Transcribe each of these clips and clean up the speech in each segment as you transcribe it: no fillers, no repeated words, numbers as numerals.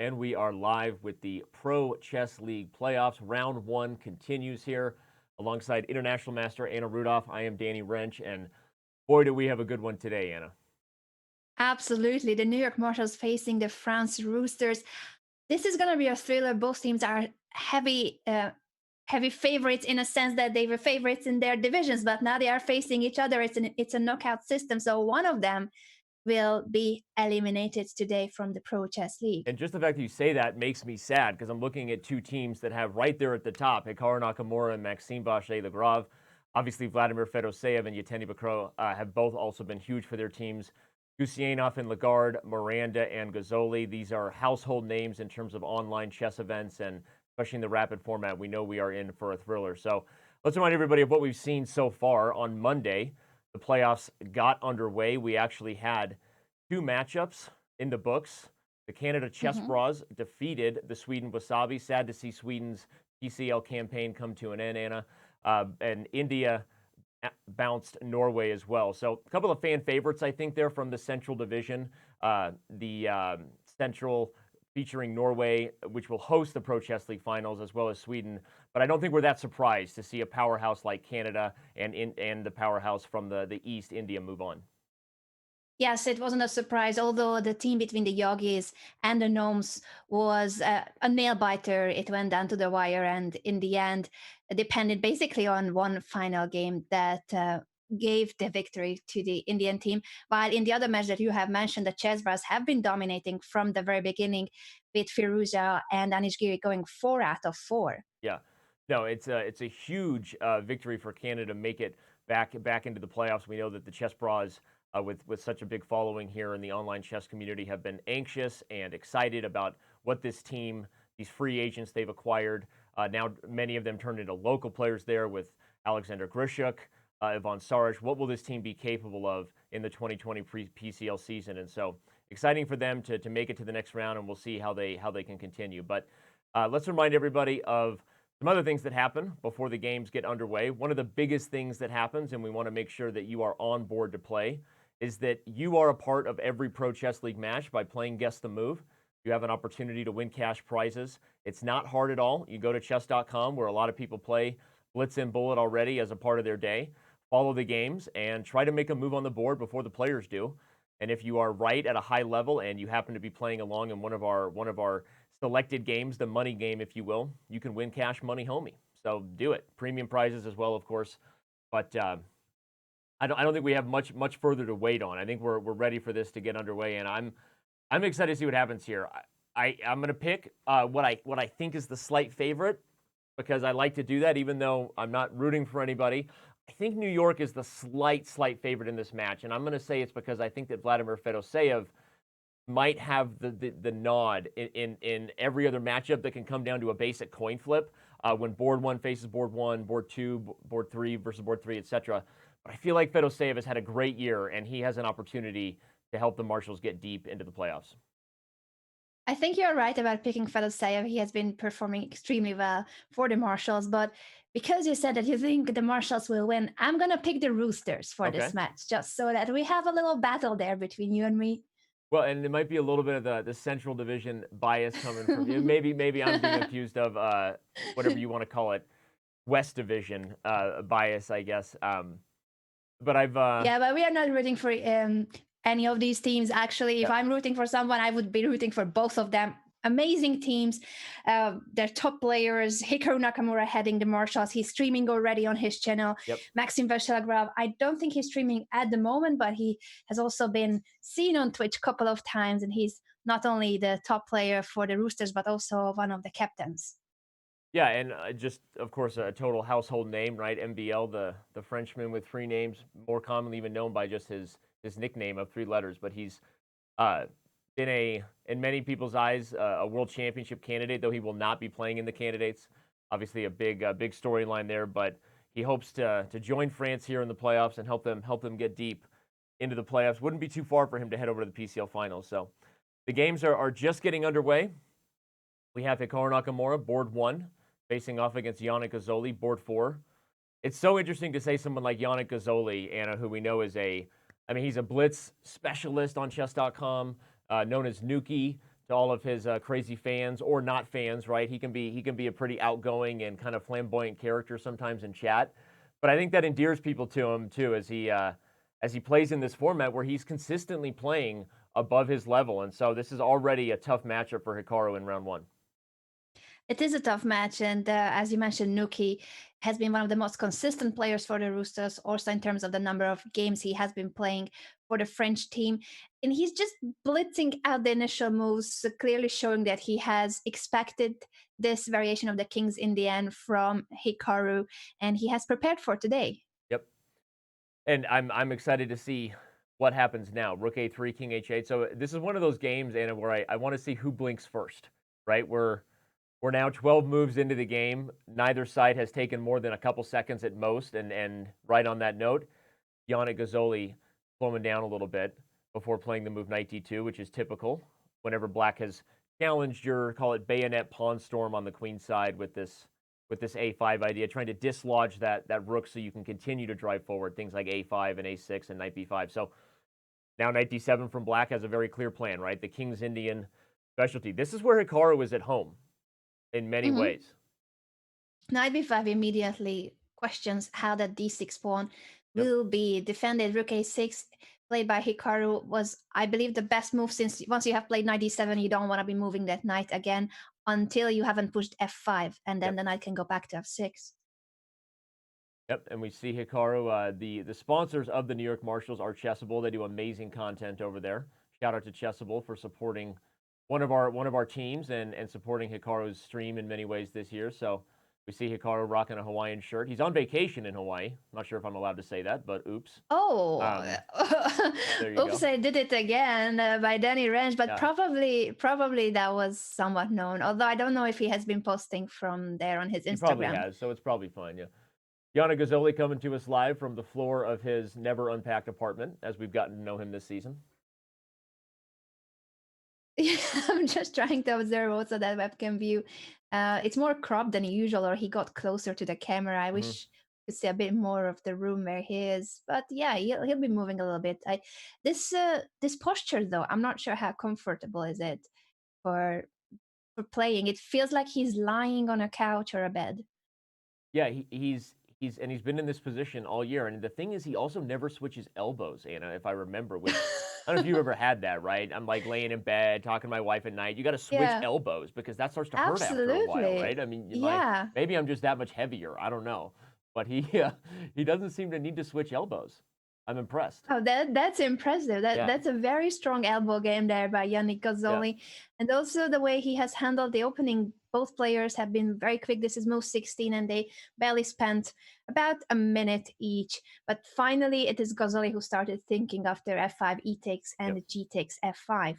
And we are live with the Pro Chess League playoffs. Round one continues here alongside International Master Anna Rudolph. I am Danny Wrench, and boy, do we have a good one today, Anna. Absolutely. The New York Marshals facing the France Roosters. This is going to be a thriller. Both teams are heavy favorites in a sense that they were favorites in their divisions, but now they are facing each other. It's a knockout system. So one of them will be eliminated today from the Pro Chess League. And just the fact that you say that makes me sad because I'm looking at two teams that have right there at the top, Hikaru Nakamura and Maxime Vachier-Lagrave. Obviously, Vladimir Fedoseev and Yevgeny Bakrov have both also been huge for their teams. Gusyanov and Lagarde, Miranda and Gazzoli. These are household names in terms of online chess events, and especially in the rapid format, we know we are in for a thriller. So let's remind everybody of what we've seen so far. On Monday, the playoffs got underway. We actually had two matchups in the books. The Canada Chess Bras defeated the Sweden Wasabi. Sad to see Sweden's PCL campaign come to an end, Anna. And India bounced Norway as well. So a couple of fan favorites, I think, there from the Central Division. The Central featuring Norway, which will host the Pro Chess League finals, as well as Sweden. But I don't think we're that surprised to see a powerhouse like Canada and the powerhouse from the East, India, move on. Yes, it wasn't a surprise, although the team between the Yogis and the Gnomes was a nail biter. It went down to the wire, and in the end, it depended basically on one final game that gave the victory to the Indian team. While in the other match that you have mentioned, the Chess Bras have been dominating from the very beginning, with Firuza and Anish Giri going 4 out of 4. Yeah, no, it's a huge victory for Canada to make it back into the playoffs. We know that the Chess Bras, with such a big following here in the online chess community, have been anxious and excited about what this team, these free agents they've acquired. Now many of them turned into local players there with Alexander Grishuk, Ivan Saric. What will this team be capable of in the 2020 PCL season? And so exciting for them to make it to the next round, and we'll see how they can continue. But let's remind everybody of some other things that happen before the games get underway. One of the biggest things that happens, and we want to make sure that you are on board to play, is that you are a part of every Pro Chess League match by playing Guess the Move. You have an opportunity to win cash prizes. It's not hard at all. You go to Chess.com, where a lot of people play Blitz and Bullet already as a part of their day. Follow the games and try to make a move on the board before the players do. And if you are right at a high level and you happen to be playing along in one of our selected games, the money game, if you will, you can win cash money homie. So do it. Premium prizes as well, of course. But I don't think we have much further to wait on. I think we're ready for this to get underway, and I'm excited to see what happens here. I'm going to pick what I think is the slight favorite, because I like to do that, even though I'm not rooting for anybody. I think New York is the slight favorite in this match, and I'm going to say it's because I think that Vladimir Fedoseev might have the nod in every other matchup that can come down to a basic coin flip when board one faces board one, board two, board three versus board three, etc. But I feel like Fedoseev has had a great year, and he has an opportunity to help the Marshals get deep into the playoffs. I think you're right about picking Fedoseev. He has been performing extremely well for the Marshals, but because you said that you think the Marshals will win, I'm going to pick the Roosters for Okay. this match, just so that we have a little battle there between you and me. Well, and it might be a little bit of the Central Division bias coming from you. Maybe I'm being accused of whatever you want to call it, West Division bias, I guess. But I've Yeah, but we are not rooting for any of these teams. Actually, if yeah. I'm rooting for someone, I would be rooting for both of them. Amazing teams. Their top players, Hikaru Nakamura heading the Marshals. He's streaming already on his channel. Yep. Maxime Vachier-Lagrave, I don't think he's streaming at the moment, but he has also been seen on Twitch a couple of times, and he's not only the top player for the Roosters, but also one of the captains. Yeah, and just, of course, a total household name, right? MBL, the Frenchman with three names, more commonly even known by just his nickname of three letters. But he's been in many people's eyes, a world championship candidate, though he will not be playing in the candidates. Obviously, a big storyline there, but he hopes to join France here in the playoffs and help them get deep into the playoffs. Wouldn't be too far for him to head over to the PCL finals. So the games are just getting underway. We have Hikaru Nakamura, board one, facing off against Yannick Gazzoli, board four. It's so interesting to say someone like Yannick Gazzoli, Anna, who we know is he's a blitz specialist on Chess.com, known as Nuki, to all of his crazy fans or not fans, right? He can be a pretty outgoing and kind of flamboyant character sometimes in chat, but I think that endears people to him too as he plays in this format where he's consistently playing above his level, and so this is already a tough matchup for Hikaru in round one. It is a tough match, and as you mentioned, Nuki has been one of the most consistent players for the Roosters, also in terms of the number of games he has been playing for the French team. And he's just blitzing out the initial moves, so clearly showing that he has expected this variation of the King's Indian from Hikaru, and he has prepared for today. Yep. And I'm excited to see what happens now. Rook A3, King H8. So this is one of those games, Anna, where I want to see who blinks first, right? We're now 12 moves into the game. Neither side has taken more than a couple seconds at most. And right on that note, Yannick Gazzoli slowing down a little bit before playing the move knight d2, which is typical whenever black has challenged your, call it, bayonet pawn storm on the queen side with this a5 idea, trying to dislodge that rook so you can continue to drive forward, things like a5 and a6 and knight b5. So now knight d7 from black has a very clear plan, right? The King's Indian specialty. This is where Hikaru is at home in many Mhm. ways. Knight b5 immediately questions how that d6 pawn Yep. will be defended. Rook a6, played by Hikaru, was, I believe, the best move, since once you have played knight d7, you don't want to be moving that knight again until you haven't pushed f5, and then Yep. the knight can go back to f6. Yep, and we see Hikaru. The sponsors of the New York Marshals are Chessable. They do amazing content over there. Shout out to Chessable for supporting one of our teams and supporting Hikaru's stream in many ways this year. So we see Hikaru rocking a Hawaiian shirt. He's on vacation in Hawaii. I'm not sure if I'm allowed to say that, but oops. Oh, There you oops! go. I did it again by Danny Range, but Yeah, probably that was somewhat known. Although I don't know if he has been posting from there on his he probably Instagram. has, so it's probably fine. Yeah. Gianna Gazzoli coming to us live from the floor of his never unpacked apartment, as we've gotten to know him this season. Yeah, I'm just trying to observe also that webcam view. It's more cropped than usual, or he got closer to the camera. I Hmm. wish to see a bit more of the room where he is. But yeah, he'll be moving a little bit. This posture though, I'm not sure how comfortable is it for for playing. It feels like he's lying on a couch or a bed. Yeah, he's been in this position all year, and the thing is, he also never switches elbows, Anna, if I remember. Which I don't know if you've ever had that, right? I'm like laying in bed talking to my wife at night. You got to switch Yeah, elbows because that starts to hurt after a while, absolutely. right? I mean, Yeah. maybe I'm just that much heavier. I don't know, but he he doesn't seem to need to switch elbows. I'm impressed. Oh, that's impressive. Yeah, That's a very strong elbow game there by Yannick yeah. Gazzoli. And also the way he has handled the opening. Both players have been very quick. This is move 16, and they barely spent about a minute each. But finally, it is Gazzoli who started thinking after f5, e takes, Yep. and g takes f5.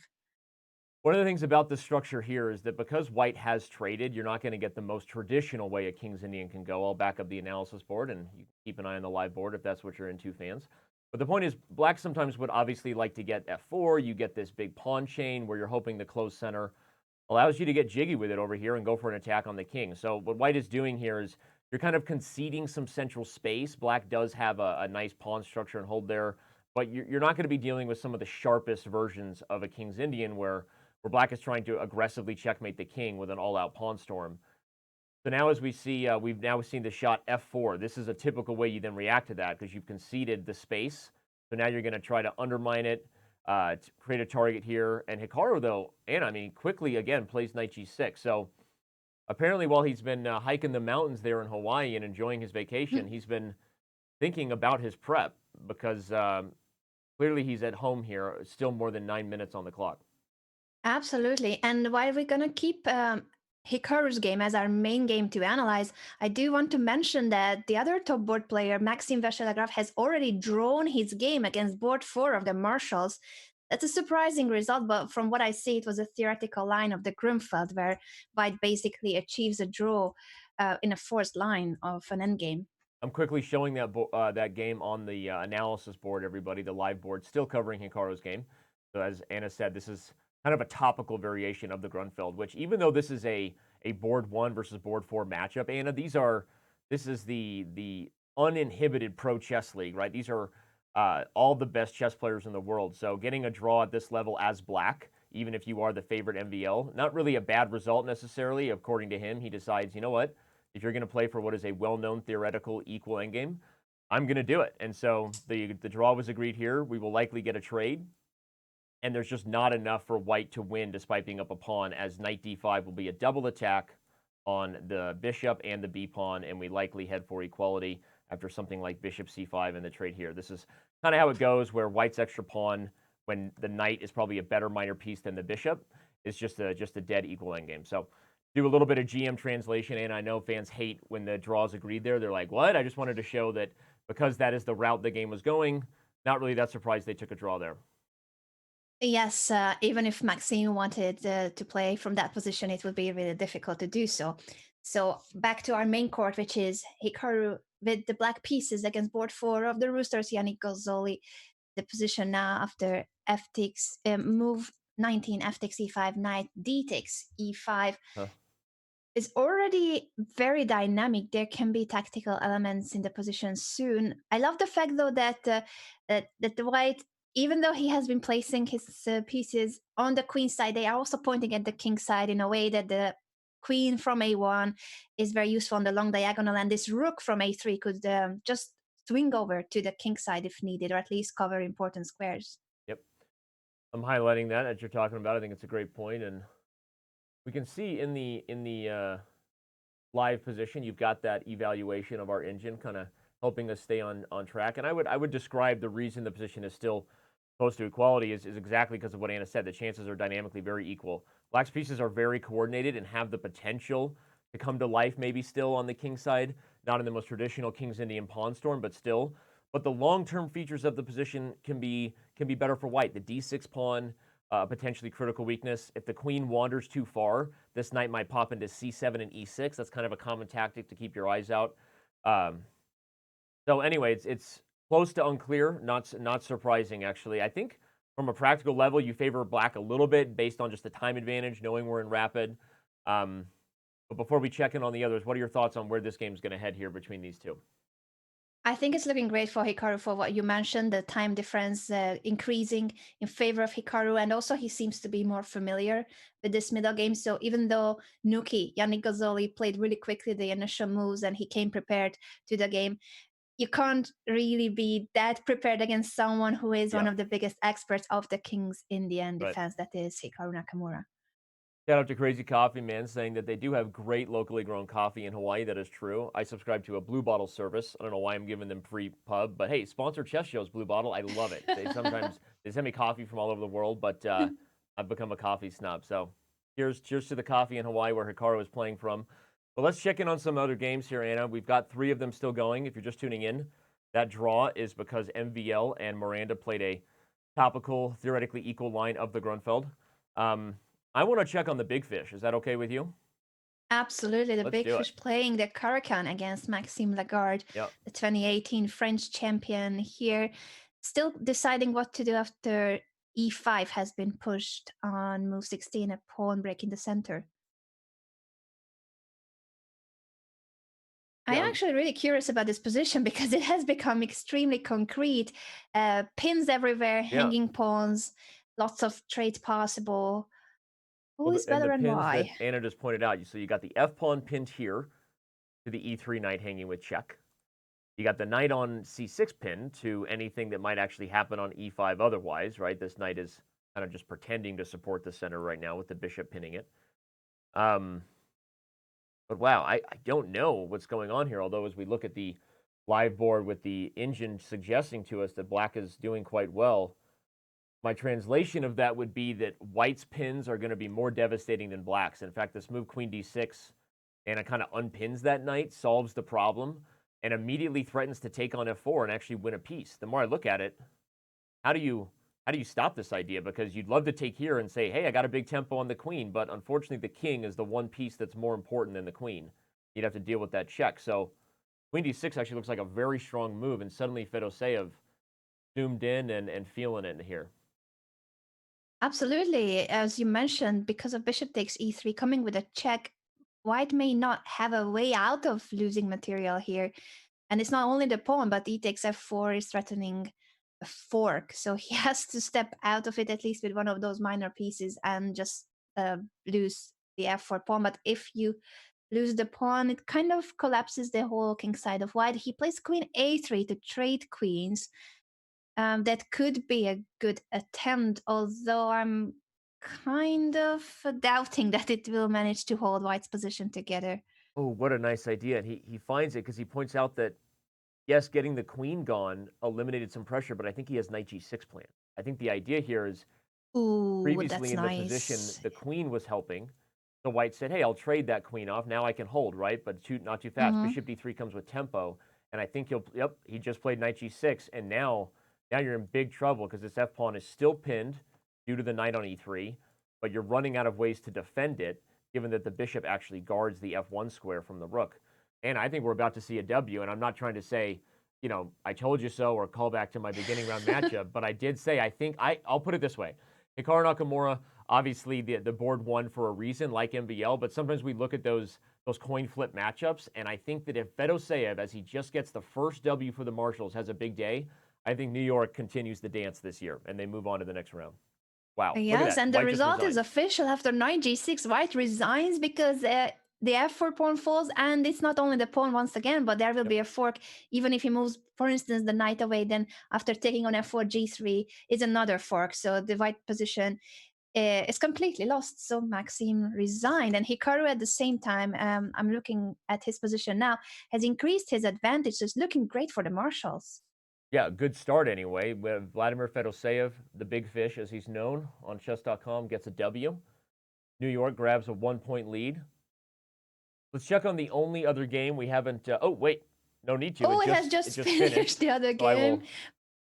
One of the things about the structure here is that because white has traded, you're not going to get the most traditional way a King's Indian can go. I'll back up the analysis board, and you can keep an eye on the live board if that's what you're into, fans. But the point is, black sometimes would obviously like to get f4. You get this big pawn chain where you're hoping the closed center allows you to get jiggy with it over here and go for an attack on the king. So what white is doing here is you're kind of conceding some central space. Black does have a nice pawn structure and hold there, but you're not going to be dealing with some of the sharpest versions of a King's Indian where black is trying to aggressively checkmate the king with an all-out pawn storm. So now as we see, we've now seen the shot f4. This is a typical way you then react to that because you've conceded the space. So now you're going to try to undermine it, to create a target here. And Hikaru, though, and I mean, quickly again plays knight g6. So apparently while he's been hiking the mountains there in Hawaii and enjoying his vacation, he's been thinking about his prep because clearly he's at home here, still more than 9 minutes on the clock. Absolutely. And while we're going to keep Hikaru's game as our main game to analyze, I do want to mention that the other top board player, Maxime vachier-lagrave, has already drawn his game against board 4 of the Marshals. That's a surprising result, but from what I see, it was a theoretical line of the Grunfeld where white basically achieves a draw in a forced line of an endgame. I'm quickly showing that game on the analysis board, everybody, the live board, still covering Hikaru's game. So as Anna said, this is kind of a topical variation of the Grunfeld, which even though this is a board 1 versus board 4 matchup, Anna, this is the uninhibited pro chess league, right? These are all the best chess players in the world. So getting a draw at this level as black even if you are the favorite MVL. Not really a bad result necessarily, according to him. He decides, you know what? If you're going to play for what is a well-known theoretical equal endgame, I'm going to do it. And so the draw was agreed here. We will likely get a trade, and there's just not enough for white to win despite being up a pawn, as knight d5 will be a double attack on the bishop and the b pawn, and we likely head for equality after something like bishop c5 in the trade here. This is kind of how it goes, where white's extra pawn, when the knight is probably a better minor piece than the bishop, is just a dead equal endgame. So do a little bit of GM translation, and I know fans hate when the draws agreed there. They're like, what? I just wanted to show that because that is the route the game was going, not really that surprised they took a draw there. Yes, even if Maxime wanted to play from that position, it would be really difficult to do so. So back to our main court, which is Hikaru with the black pieces against board 4 of the Roosters. Yannick Gozzoli, the position now after f takes move 19, f takes e5, knight d takes e5 Huh. is already very dynamic. There can be tactical elements in the position soon. I love the fact though that the white, even though he has been placing his pieces on the queen side, they are also pointing at the king side in a way that the queen from a1 is very useful on the long diagonal, and this rook from a3 could just swing over to the king side if needed, or at least cover important squares. Yep. I'm highlighting that as you're talking about. I think it's a great point, and we can see in the live position, you've got that evaluation of our engine, kind of helping us stay on track. And I would describe the reason the position is still close to equality is exactly because of what Anna said. The chances are dynamically very equal. Black's pieces are very coordinated and have the potential to come to life, maybe still on the king side, not in the most traditional King's Indian pawn storm, but still. But the long-term features of the position can be better for white. The d6 pawn, potentially critical weakness. If the queen wanders too far, this knight might pop into c7 and e6. That's kind of a common tactic to keep your eyes out. So anyway, it's close to unclear. Not surprising, actually. I think from a practical level, you favor black a little bit based on just the time advantage, knowing we're in rapid. But before we check in on the others, what are your thoughts on where this game's going to head here between these two? I think it's looking great for Hikaru for what you mentioned, the time difference increasing in favor of Hikaru. And also, he seems to be more familiar with this middle game. So, even though Nuki, Yannick Gozzoli, played really quickly the initial moves and he came prepared to the game, you can't really be that prepared against someone who is one Yeah, of the biggest experts of the King's Indian right. defense, that is Hikaru Nakamura. Shout out to Crazy Coffee Man saying that they do have great locally grown coffee in Hawaii. That is true. I subscribe to a Blue Bottle service. I don't know why I'm giving them free pub, but hey, sponsor Chess Shows Blue Bottle. I love it. They sometimes they send me coffee from all over the world, but I've become a coffee snob. So cheers to the coffee in Hawaii where Hikaru is playing from. But let's check in on some other games here, Anna. We've got 3 of them still going. If you're just tuning in, that draw is because MVL and Miranda played a topical, theoretically equal line of the Grunfeld. I want to check on the big fish. Is that okay with you? Absolutely. The Let's big do it. fish playing the Caracan against Maxime Lagarde, Yep. the 2018 French champion here. Still deciding what to do after e5 has been pushed on move 16, a pawn break in the center. I Yeah. am actually really curious about this position because it has become extremely concrete. Pins everywhere, Yeah. hanging pawns, lots of trades possible. Who Well, is and the better and pins that why? Anna just pointed out. So you got the F pawn pinned here to the E3 knight hanging with check. You got the knight on C6 pinned to anything that might actually happen on E5 otherwise, right? This knight is kind of just pretending to support the center right now with the bishop pinning it. But wow, I don't know what's going on here. Although as we look at the live board with the engine suggesting to us that black is doing quite well, my translation of that would be that white's pins are going to be more devastating than black's. In fact, this move queen d6 and it kind of unpins that knight, solves the problem, and immediately threatens to take on f4 and actually win a piece. The more I look at it, how do you stop this idea? Because you'd love to take here and say, hey, I got a big tempo on the queen, but unfortunately the king is the one piece that's more important than the queen. You'd have to deal with that check. So queen d6 actually looks like a very strong move, and suddenly Fedoseev zoomed in and feeling it here. Absolutely. As you mentioned, because of bishop takes e3 coming with a check, white may not have a way out of losing material here. And it's not only the pawn, but e takes f4 is threatening a fork, so he has to step out of it at least with one of those minor pieces and just lose the f4 pawn. But if you lose the pawn, it kind of collapses the whole king side of white. He plays queen a3 to trade queens. That could be a good attempt, although I'm kind of doubting that it will manage to hold white's position together. Oh, what a nice idea. And he finds it because he points out that, yes, getting the queen gone eliminated some pressure, but I think he has knight g6 planned. I think the idea here is Ooh, previously that's in the position, nice. the queen was helping. So white said, hey, I'll trade that queen off. Now I can hold, right? But not too fast. Hmm. Bishop d3 comes with tempo. And I think yep, he just played knight g6. And now you're in big trouble because this f pawn is still pinned due to the knight on e3, but you're running out of ways to defend it, given that the bishop actually guards the f1 square from the rook. And I think we're about to see a W. And I'm not trying to say, I told you so or call back to my beginning round matchup, but I did say, I'll put it this way. Hikaru Nakamura, obviously the board won for a reason, like MVL, but sometimes we look at those coin flip matchups, and I think that if Fedoseev, as he just gets the first W for the Marshals, has a big day, I think New York continues the dance this year, and they move on to the next round. Wow, look at Yes, that. and the White just result is resigned. official after knight g6. White resigns because the f4 pawn falls, and it's not only the pawn once again, but there will Yep. be a fork. Even if he moves, for instance, the knight away, then after taking on f4 g3 is another fork. So the white position is completely lost. So Maxime resigned, and Hikaru at the same time, I'm looking at his position now, has increased his advantage. So it's looking great for the Marshals. Yeah, good start anyway. Vladimir Fedoseev, the big fish as he's known on Chess.com, gets a W. New York grabs a 1-point lead. Let's check on the only other game we haven't. Oh wait, no need to. Oh, it has It just just finished. finished the other So game.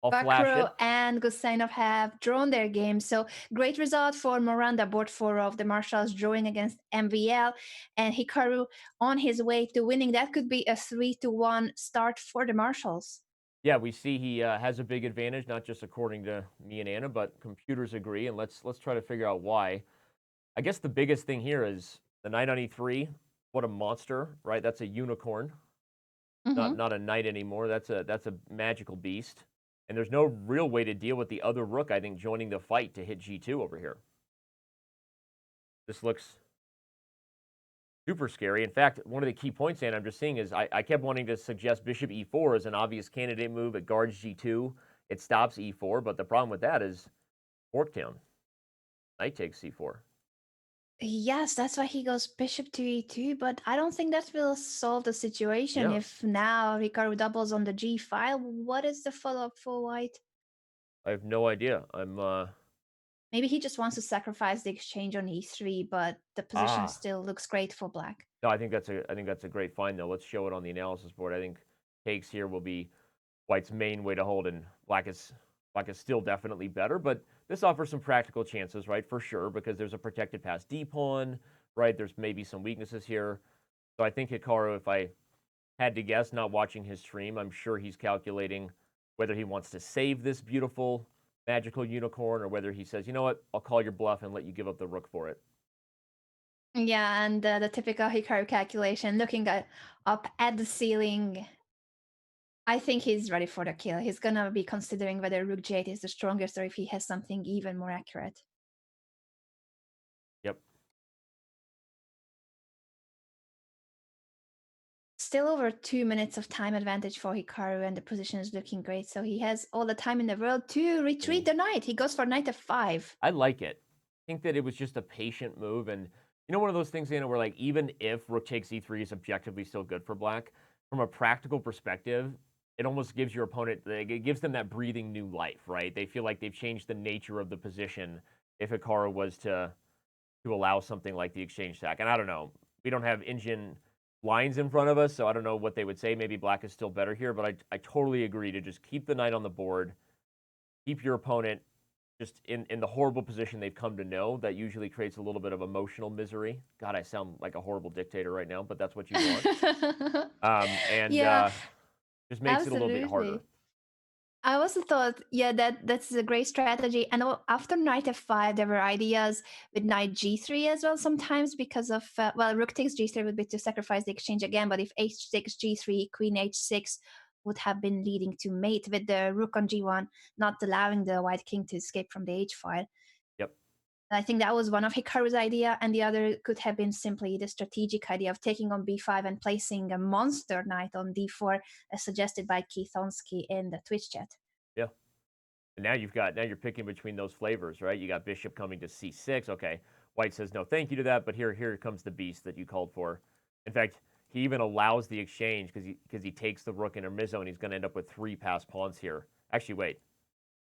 I'll flash Bakro it. and Gusainov have drawn their game. So great result for Miranda, board four of the Marshals, drawing against MVL, and Hikaru on his way to winning. That could be a 3-1 start for the Marshals. Yeah, we see he has a big advantage, not just according to me and Anna, but computers agree. And let's try to figure out why. I guess the biggest thing here is the knight on e3. What a monster, right? That's a unicorn, Hmm. not a knight anymore. That's a magical beast. And there's no real way to deal with the other rook, I think, joining the fight to hit g2 over here. This looks super scary. In fact, one of the key points, and I'm just seeing, is I kept wanting to suggest bishop e4 as an obvious candidate move. It guards g2. It stops e4, but the problem with that is fork down. Knight takes c4. Yes, that's why he goes bishop to e2, but I don't think that will solve the situation. Yeah, If now Hikaru doubles on the g file, what is the follow-up for white? I have no idea. Maybe he just wants to sacrifice the exchange on e3, but the position ah still looks great for black. no. I think that's a great find though. Let's show it on the analysis board. I think takes here will be White's main way to hold, and black is still definitely better, but this offers some practical chances, right? For sure, because there's a protected pass d pawn, right? There's maybe some weaknesses here. So I think Hikaru, if I had to guess, not watching his stream, I'm sure he's calculating whether he wants to save this beautiful magical unicorn or whether he says, you know what, I'll call your bluff and let you give up the rook for it. Yeah, and the typical Hikaru calculation, looking up at the ceiling. I think he's ready for the kill. He's gonna be considering whether Rook J8 is the strongest or if he has something even more accurate. Yep. Still over 2 minutes of time advantage for Hikaru, and the position is looking great. So he has all the time in the world to retreat And the knight. He goes for knight f5. I like it. I think that it was just a patient move. And one of those things, Anna, where like even if rook takes e3 is objectively still good for black, from a practical perspective, it almost gives your opponent, it gives them that breathing new life, right? They feel like they've changed the nature of the position if Hikaru was to allow something like the exchange sack. And I don't know. We don't have engine lines in front of us, so I don't know what they would say. Maybe black is still better here, but I totally agree to just keep the knight on the board, keep your opponent just in the horrible position they've come to know. That usually creates a little bit of emotional misery. God, I sound like a horrible dictator right now, but that's what you want. And Yeah, just makes it a little bit harder. absolutely. I also thought, yeah, that's a great strategy. And after knight f5, there were ideas with knight g3 as well sometimes because of, well, rook takes g3 would be to sacrifice the exchange again, but if h6, g3, queen h6 would have been leading to mate with the rook on g1, not allowing the white king to escape from the h file. Yep. I think that was one of Hikaru's idea, and the other could have been simply the strategic idea of taking on b5 and placing a monster knight on d4, as suggested by Keith Onsky in the Twitch chat. Yeah. And now you're picking between those flavors, right? You got bishop coming to c6. Okay. White says no thank you to that, but here comes the beast that you called for. In fact, he even allows the exchange because he takes the rook intermezzo, and he's going to end up with 3 passed pawns here. Actually, wait.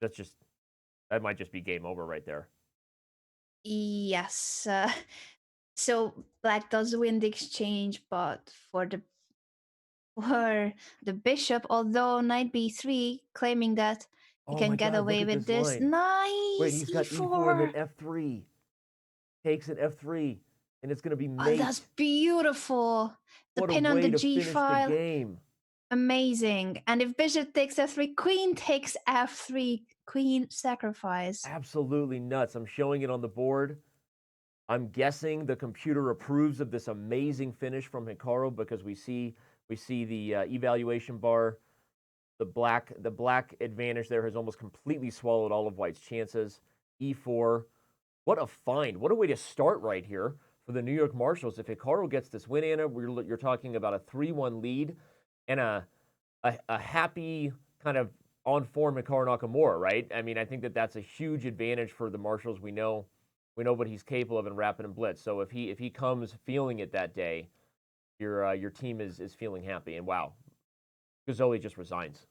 That might just be game over right there. Yes. So black does win the exchange, but for the bishop, although knight b3, claiming that he Oh can my get God, look away at with this this. line. Wait, Nice he's got e4 and then f3. Takes an f3, and it's going to be mate. Oh, that's beautiful. The What a pin on way the to g finish the file. game. Amazing. And if bishop takes f3, queen takes f3, queen sacrifice. Absolutely nuts. I'm showing it on the board. I'm guessing the computer approves of this amazing finish from Hikaru because we see the evaluation bar. The black advantage there has almost completely swallowed all of white's chances. E4. What a find. What a way to start right here for the New York Marshals. If Hikaru gets this win, Anna, you're talking about a 3-1 lead and a happy kind of on-form Hikaru Nakamura, right? I mean, I think that's a huge advantage for the Marshals. We know what he's capable of in Rapid and Blitz. So if he comes feeling it that day, your team is feeling happy. And wow, Gazzoli just resigns.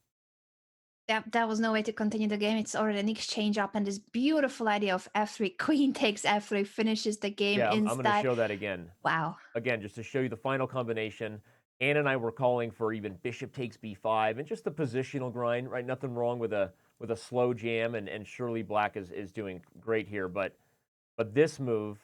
That was no way to continue the game. It's already an exchange up, and this beautiful idea of f3, queen takes f3, finishes the game in I'm going to show that again. Wow. Again, just to show you the final combination. Anna and I were calling for even bishop takes b5 and just the positional grind, right? Nothing wrong with a slow jam, and surely black is doing great here. But this move,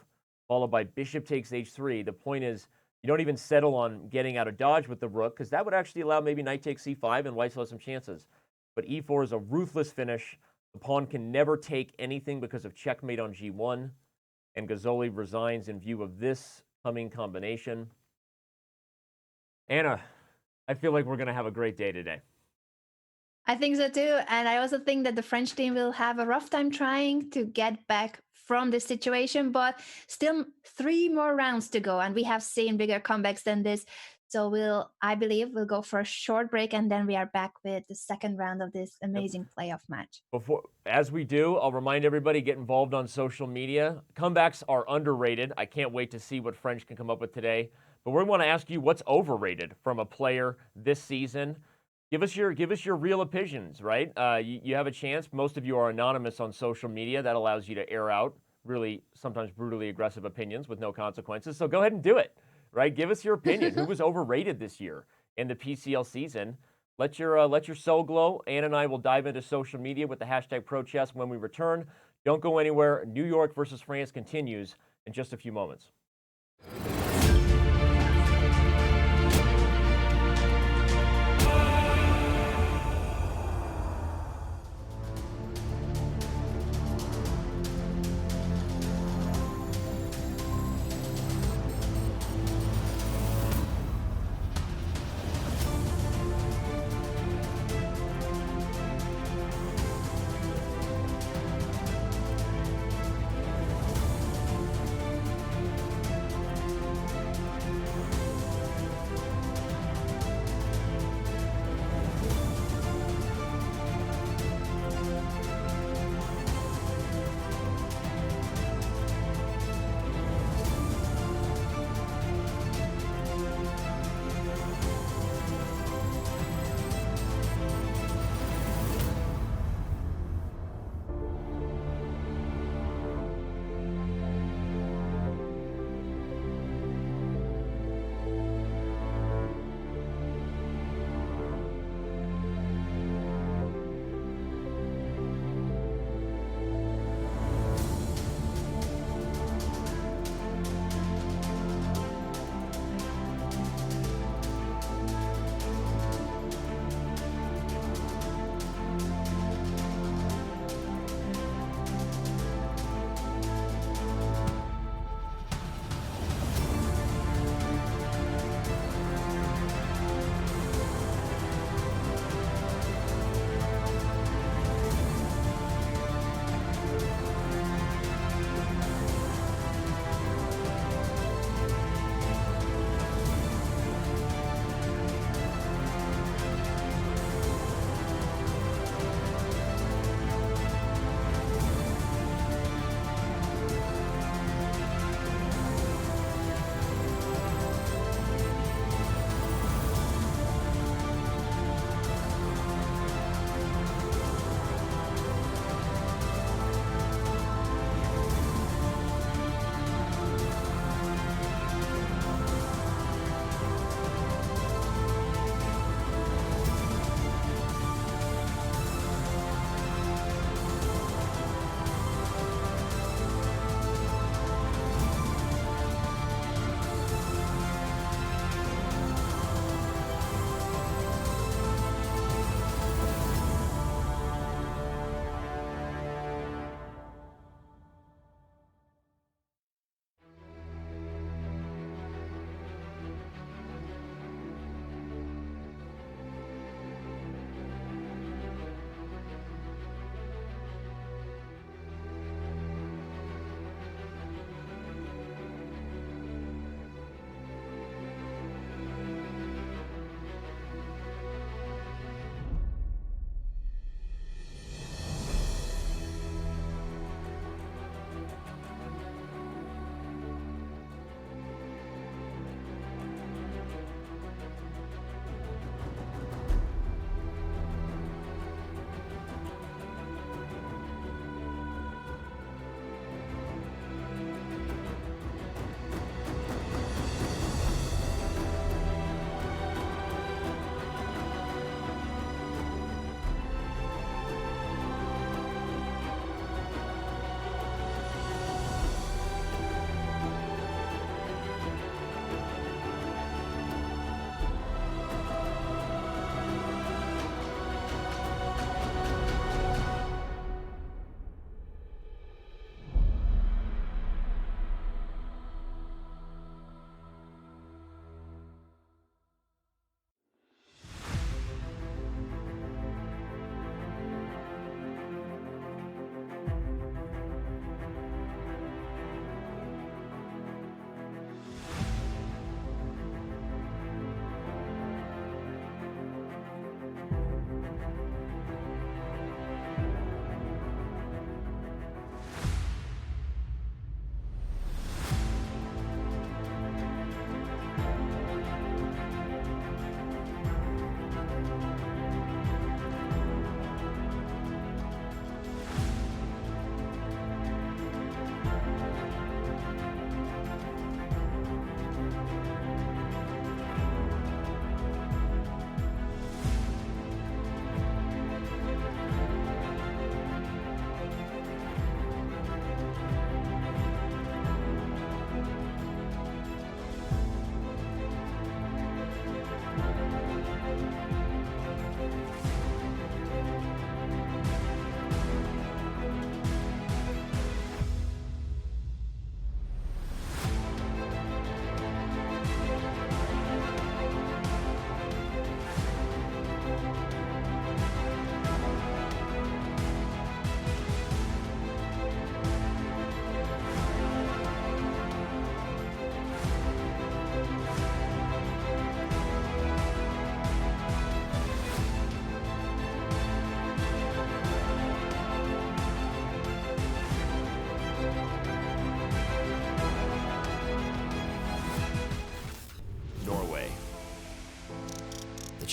followed by bishop takes h3, the point is you don't even settle on getting out of dodge with the rook, because that would actually allow maybe knight takes c5 and white still has some chances. But e4 is a ruthless finish. The pawn can never take anything because of checkmate on g1. And Gazzoli resigns in view of this coming combination. Anna, I feel like we're going to have a great day today. I think so too. And I also think that the French team will have a rough time trying to get back from this situation, but still 3 more rounds to go. And we have seen bigger comebacks than this. So I believe we'll go for a short break, and then we are back with the second round of this amazing playoff match. As we do, I'll remind everybody, get involved on social media. Comebacks are underrated. I can't wait to see what French can come up with today. But we want to ask you, what's overrated from a player this season? Give us your real opinions, right? You have a chance. Most of you are anonymous on social media. That allows you to air out really sometimes brutally aggressive opinions with no consequences. So go ahead and do it, right? Give us your opinion. Who was overrated this year in the PCL season? Let your soul glow. Ann and I will dive into social media with the hashtag ProChess when we return. Don't go anywhere. New York versus France continues in just a few moments.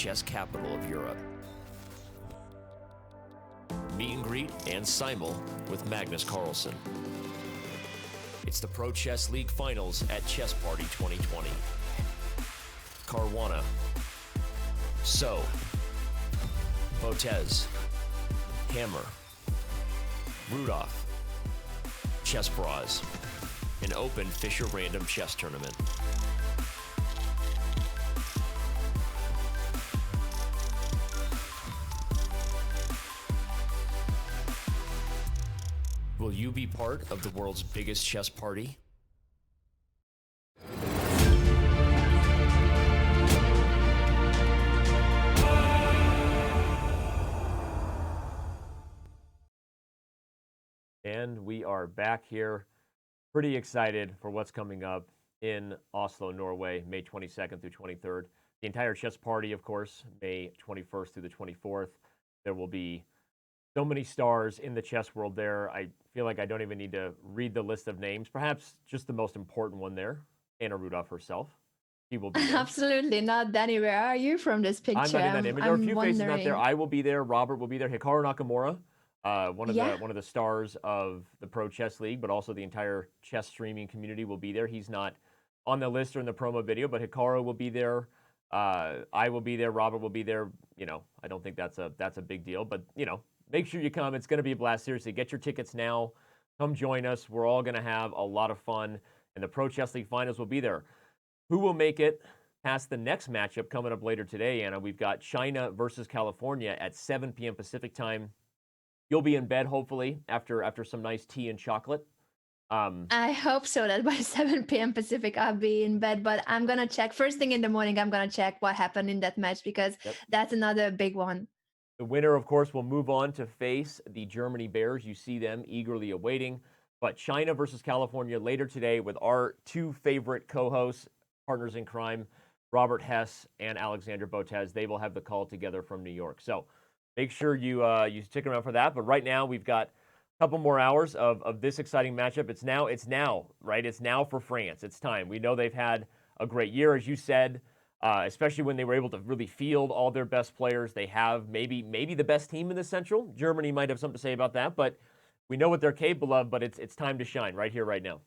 chess capital of Europe. Meet and greet and simul with Magnus Carlsen. It's the Pro Chess League Finals at ChessParty 2020. Caruana, So, Botez, Hammer, Rudolph, Chess Bras, an open Fisher Random Chess Tournament. Will you be part of the world's biggest chess party? And we are back here, pretty excited for what's coming up in Oslo, Norway, May 22nd through 23rd. The entire chess party, of course, May 21st through the 24th. There will be so many stars in the chess world there. I feel like I don't even need to read the list of names. Perhaps just the most important one there, Anna Rudolph herself. She will be there. Absolutely not. Danny, where are you from this picture? I'm not in that image. There are a few faces not there. I will be there. Robert will be there. Hikaru Nakamura, one of the stars of the Pro Chess League, but also the entire chess streaming community will be there. He's not on the list or in the promo video, but Hikaru will be there. I will be there. Robert will be there. You know, I don't think that's a big deal, but you know, make sure you come. It's going to be a blast. Seriously, get your tickets now. Come join us. We're all going to have a lot of fun, and the Pro Chess League Finals will be there. Who will make it past the next matchup coming up later today, Anna? We've got China versus California at 7 p.m. Pacific time. You'll be in bed, hopefully, after some nice tea and chocolate. I hope so that by 7 p.m. Pacific, I'll be in bed, but I'm going to check. First thing in the morning, I'm going to check what happened in that match because that's another big one. The winner, of course, will move on to face the Germany Bears. You see them eagerly awaiting. But China versus California later today with our two favorite co-hosts, partners in crime, Robert Hess and Alexander Botez. They will have the call together from New York. So make sure you stick around for that. But right now, we've got a couple more hours of this exciting matchup. It's now, right? It's now for France. It's time. We know they've had a great year, as you said, especially when they were able to really field all their best players. They have maybe the best team in the Central. Germany might have something to say about that, but we know what they're capable of, but it's time to shine right here, right now.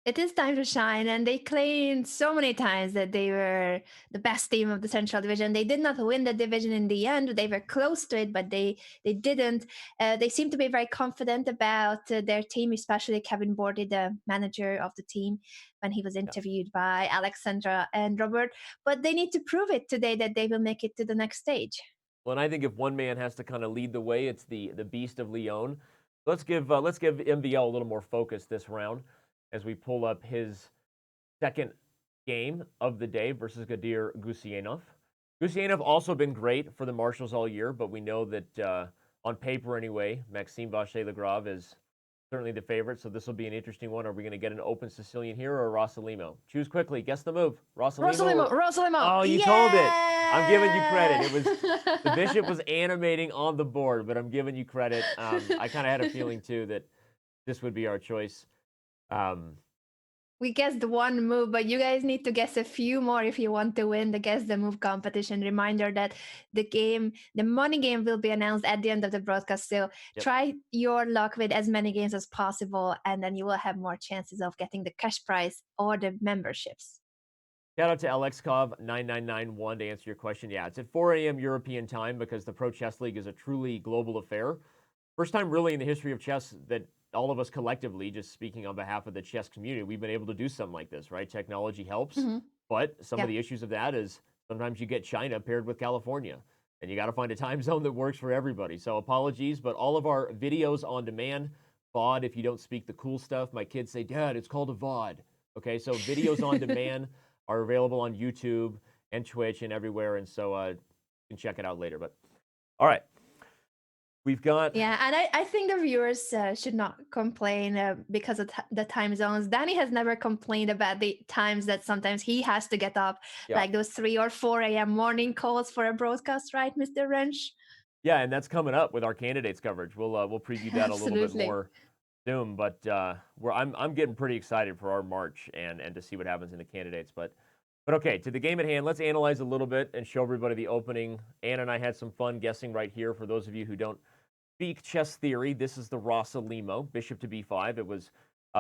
It is time to shine, and they claimed so many times that they were the best team of the Central Division. They did not win the division in the end. They were close to it, but they didn't. They seem to be very confident about their team, especially Kevin Bordy, the manager of the team, when he was interviewed by Alexandra and Robert. But they need to prove it today that they will make it to the next stage. Well, and I think if one man has to kind of lead the way, it's the Beast of Lyon. Let's give MVL a little more focus this round as we pull up his second game of the day versus Gadir Gusianov. Gusianov also been great for the Marshals all year, but we know that on paper anyway, Maxime Vachier-Lagrave is certainly the favorite, so this will be an interesting one. Are we going to get an open Sicilian here or a Rossolimo? Choose quickly. Guess the move. Rossolimo. Oh, you told it. I'm giving you credit. It was the bishop was animating on the board, but I'm giving you credit. I kind of had a feeling too that this would be our choice. We guessed one move, but you guys need to guess a few more if you want to win the Guess the Move competition. Reminder that the money game will be announced at the end of the broadcast. So try your luck with as many games as possible, and then you will have more chances of getting the cash prize or the memberships. Shout out to LXCov9991 to answer your question. Yeah, it's at 4 a.m. European time because the Pro Chess League is a truly global affair. First time really in the history of chess that all of us collectively, just speaking on behalf of the chess community, we've been able to do something like this, right? Technology helps, but some of the issues of that is sometimes you get China paired with California, and you got to find a time zone that works for everybody. So apologies, but all of our videos on demand, VOD, if you don't speak the cool stuff, my kids say, Dad, it's called a VOD. Okay, so videos on demand are available on YouTube and Twitch and everywhere, and so you can check it out later. But all right. We've got... Yeah, and I think the viewers should not complain because of the time zones. Danny has never complained about the times that sometimes he has to get up, like those 3 or 4 a.m. morning calls for a broadcast, right, Mr. Wrench? Yeah, and that's coming up with our candidates coverage. We'll preview that a little bit more soon, but I'm getting pretty excited for our March and to see what happens in the candidates. But But okay, to the game at hand, let's analyze a little bit and show everybody the opening. Anne and I had some fun guessing right here. For those of you who don't speak chess theory, this is the Rasa Limo, bishop to b5. It was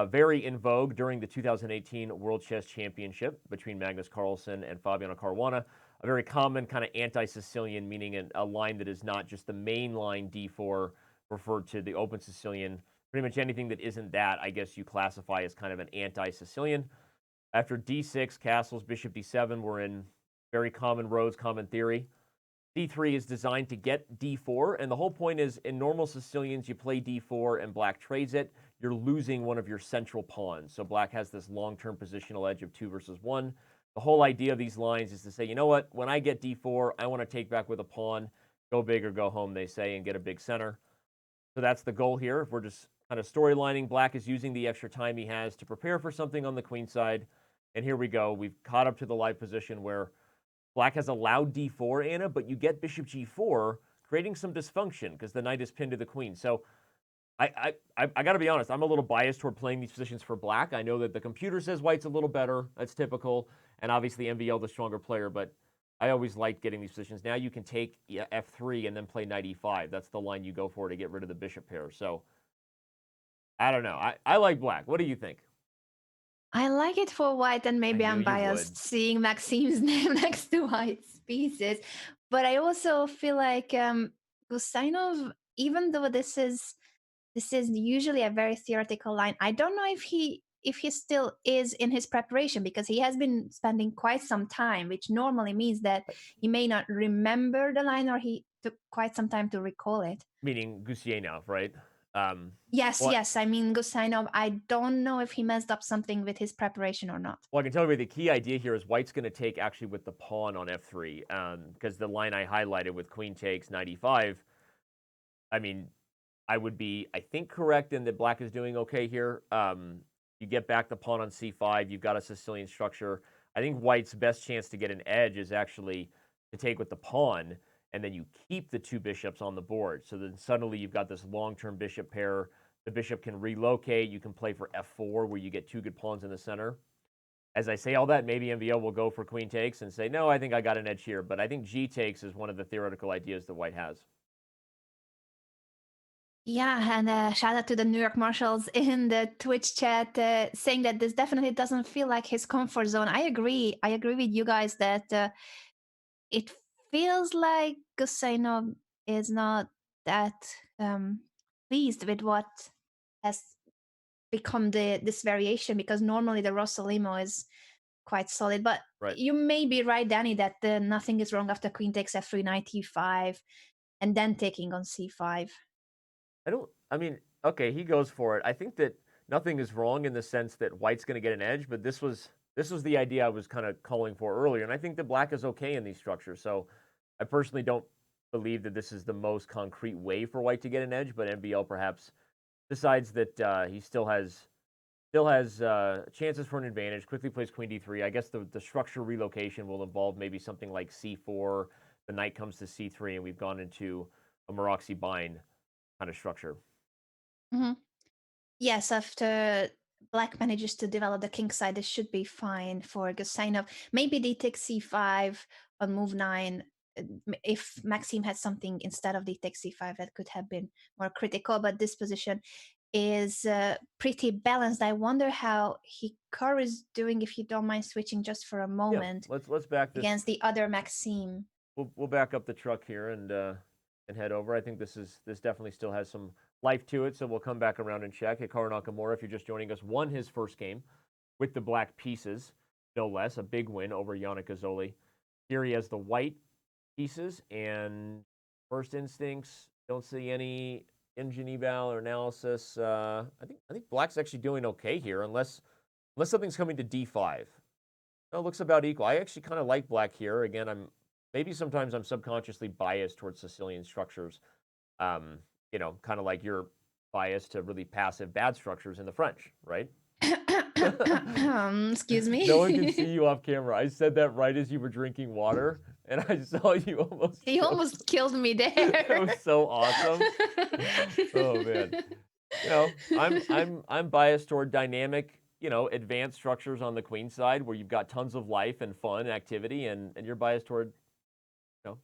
very in vogue during the 2018 World Chess Championship between Magnus Carlsen and Fabiano Caruana. A very common kind of anti-Sicilian, meaning a line that is not just the main line d4, referred to the open Sicilian. Pretty much anything that isn't that, I guess you classify as kind of an anti-Sicilian. After d6, castles, bishop d7 were in very common roads, common theory. d3 is designed to get d4, and the whole point is in normal Sicilians, you play d4 and black trades it. You're losing one of your central pawns. So black has this long-term positional edge of 2 versus 1. The whole idea of these lines is to say, you know what, when I get d4, I want to take back with a pawn, go big or go home, they say, and get a big center. So that's the goal here. If we're just kind of storylining, black is using the extra time he has to prepare for something on the queen side. And here we go. We've caught up to the live position where black has allowed d4, Anna, but you get bishop g4, creating some dysfunction because the knight is pinned to the queen. So I got to be honest, I'm a little biased toward playing these positions for black. I know that the computer says white's a little better. That's typical. And obviously MVL, the stronger player, but I always like getting these positions. Now you can take f3 and then play knight e5. That's the line you go for to get rid of the bishop pair. So I don't know. I like black. What do you think? I like it for white, and maybe knew I'm you biased would. seeing Maxime's name next to white's pieces. But I also feel like Gustainov, even though this is usually a very theoretical line, I don't know if he still is in his preparation, because he has been spending quite some time, which normally means that he may not remember the line, or he took quite some time to recall it. Meaning Gustainov, right? Yes, well, yes. I mean, Gustainov, I don't know if he messed up something with his preparation or not. Well, I can tell you the key idea here is white's going to take actually with the pawn on f3, because the line I highlighted with queen takes knight e5, I mean, I would be, I think, correct in that black is doing okay here. You get back the pawn on c5, you've got a Sicilian structure. I think white's best chance to get an edge is actually to take with the pawn, and then you keep the two bishops on the board. So then suddenly you've got this long-term bishop pair. The bishop can relocate. You can play for f4, where you get two good pawns in the center. As I say all that, maybe MVL will go for queen takes and say, no, I think I got an edge here. But I think g takes is one of the theoretical ideas that white has. Yeah, and shout out to the New York Marshals in the Twitch chat, saying that this definitely doesn't feel like his comfort zone. I agree. I agree with you guys that it feels like Gusainov is not that pleased with what has become this variation, because normally the Rossolimo is quite solid. But Right. you may be right, Danny, that nothing is wrong after queen takes f3, knight e5, and then taking on c5. I mean, okay, he goes for it. I think that nothing is wrong in the sense that white's going to get an edge, but this was the idea I was kind of calling for earlier. And I think that black is okay in these structures. So I personally don't believe that this is the most concrete way for white to get an edge, but MBL perhaps decides that he still has chances for an advantage, quickly plays queen d3. I guess the structure relocation will involve maybe something like c4. The knight comes to c3, and we've gone into a Maroczy bind kind of structure. Mm-hmm. Yes, after black manages to develop the king side, this should be fine for Gusainov. Maybe d takes c5 on move 9. If Maxime had something instead of d takes c5, that could have been more critical. But this position is pretty balanced. I wonder how Hikaru is doing, if you don't mind switching just for a moment. Yeah, let's back this against the other Maxime. We'll back up the truck here and head over. I think this definitely still has some life to it, so we'll come back around and check. Hikaru Nakamura, if you're just joining us, won his first game with the black pieces, no less. A big win over Yannick Azzoli. Here he has the white pieces, and first instincts, don't see any engine eval or analysis. I think black's actually doing okay here, unless something's coming to d5. No, it looks about equal. I actually kind of like black here. Again, maybe sometimes I'm subconsciously biased towards Sicilian structures. You know, kind of like you're biased to really passive bad structures in the French, right? Excuse me. No one can see you off camera. I said that right as you were drinking water, and I saw you almost. He almost killed me there. It was so awesome. Oh man. You know, I'm biased toward dynamic, advanced structures on the queen side where you've got tons of life and fun and activity, and you're biased toward, you know,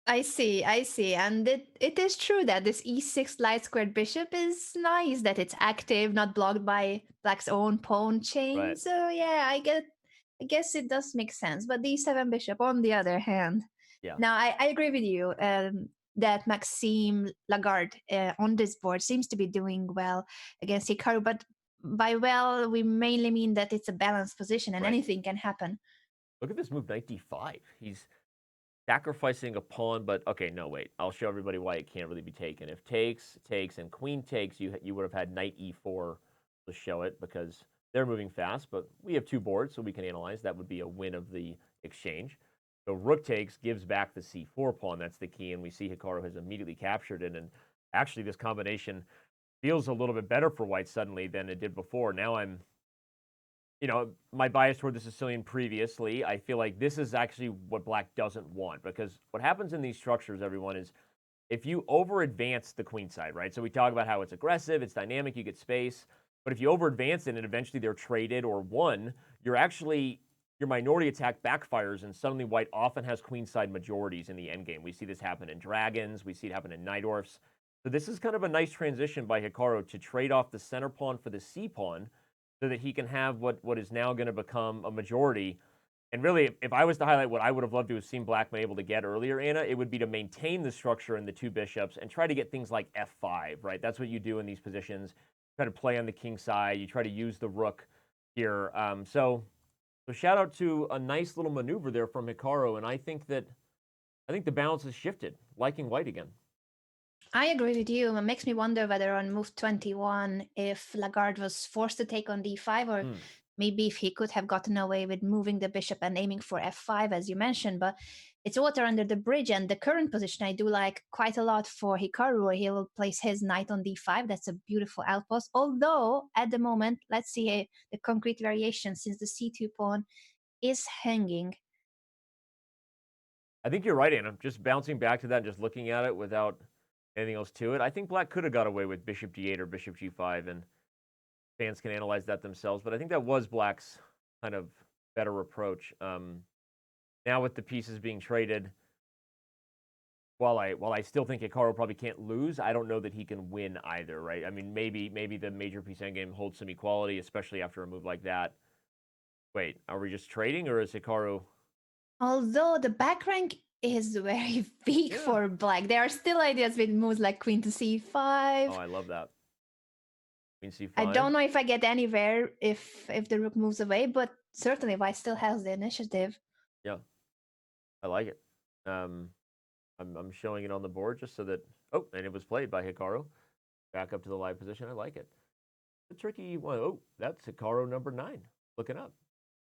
I see, I see. And it is true that this e6 light squared bishop is nice, that it's active, not blocked by black's own pawn chain. right. So yeah, I guess it does make sense. But the e7 bishop, on the other hand, Yeah. now I agree with you that Maxime Lagarde on this board seems to be doing well against Hikaru, but by well, we mainly mean that it's a balanced position and Right. anything can happen. Look at this move, knight d5. He's sacrificing a pawn, but okay, no, wait. I'll show everybody why it can't really be taken. If takes, and queen takes, you would have had knight e4 to show it because they're moving fast, but we have two boards, so we can analyze. That would be a win of the exchange. So rook takes gives back the c4 pawn. That's the key, and we see Hikaru has immediately captured it. And actually, this combination feels a little bit better for white suddenly than it did before. Now my bias toward the Sicilian previously, I feel like this is actually what black doesn't want, because what happens in these structures, everyone, is if you over advance the queen side, right? So we talk about how it's aggressive, it's dynamic, you get space, but if you over advance it and eventually they're traded or won, your minority attack backfires, and suddenly white often has queenside majorities in the endgame. We see this happen in dragons, we see it happen in night dwarfs. So this is kind of a nice transition by Hikaru to trade off the center pawn for the c pawn, so that he can have what is now going to become a majority. And really, if I was to highlight what I would have loved to have seen black been able to get earlier, Anna, it would be to maintain the structure in the two bishops and try to get things like f5, right? That's what you do in these positions. Try to play on the king side. You try to use the rook here. So shout out to a nice little maneuver there from Hikaru, and I think the balance has shifted, liking white again. I agree with you. It makes me wonder whether on move 21, if Lagarde was forced to take on d5, or maybe if he could have gotten away with moving the bishop and aiming for f5, as you mentioned. But it's water under the bridge, and the current position I do like quite a lot for Hikaru, where he will place his knight on d5. That's a beautiful outpost. Although, at the moment, let's see the concrete variation, since the c2 pawn is hanging. I think you're right, Anna. Just bouncing back to that and just looking at it without anything else to it. I think black could have got away with bishop d8 or bishop g5, and fans can analyze that themselves. But I think that was black's kind of better approach. Now with the pieces being traded, while I still think Hikaru probably can't lose, I don't know that he can win either, right? I mean, maybe the major piece endgame holds some equality, especially after a move like that. Wait, are we just trading, or is Hikaru? Although the back rank is very weak for black, there are still ideas with moves like queen to c5. Oh, I love that. Queen c5. I don't know if I get anywhere if the rook moves away, but certainly white still has the initiative. Yeah, I like it. I'm showing it on the board just so that. Oh, and it was played by Hikaru. Back up to the live position. I like it. The tricky one. Oh, that's Hikaru number 9. Looking up.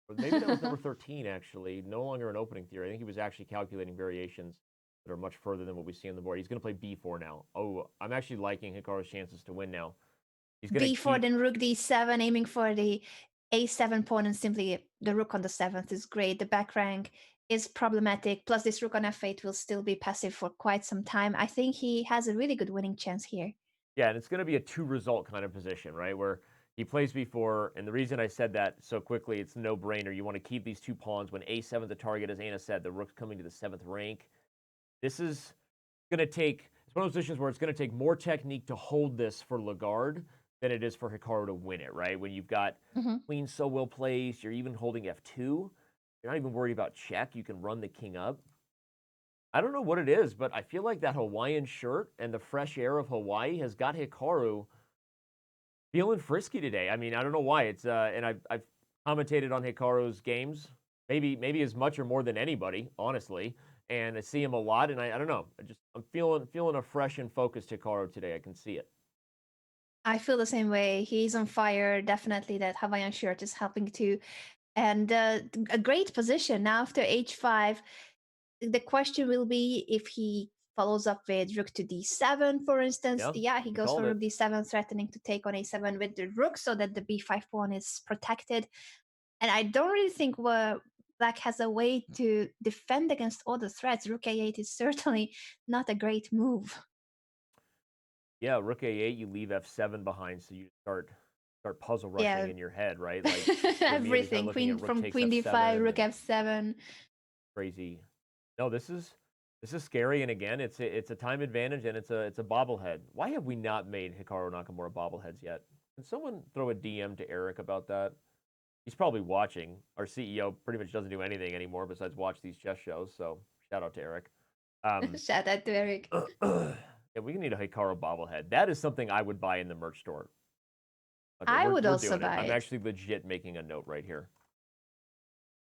Or maybe that was number 13, actually. No longer an opening theory. I think he was actually calculating variations that are much further than what we see on the board. He's going to play b4 now. Oh, I'm actually liking Hikaru's chances to win now. He's going to b4, then rook d7, aiming for the a7 pawn, and simply the rook on the 7th is great. The back rank is problematic. Plus, this rook on f8 will still be passive for quite some time. I think he has a really good winning chance here. Yeah, and it's going to be a 2-result kind of position, right? Where he plays b4, and the reason I said that so quickly, it's no brainer. You want to keep these two pawns when a7 the target, as Anna said, the rook's coming to the 7th rank. This is going to take, it's one of those positions where it's going to take more technique to hold this for Lagarde than it is for Hikaru to win it, right? When you've got queen so well placed, you're even holding f2. You're not even worried about check. You can run the king up. I don't know what it is, but I feel like that Hawaiian shirt and the fresh air of Hawaii has got Hikaru feeling frisky today. I mean, I don't know why. It's and I've commentated on Hikaru's games, maybe as much or more than anybody, honestly. And I see him a lot, and I don't know. I'm feeling a fresh and focused Hikaru today. I can see it. I feel the same way. He's on fire. Definitely, that Hawaiian shirt is helping too. And a great position now after h5. The question will be if he follows up with rook to d7, for instance. Yeah, he goes for rook d7, threatening to take on a7 with the rook so that the b5 pawn is protected. And I don't really think black has a way to defend against all the threats. Rook a8 is certainly not a great move. Yeah, rook a8, you leave f7 behind, so you start start puzzle rushing Yeah, in your head, right? Like for me, anytime everything. looking at Queen rook from takes queen d5, f7 rook and f7. crazy. No, this is scary, and again, it's a time advantage, and it's a bobblehead. Why have we not made Hikaru Nakamura bobbleheads yet? Can someone throw a DM to Eric about that? He's probably watching. Our CEO pretty much doesn't do anything anymore besides watch these chess shows. So shout out to Eric. Shout out to Eric. Yeah, we need a Hikaru bobblehead. That is something I would buy in the merch store. Okay, I would we're also doing it. buy I'm it. actually legit making a note right here.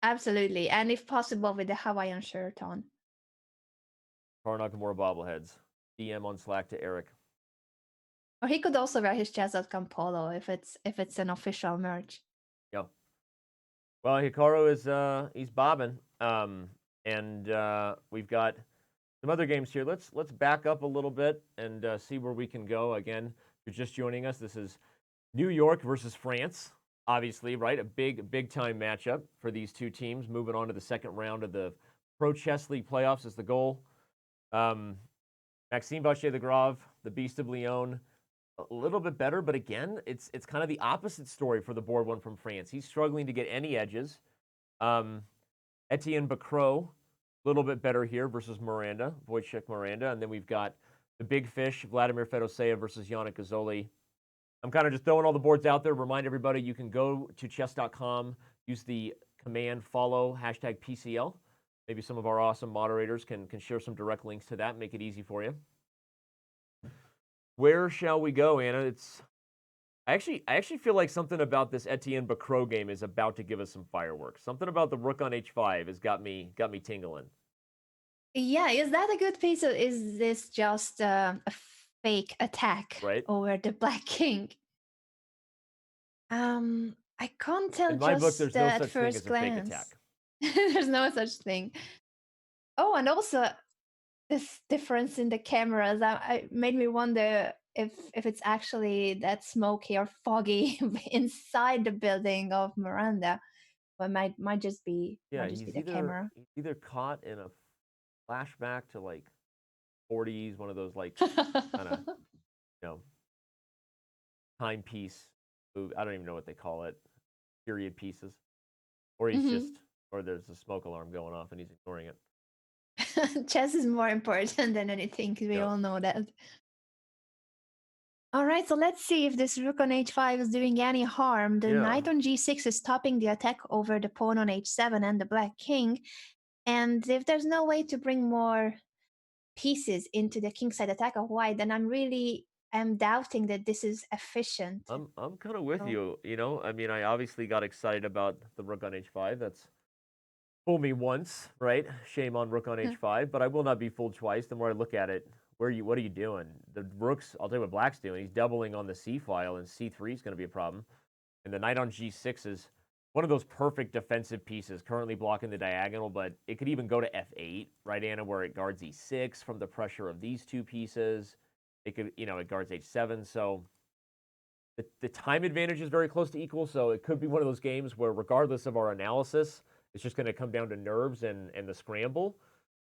Absolutely. And if possible, with the Hawaiian shirt on. Hikaru Nakamura bobbleheads. DM on Slack to Eric. Or he could also wear his Chess.com polo if it's an official merch. Yeah. Well, Hikaru is he's bobbing. And we've got some other games here. Let's back up a little bit and see where we can go. Again, if you're just joining us, this is New York versus France. Obviously, right? A big time matchup for these two teams. Moving on to the second round of the Pro Chess League playoffs is the goal. Maxime Vachier-Lagrave, the Beast of Lyon, a little bit better, but again, it's kind of the opposite story for the board one from France. He's struggling to get any edges. Etienne Bacrot, a little bit better here versus Miranda, Wojciech Miranda. And then we've got the big fish, Vladimir Fedoseev versus Yannick Gazzoli. I'm kind of just throwing all the boards out there. Remind everybody you can go to chess.com, use the command follow hashtag PCL. Maybe some of our awesome moderators can share some direct links to that, make it easy for you. Where shall we go, Anna? I actually feel like something about this Etienne Bacrot game is about to give us some fireworks. Something about the rook on h5 has got me tingling. Yeah, is that a good piece or is this just a fake attack Right? over the Black King? I can't tell In my book, just there's no at such thing first as a fake glance. attack. There's no such thing. Oh, and also this difference in the cameras I made me wonder if it's actually that smoky or foggy inside the building of Miranda, but might just be Yeah, might just be the camera. he's either caught in a flashback to like 40s, one of those like kind of you know timepiece movie. I don't even know what they call it, period pieces, or he's Hmm. just or there's a smoke alarm going off and he's ignoring it. Chess is more important than anything. We Yeah, all know that. All right, so let's see if this rook on h5 is doing any harm. The yeah. knight on g6 is stopping the attack over the pawn on h7 and the black king. And if there's no way to bring more pieces into the kingside attack of white, then I'm doubting that this is efficient. I'm kind of with So, you. You know, I mean, I obviously got excited about the rook on h5. That's fooled me once, right? Shame on rook on h5, but I will not be fooled twice. The more I look at it, what are you doing? The rook's, I'll tell you what Black's doing. He's doubling on the c file, and c3 is going to be a problem. And the knight on g6 is one of those perfect defensive pieces, currently blocking the diagonal, but it could even go to f8, right, Anna, where it guards e6 from the pressure of these two pieces. It could, it guards h7. So the time advantage is very close to equal. So it could be one of those games where, regardless of our analysis, it's just going to come down to nerves and the scramble.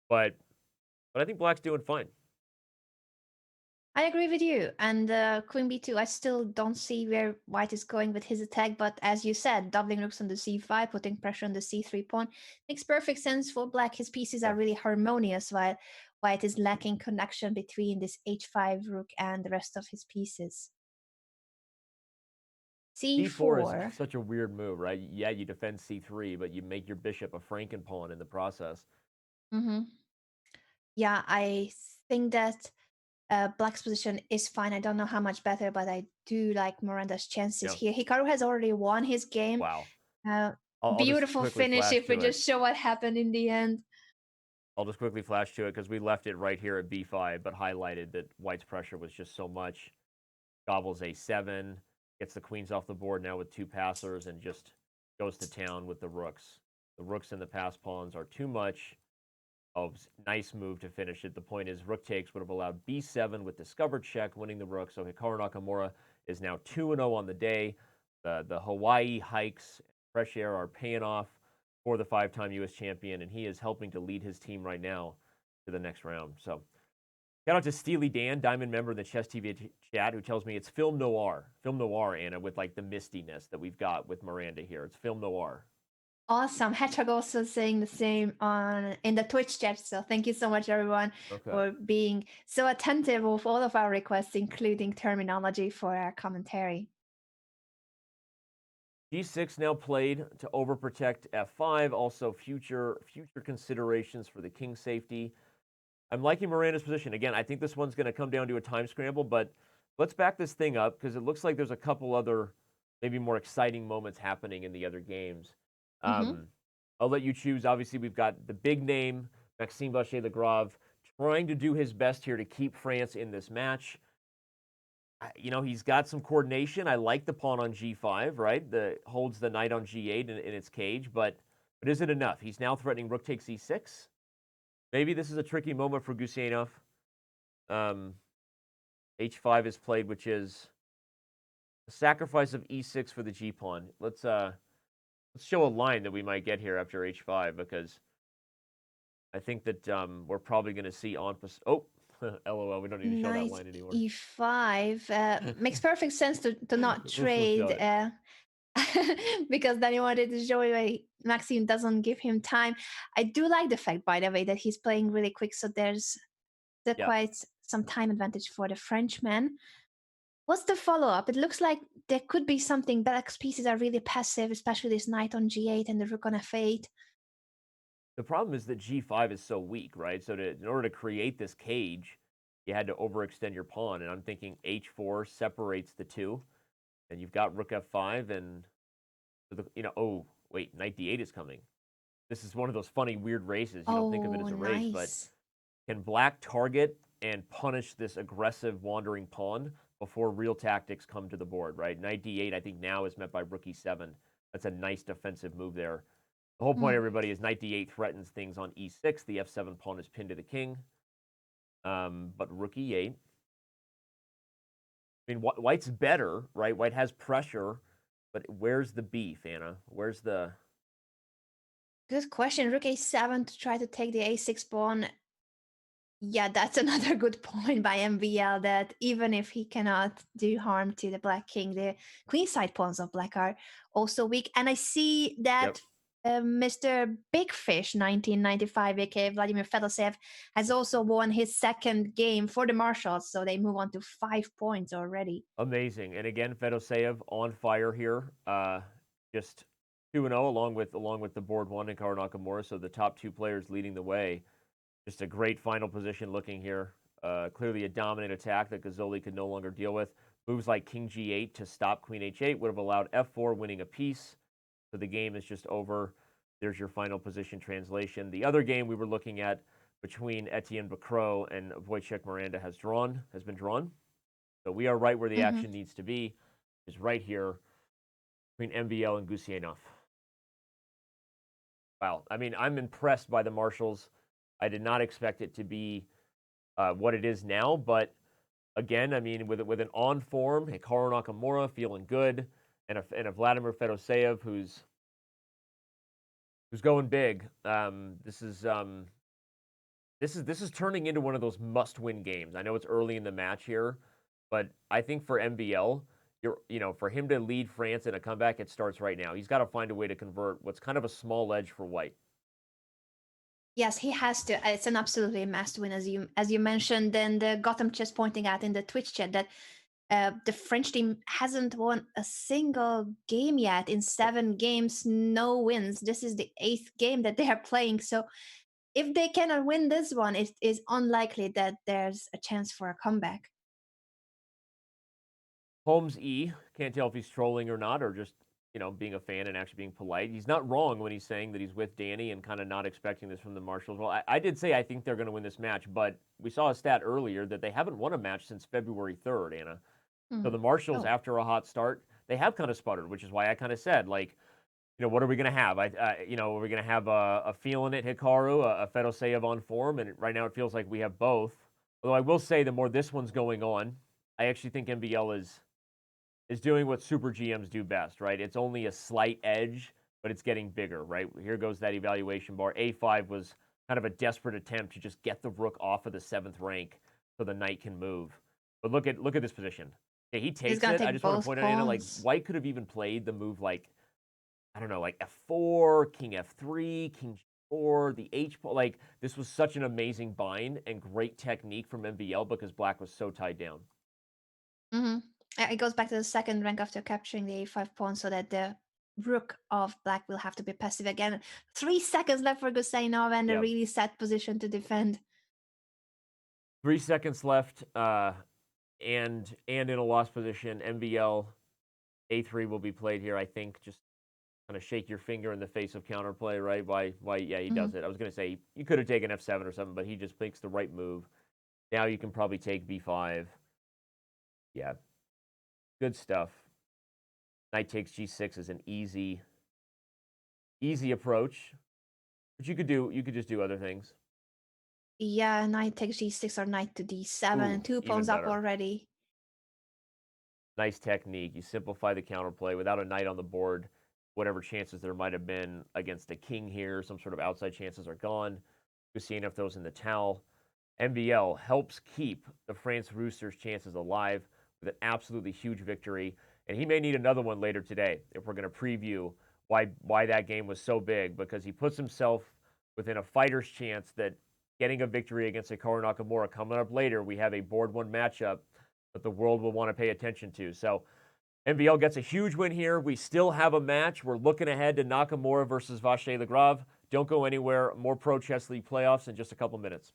But I think Black's doing fine. I agree with you. And queen b2, I still don't see where white is going with his attack. But as you said, doubling rooks on the c5, putting pressure on the c3 pawn makes perfect sense for black. His pieces Yeah. are really harmonious, while white is lacking connection between this h5 rook and the rest of his pieces. c4 c4. is such a weird move, right? Yeah, you defend c3, but you make your bishop a Franken pawn in the process. Mm-hmm. Yeah, I think that Black's position is fine. I don't know how much better, but I do like Miranda's chances Yeah. here. Hikaru has already won his game. Wow. Uh, I'll just Beautiful quickly finish flash if we to it. just show what happened in the end. I'll just quickly flash to it because we left it right here at b5, but highlighted that white's pressure was just so much. Gobbles a7, gets the queens off the board now with two passers, and just goes to town with the rooks. The rooks and the pass pawns are too much. Oh, nice move to finish it. The point is, rook takes would have allowed b7 with discovered check, winning the rook. So Hikaru Nakamura is now 2-0 on the day. The Hawaii hikes, fresh air are paying off for the five-time U.S. champion, and he is helping to lead his team right now to the next round. So Shout out to Steely Dan, Diamond member in the Chess TV chat, who tells me it's film noir. Film noir, Anna, with like the mistiness that we've got with Miranda here. It's film noir. Awesome. Hedgehog also saying the same in the Twitch chat. So thank you so much, everyone, for being so attentive of all of our requests, including terminology for our commentary. G6 now played to overprotect F5. Also, future considerations for the king safety. I'm liking Miranda's position. Again, I think this one's going to come down to a time scramble, but let's back this thing up because it looks like there's a couple other, maybe more exciting moments happening in the other games. I'll let you choose. Obviously, we've got the big name, Maxime Vachier-Lagrave, trying to do his best here to keep France in this match. You know, he's got some coordination. I like the pawn on G5, right? Holds the knight on G8 in its cage, but is it enough? He's now threatening rook takes E6. Maybe this is a tricky moment for Gusyanov. H5 is played, which is a sacrifice of E6 for the G pawn. Let's show a line that we might get here after H5 because I think that we're probably going to see on. Oh, LOL. We don't need to show that line anymore. E5 makes perfect sense to not trade. Because then he wanted to show Maxime doesn't give him time. I do like the fact, by the way, that he's playing really quick, so there's quite some time advantage for the Frenchman. What's the follow-up? It looks like there could be something. Black's pieces are really passive, especially this knight on G8 and the rook on F8. The problem is that G5 is so weak, right? So in order to create this cage, you had to overextend your pawn, and I'm thinking H4 separates the two. And you've got rook F5, and oh wait, knight D8 is coming. This is one of those funny, weird races. You don't think of it as a race, but can Black target and punish this aggressive wandering pawn before real tactics come to the board? Right, knight D8 I think now is met by rook E7. That's a nice defensive move there. The whole point, everybody, is knight D8 threatens things on E6. The F7 pawn is pinned to the king, but rook E8. I mean, White's better, right? White has pressure, but where's the beef, Anna? Where's the... Good question. Rook A7 to try to take the A6 pawn. Yeah, that's another good point by MVL, that even if he cannot do harm to the Black king, the queenside pawns of Black are also weak. And I see that Mr. Big Fish 1995, aka Vladimir Fedoseev, has also won his second game for the Marshals, so they move on to 5 points already. Amazing. And again, Fedoseev on fire here. Just 2-0 along with the board one and Hikaru Nakamura, so the top two players leading the way. Just a great final position looking here. Clearly a dominant attack that Gazzoli could no longer deal with. Moves like King G8 to stop Queen H8 would have allowed F4 winning a piece. So the game is just over. There's your final position translation. The other game we were looking at between Etienne Bacrot and Wojciech Miranda has been drawn. So we are right where the action needs to be, is right here between MVL and Gusyanov. Wow. I mean, I'm impressed by the Marshals. I did not expect it to be what it is now, but again, I mean, with an on form, Hikaru Nakamura feeling good, and a Vladimir Fedoseev who's going big. This is turning into one of those must-win games. I know it's early in the match here, but I think for MVL, for him to lead France in a comeback, it starts right now. He's got to find a way to convert what's kind of a small edge for White. Yes, he has to. It's an absolutely must win, as you mentioned. And Gotham Chess pointing out in the Twitch chat that the French team hasn't won a single game yet in 7 games, no wins. This is the 8th game that they are playing. So if they cannot win this one, it is unlikely that there's a chance for a comeback. Holmes E, can't tell if he's trolling or not, or just being a fan and actually being polite. He's not wrong when he's saying that he's with Danny and kind of not expecting this from the Marshals. Well, I did say I think they're going to win this match, but we saw a stat earlier that they haven't won a match since February 3rd, Anna. So the Marshals, after a hot start, they have kind of sputtered, which is why I kind of said, like, what are we going to have? Are we going to have a feeling it, Hikaru, a Fedoseev on form? And right now it feels like we have both. Although I will say the more this one's going on, I actually think MVL is doing what super GMs do best, right? It's only a slight edge, but it's getting bigger, right? Here goes that evaluation bar. A5 was kind of a desperate attempt to just get the rook off of the 7th rank. so the knight can move. But look at this position. Okay, he takes gonna it. I take just want to both point out, like, pawns. white could have even played the move like, I don't know, like f4, king f3, king g4, the h pawn. Like, this was such an amazing bind and great technique from MVL because black was so tied down. Mm-hmm. It goes back to the second rank after capturing the a5 pawn, so that the rook of black will have to be passive again. 3 seconds left for Gustainov and a Yep. really set position to defend. 3 seconds left, and in a lost position. MVL a3 will be played here, I think. Just kind of shake your finger in the face of counterplay, right? Why? Yeah, he does it. I was going to say you could have taken f7 or something, but he just makes the right move. Now you can probably take b5. Yeah, good stuff. Knight takes g6 is an easy approach, but you could just do other things. Yeah, knight takes g6 or knight to d7. Ooh, 2 even pawns up better. already. Nice technique. You simplify the counterplay without a knight on the board. Whatever chances there might have been against a king here, some sort of outside chances are gone. Gustainov throws in the towel. MVL helps keep the France Roosters' chances alive with an absolutely huge victory. And he may need another one later today if we're going to preview why that game was so big, because he puts himself within a fighter's chance that getting a victory against Hikaru Nakamura coming up later. We have a board one matchup that the world will want to pay attention to. So MVL gets a huge win here. We still have a match. We're looking ahead to Nakamura versus vachier-lagrave. Don't go anywhere. More Pro Chess League playoffs in just a couple minutes.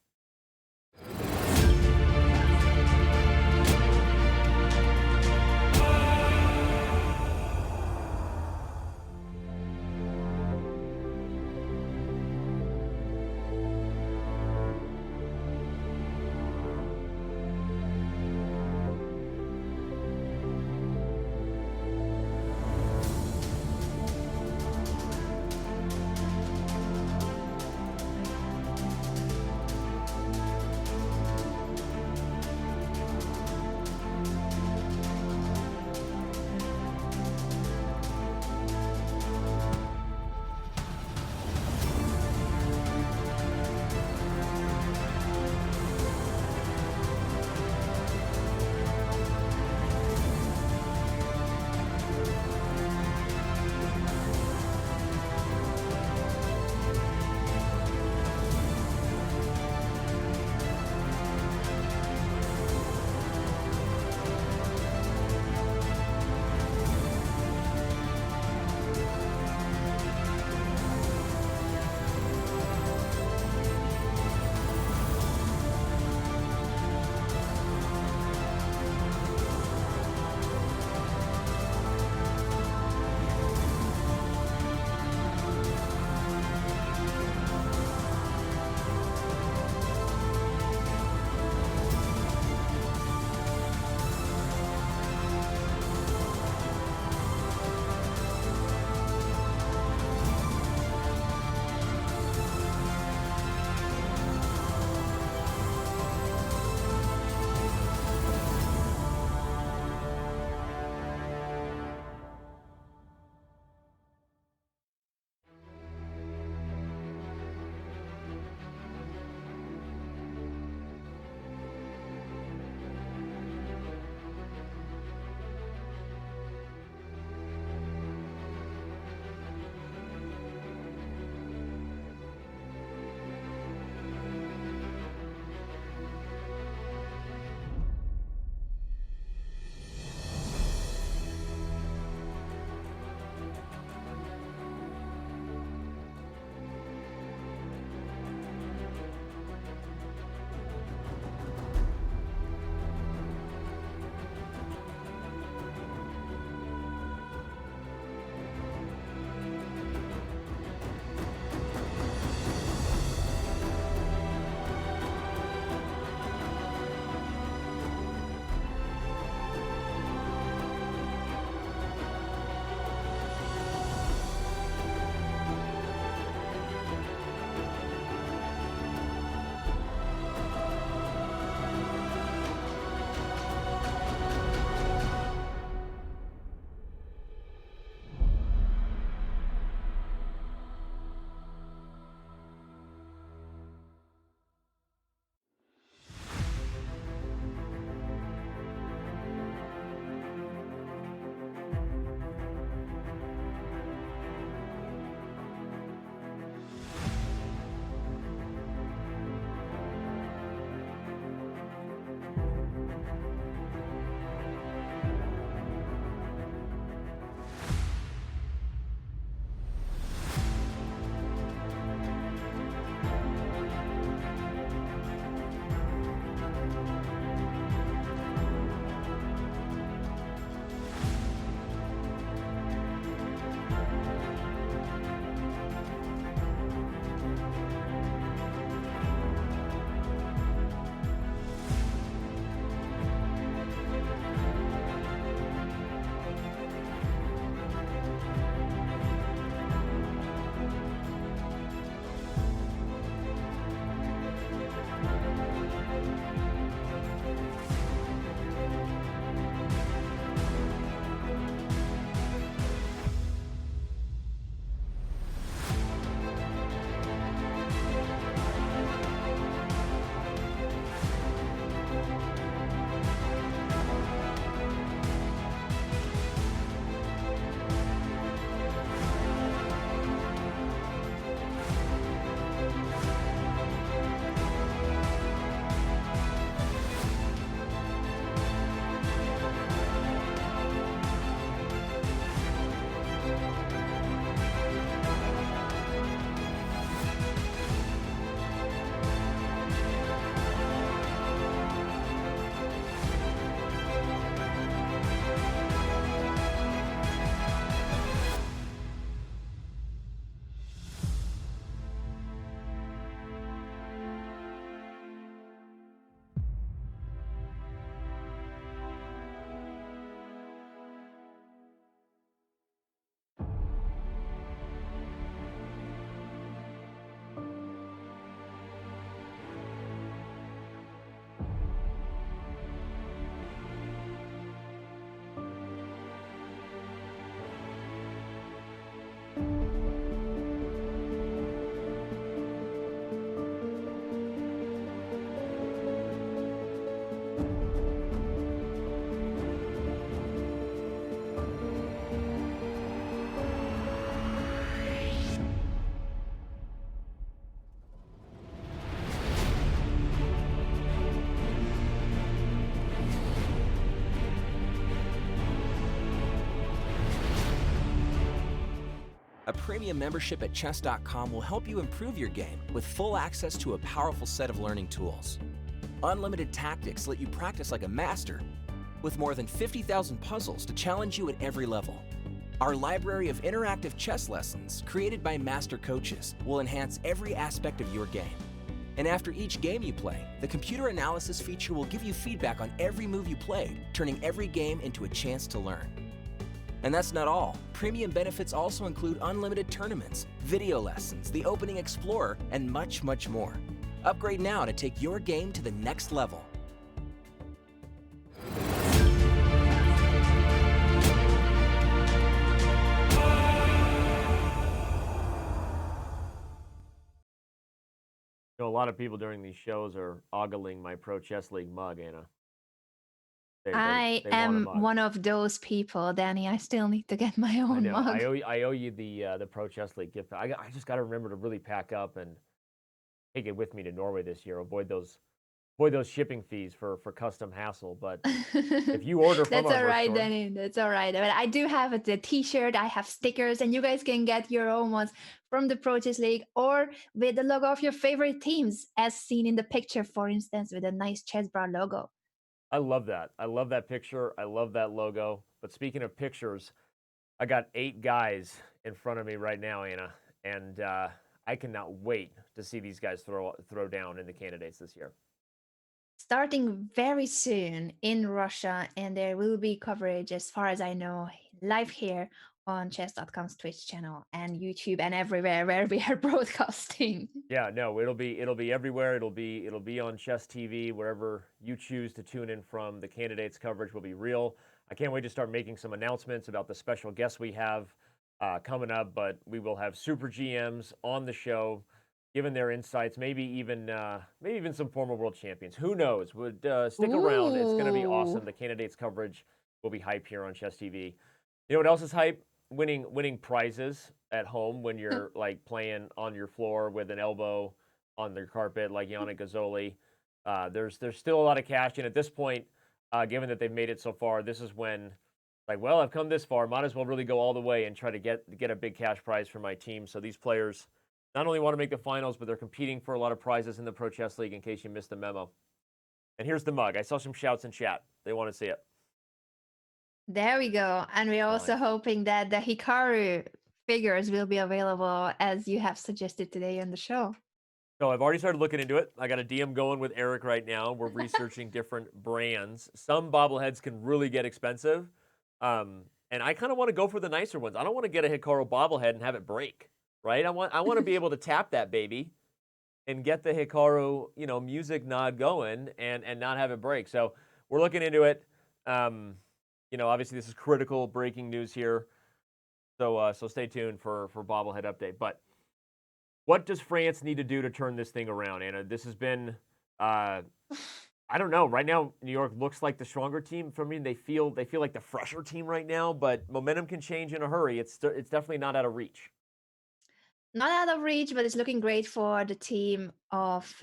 A premium membership at Chess.com will help you improve your game with full access to a powerful set of learning tools. Unlimited tactics let you practice like a master, with more than 50,000 puzzles to challenge you at every level. Our library of interactive chess lessons, created by master coaches, will enhance every aspect of your game. And after each game you play, the computer analysis feature will give you feedback on every move you played, turning every game into a chance to learn. And that's not all. Premium benefits also include unlimited tournaments, video lessons, the Opening Explorer, and much, much more. Upgrade now to take your game to the next level. You know, a lot of people during these shows are ogling my Pro Chess League mug, Anna. I They want a am mug. one of those people, Danny. I still need to get my I own know. mug. I owe you the Pro Chess League gift. I just got to remember to really pack up and take it with me to Norway this year. Avoid those shipping fees for custom hassle. But if you order from That's our all merch right, store, Danny. That's all right. But I do have the T-shirt. I have stickers, and you guys can get your own ones from the Pro Chess League or with the logo of your favorite teams, as seen in the picture, for instance, with a nice chess bra logo. I love that. I love that picture. I love that logo. But speaking of pictures, I got 8 guys in front of me right now, Anna, and I cannot wait to see these guys throw down in the candidates this year. Starting very soon in Russia, and there will be coverage, as far as I know, live here on Chess.com's Twitch channel and YouTube and everywhere where we are broadcasting. Yeah, no, it'll be everywhere. It'll be on Chess TV, wherever you choose to tune in from. The candidates coverage will be real. I can't wait to start making some announcements about the special guests we have coming up, but we will have super GMs on the show, giving their insights, maybe even some former world champions. Who knows? Would stick around. It's going to be awesome. Ooh. The candidates coverage will be hype here on Chess TV. You know what else is hype? Winning prizes at home when you're like playing on your floor with an elbow on the carpet like Yannick Gazzoli. There's still a lot of cash, and at this point, given that they've made it so far, this is when, like, well, I've come this far, might as well really go all the way and try to get a big cash prize for my team. So these players not only want to make the finals, but they're competing for a lot of prizes in the Pro Chess League, in case you missed the memo. And here's the mug. I saw some shouts in chat. They want to see it. There we go. And we're also Nice. hoping that the Hikaru figures will be available, as you have suggested today on the show. So I've already started looking into it. I got a DM going with Eric right now. We're researching different brands. Some bobbleheads can really get expensive. And I kind of want to go for the nicer ones. I don't want to get a Hikaru bobblehead and have it break, right? I want to be able to tap that baby and get the Hikaru, music nod going and not have it break. So we're looking into it. Obviously this is critical breaking news here. So stay tuned for bobblehead update. But what does France need to do to turn this thing around, Anna? This has been, I don't know. Right now, New York looks like the stronger team. For me, they feel like the fresher team right now. But momentum can change in a hurry. It's definitely not out of reach. Not out of reach, but it's looking great for the team of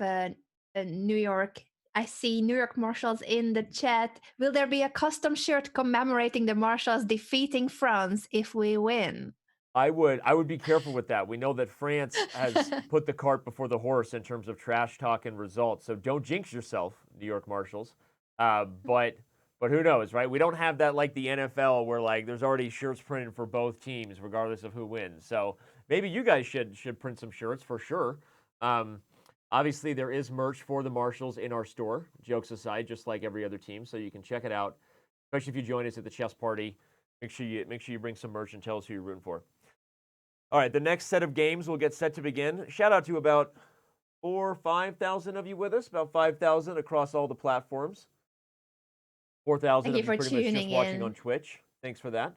New York. I see New York Marshals in the chat. Will there be a custom shirt commemorating the Marshals defeating France if we win? I would be careful with that. We know that France has put the cart before the horse in terms of trash talk and results. So don't jinx yourself, New York Marshals. But who knows, right? We don't have that like the NFL where like there's already shirts printed for both teams regardless of who wins. So maybe you guys should print some shirts for sure. Obviously, there is merch for the Marshals in our store, jokes aside, just like every other team. So you can check it out, especially if you join us at the Chess Party. Make sure you bring some merch and tell us who you're rooting for. All right, the next set of games will get set to begin. Shout out to about 4,000 or 5,000 of you with us, about 5,000 across all the platforms. 4,000 Thank of you you for pretty much just tuning watching in. on Twitch. Thanks for that.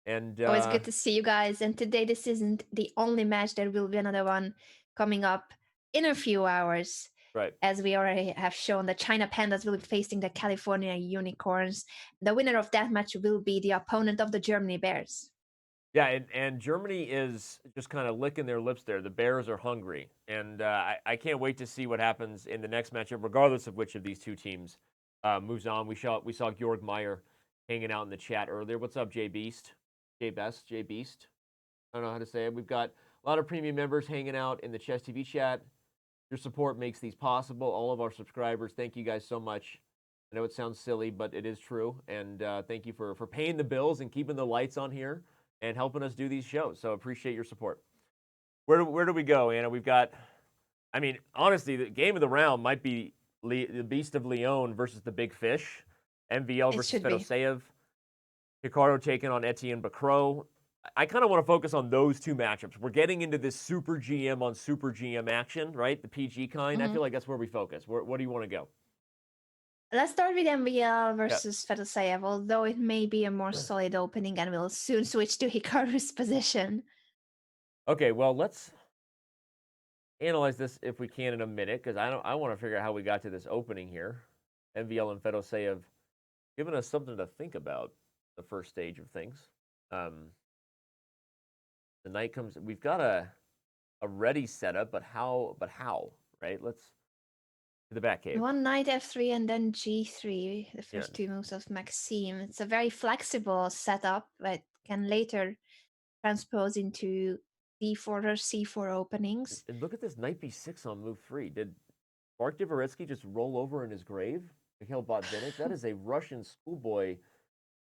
And Always good to see you guys. And today, this isn't the only match. There will be another one coming up in a few hours. right. As we already have shown, the China Pandas will be facing the California Unicorns. The winner of that match will be the opponent of the Germany Bears. Yeah, and Germany is just kind of licking their lips there. The Bears are hungry. And I can't wait to see what happens in the next matchup, regardless of which of these two teams moves on. We saw Georg Meyer hanging out in the chat earlier. What's up, Jay Beast? Jay Best? Jay Beast? I don't know how to say it. We've got a lot of premium members hanging out in the Chess TV chat. Your support makes these possible. All of our subscribers, thank you guys so much. I know it sounds silly, but it is true. And thank you for paying the bills and keeping the lights on here and helping us do these shows. So appreciate your support. Where do we go, Anna? We've got, I mean, honestly, the game of the round might be the Beast of Leon versus the Big Fish. MVL It versus should be. Fedoseev. Hikaru taking on Etienne Bacrot. I kind of want to focus on those two matchups. We're getting into this Super GM on Super GM action, right? The PG kind. I feel like that's where we focus. What do you want to go? Let's start with MVL Yep. versus Fedoseev, although it may be a more solid opening and we'll soon switch to Hikaru's position. Okay, well, let's analyze this if we can in a minute, because I want to figure out how we got to this opening here. MVL and Fedoseev giving us something to think about the first stage of things. The knight comes. We've got a ready setup, but how? Right? Let's to the back cave. One knight f3 and then g3, the first two moves of Maxime. It's a very flexible setup that can later transpose into d4 or c4 openings. And look at this knight b6 on move 3. Did Mark Dvoretsky just roll over in his grave? Mikhail Botvinnik? That is a Russian schoolboy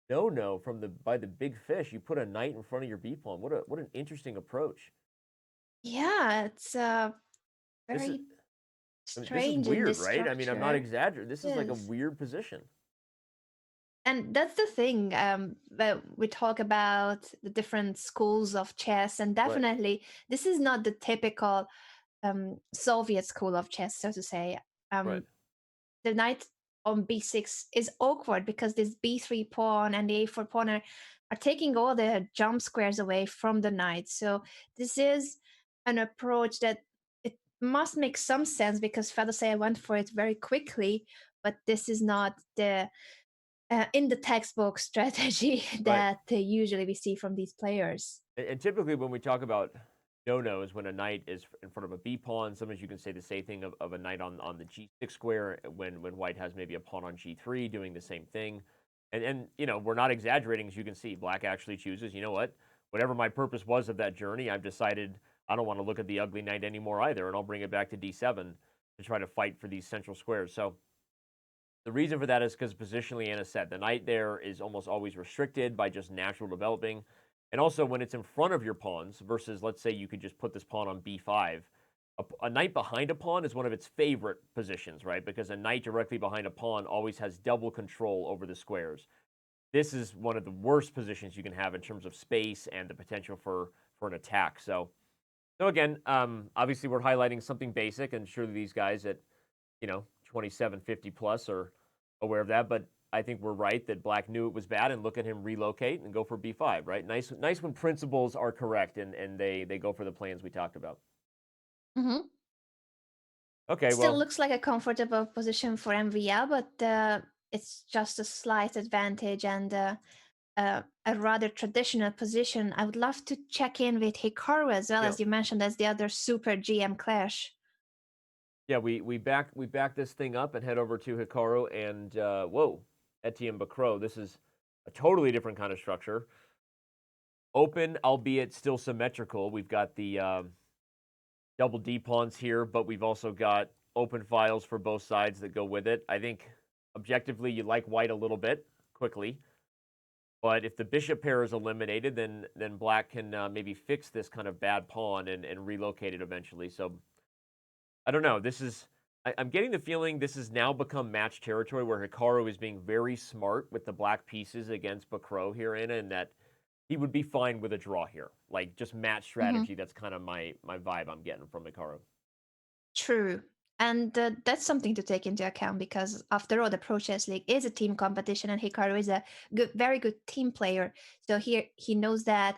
no from by the Big Fish. You put a knight in front of your b pawn. What an interesting approach. Yeah, it's very strange. This is weird, in this right? I mean, I'm not structure. exaggerating. This is like a Yes. weird position. And that's the thing that we talk about the different schools of chess, and definitely this is not the typical Soviet school of chess, so to say. Right. The knight on b6 is awkward because this b3 pawn and the a4 pawn are taking all the jump squares away from the knight. So this is an approach that it must make some sense because Fedoseev went for it very quickly, but this is not the in the textbook strategy that usually we see from these players. And typically when we talk about no-nos, when a knight is in front of a b pawn, sometimes you can say the same thing of a knight on the g6 square when white has maybe a pawn on g3 doing the same thing. And you know, we're not exaggerating, as you can see. Black actually chooses, you know what? Whatever my purpose was of that journey, I've decided I don't want to look at the ugly knight anymore either, and I'll bring it back to d7 to try to fight for these central squares. So the reason for that is because positionally, Anna said, the knight there is almost always restricted by just natural developing. And also when it's in front of your pawns versus, let's say you could just put this pawn on b5, a knight behind a pawn is one of its favorite positions, right? Because a knight directly behind a pawn always has double control over the squares. This is one of the worst positions you can have in terms of space and the potential for an attack. So again, obviously we're highlighting something basic, and surely these guys at, 2750 plus are aware of that, but I think we're right that Black knew it was bad, and look at him relocate and go for b5, right? Nice when principles are correct and they go for the plans we talked about. Okay, Still looks like a comfortable position for MVL, but it's just a slight advantage and a rather traditional position. I would love to check in with Hikaru as well, as you mentioned, as the other super GM clash. Yeah, we back this thing up and head over to Hikaru and whoa, Etienne Bacrot. This is a totally different kind of structure. Open, albeit still symmetrical. We've got the double D pawns here, but we've also got open files for both sides that go with it. I think objectively you like white a little bit quickly, but if the bishop pair is eliminated, then Black can maybe fix this kind of bad pawn and relocate it eventually. So I don't know. I'm getting the feeling this has now become match territory where Hikaru is being very smart with the black pieces against Bacrot here, Anna, and that he would be fine with a draw here. Like, just match strategy. That's kind of my vibe I'm getting from Hikaru. True. And that's something to take into account because, after all, the Pro Chess League is a team competition, and Hikaru is a very good team player. So here he knows that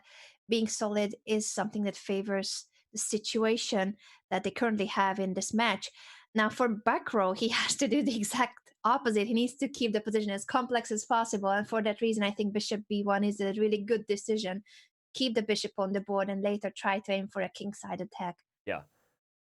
being solid is something that favors the situation that they currently have in this match. Now, for back row, he has to do the exact opposite. He needs to keep the position as complex as possible. And for that reason, I think bishop b1 is a really good decision. Keep the bishop on the board and later try to aim for a kingside attack. Yeah.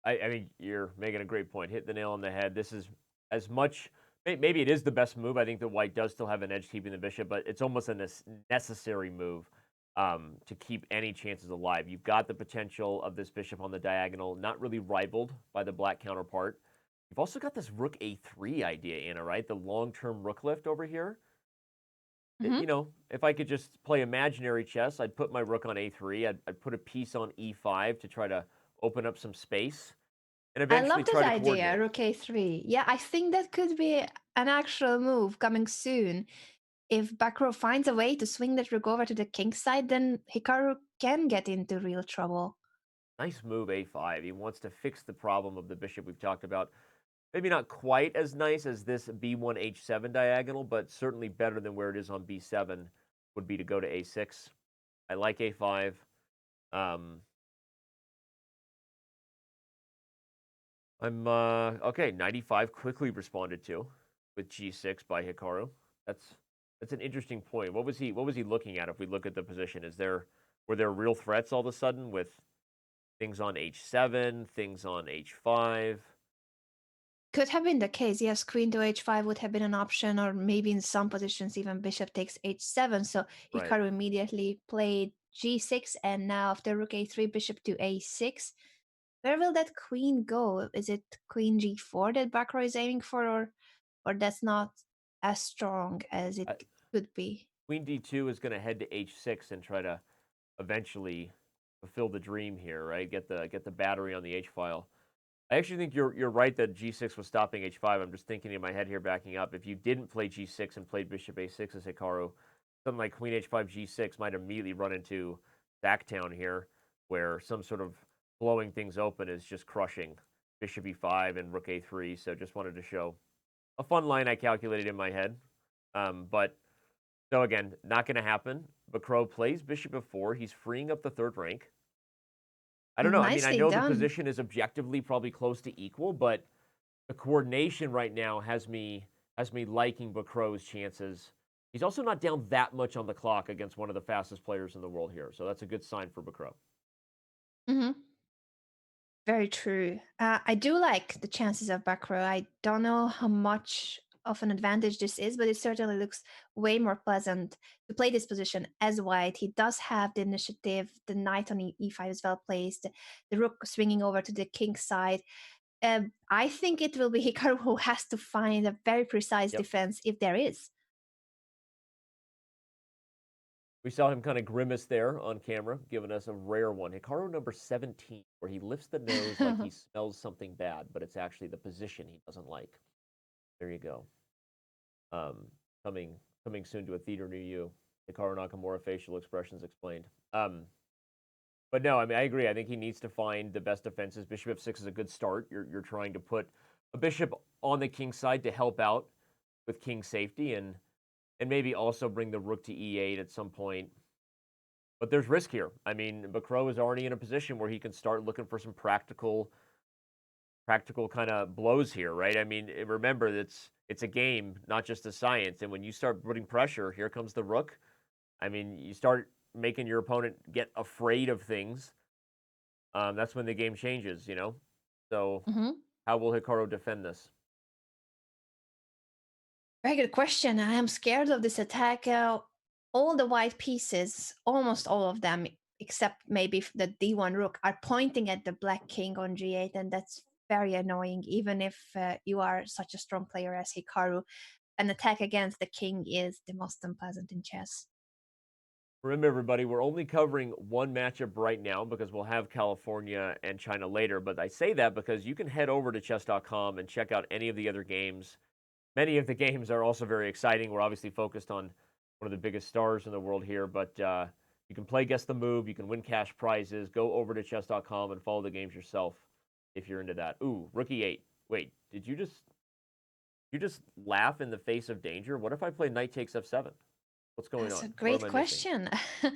I mean, you're making a great point. Hit the nail on the head. This is as much, maybe it is the best move. I think that white does still have an edge keeping the bishop, but it's almost a necessary move to keep any chances alive. You've got the potential of this bishop on the diagonal, not really rivaled by the black counterpart. You've also got this rook a3 idea, Anna, right? The long-term rook lift over here. You know, if I could just play imaginary chess, I'd put my rook on a3. I'd put a piece on e5 to try to open up some space and I eventually love try that to idea, coordinate. rook a3. Yeah, I think that could be an actual move coming soon. If Bakro finds a way to swing that rook over to the king side, then Hikaru can get into real trouble. Nice move, a5. He wants to fix the problem of the bishop we've talked about. Maybe not quite as nice as this b1 h7 diagonal, but certainly better than where it is on b7 would be to go to a6. I like a5. Okay, 95 quickly responded to with g6 by Hikaru. That's an interesting point. What was he looking at if we look at the position? Were there real threats all of a sudden with things on h7, things on h5? Could have been the case. Yes, queen to h5 would have been an option, or maybe in some positions even bishop takes h7. So Right. Hikaru immediately played g6, and now after rook a3, bishop to a6. Where will that queen go? Is it queen g4 that Bakro is aiming for, or that's not as strong as it could be? Queen d2 is going to head to h6 and try to eventually fulfill the dream here, right? Get the battery on the h file. I actually think you're right that g6 was stopping h5. I'm just thinking in my head here, backing up. If you didn't play g6 and played bishop a6 as Hikaru, something like queen h5 g6 might immediately run into Sacktown here, where some sort of blowing things open is just crushing bishop e5 and rook a3. So just wanted to show a fun line I calculated in my head. But so again, not going to happen. Bakro plays bishop f4. He's freeing up the third rank. I don't know. I mean, I Nicely know done. the position is objectively probably close to equal, but the coordination right now has me liking Bakro's chances. He's also not down that much on the clock against one of the fastest players in the world here, so that's a good sign for Bakro. Mm-hmm. Very true. I do like the chances of Bakro. I don't know how much of an advantage this is, but it certainly looks way more pleasant to play this position as white. He does have the initiative, the knight on e5 is well placed, the rook swinging over to the king side. I think it will be Hikaru who has to find a very precise defense if there is. We saw him kind of grimace there on camera, giving us a rare one. Hikaru number 17, where he lifts the nose like he smells something bad, but it's actually the position he doesn't like. There you go. Coming soon to a theater near you. Hikaru Nakamura facial expressions explained. But no, I mean, I agree. I think he needs to find the best defenses. Bishop f6 is a good start. You're trying to put a bishop on the king side to help out with king safety and maybe also bring the rook to e8 at some point. But there's risk here. I mean, Bakro is already in a position where he can start looking for some practical kind of blows here, right? I mean, remember it's a game, not just a science. And when you start putting pressure, here comes the rook. I mean, you start making your opponent get afraid of things. That's when the game changes, you know? So how will Hikaru defend this? Very good question. I am scared of this attack. All the white pieces, almost all of them, except maybe the d1 rook, are pointing at the black king on g8, and that's very annoying. Even if you are such a strong player as Hikaru, an attack against the king is the most unpleasant in chess. Remember, everybody, we're only covering one matchup right now because we'll have California and China later. But I say that because you can head over to Chess.com and check out any of the other games. Many of the games are also very exciting. We're obviously focused on one of the biggest stars in the world here, but you can play Guess the Move. You can win cash prizes. Go over to Chess.com and follow the games yourself if you're into that. Ooh, Rook E8. Wait, did you just laugh in the face of danger? What if I play Knight takes F7? What's going That's on? a great question.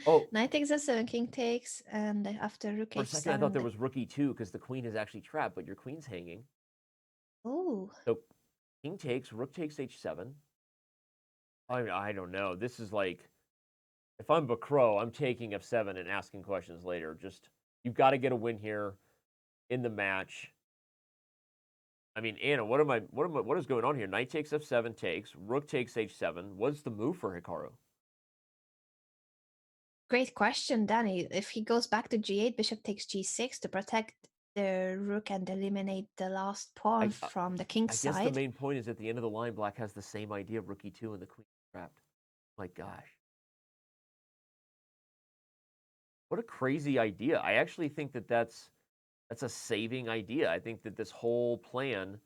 Oh, Knight takes f7, king takes, and after rook for a h7. second I thought there was Rook E2 because the queen is actually trapped, but your queen's hanging. Oh. So king takes, rook takes H7. I don't know. This is like, if I'm Bakro, I'm taking F7 and asking questions later. Just, you've got to get a win here in the match. I mean, Anna, what is going on here? Knight takes F7 takes, rook takes H7. What's the move for Hikaru? Great question, Danny. If he goes back to g8, bishop takes g6 to protect the rook and eliminate the last pawn from the king's I guess the side. main point is at the end of the line, Black has the same idea of rook e2 and the queen trapped. My gosh. What a crazy idea. I actually think that that's a saving idea. I think that this whole plan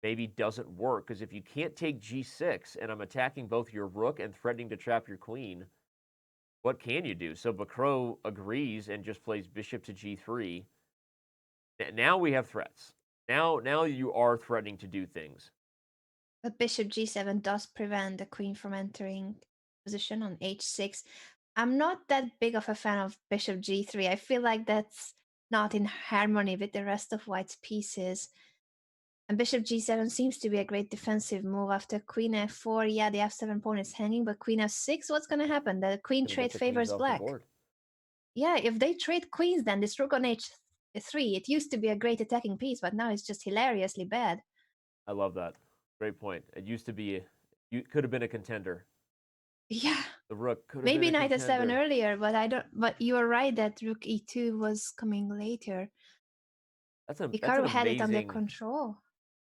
maybe doesn't work, because if you can't take g6 and I'm attacking both your rook and threatening to trap your queen, what can you do? So Bacro agrees and just plays bishop to g3. Now we have threats. Now you are threatening to do things. But bishop g7 does prevent the queen from entering position on h6. I'm not that big of a fan of bishop g3. I feel like that's not in harmony with the rest of white's pieces. And bishop g7 seems to be a great defensive move. After queen f4, yeah, the f7 pawn is hanging, but queen f6, what's going to happen? The queen trade favors black. Yeah, if they trade queens, then this rook on h3, it used to be a great attacking piece, but now it's just hilariously bad. I love that. Great point. It used to be, you could have been a contender. Yeah. The rook could have Maybe been a knight contender. f7 earlier, but I don't. But you are right that rook e2 was coming later. Hikaru had it under control.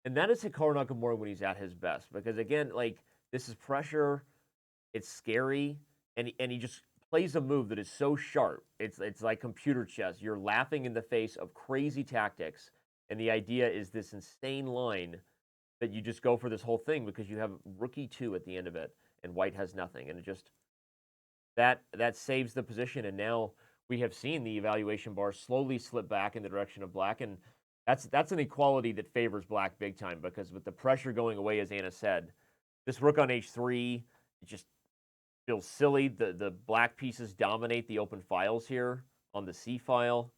And that is Hikaru Nakamura when he's at his best, because again, like, this is pressure, it's scary, and he just plays a move that is so sharp. It's like computer chess. You're laughing in the face of crazy tactics, and the idea is this insane line that you just go for this whole thing because you have rook e2 at the end of it, and white has nothing, and it just that saves the position. And now we have seen the evaluation bar slowly slip back in the direction of black, and that's an equality that favors black big time, because with the pressure going away, as Anna said, this rook on h3, it just feels silly. The black pieces dominate the open files here on the c file.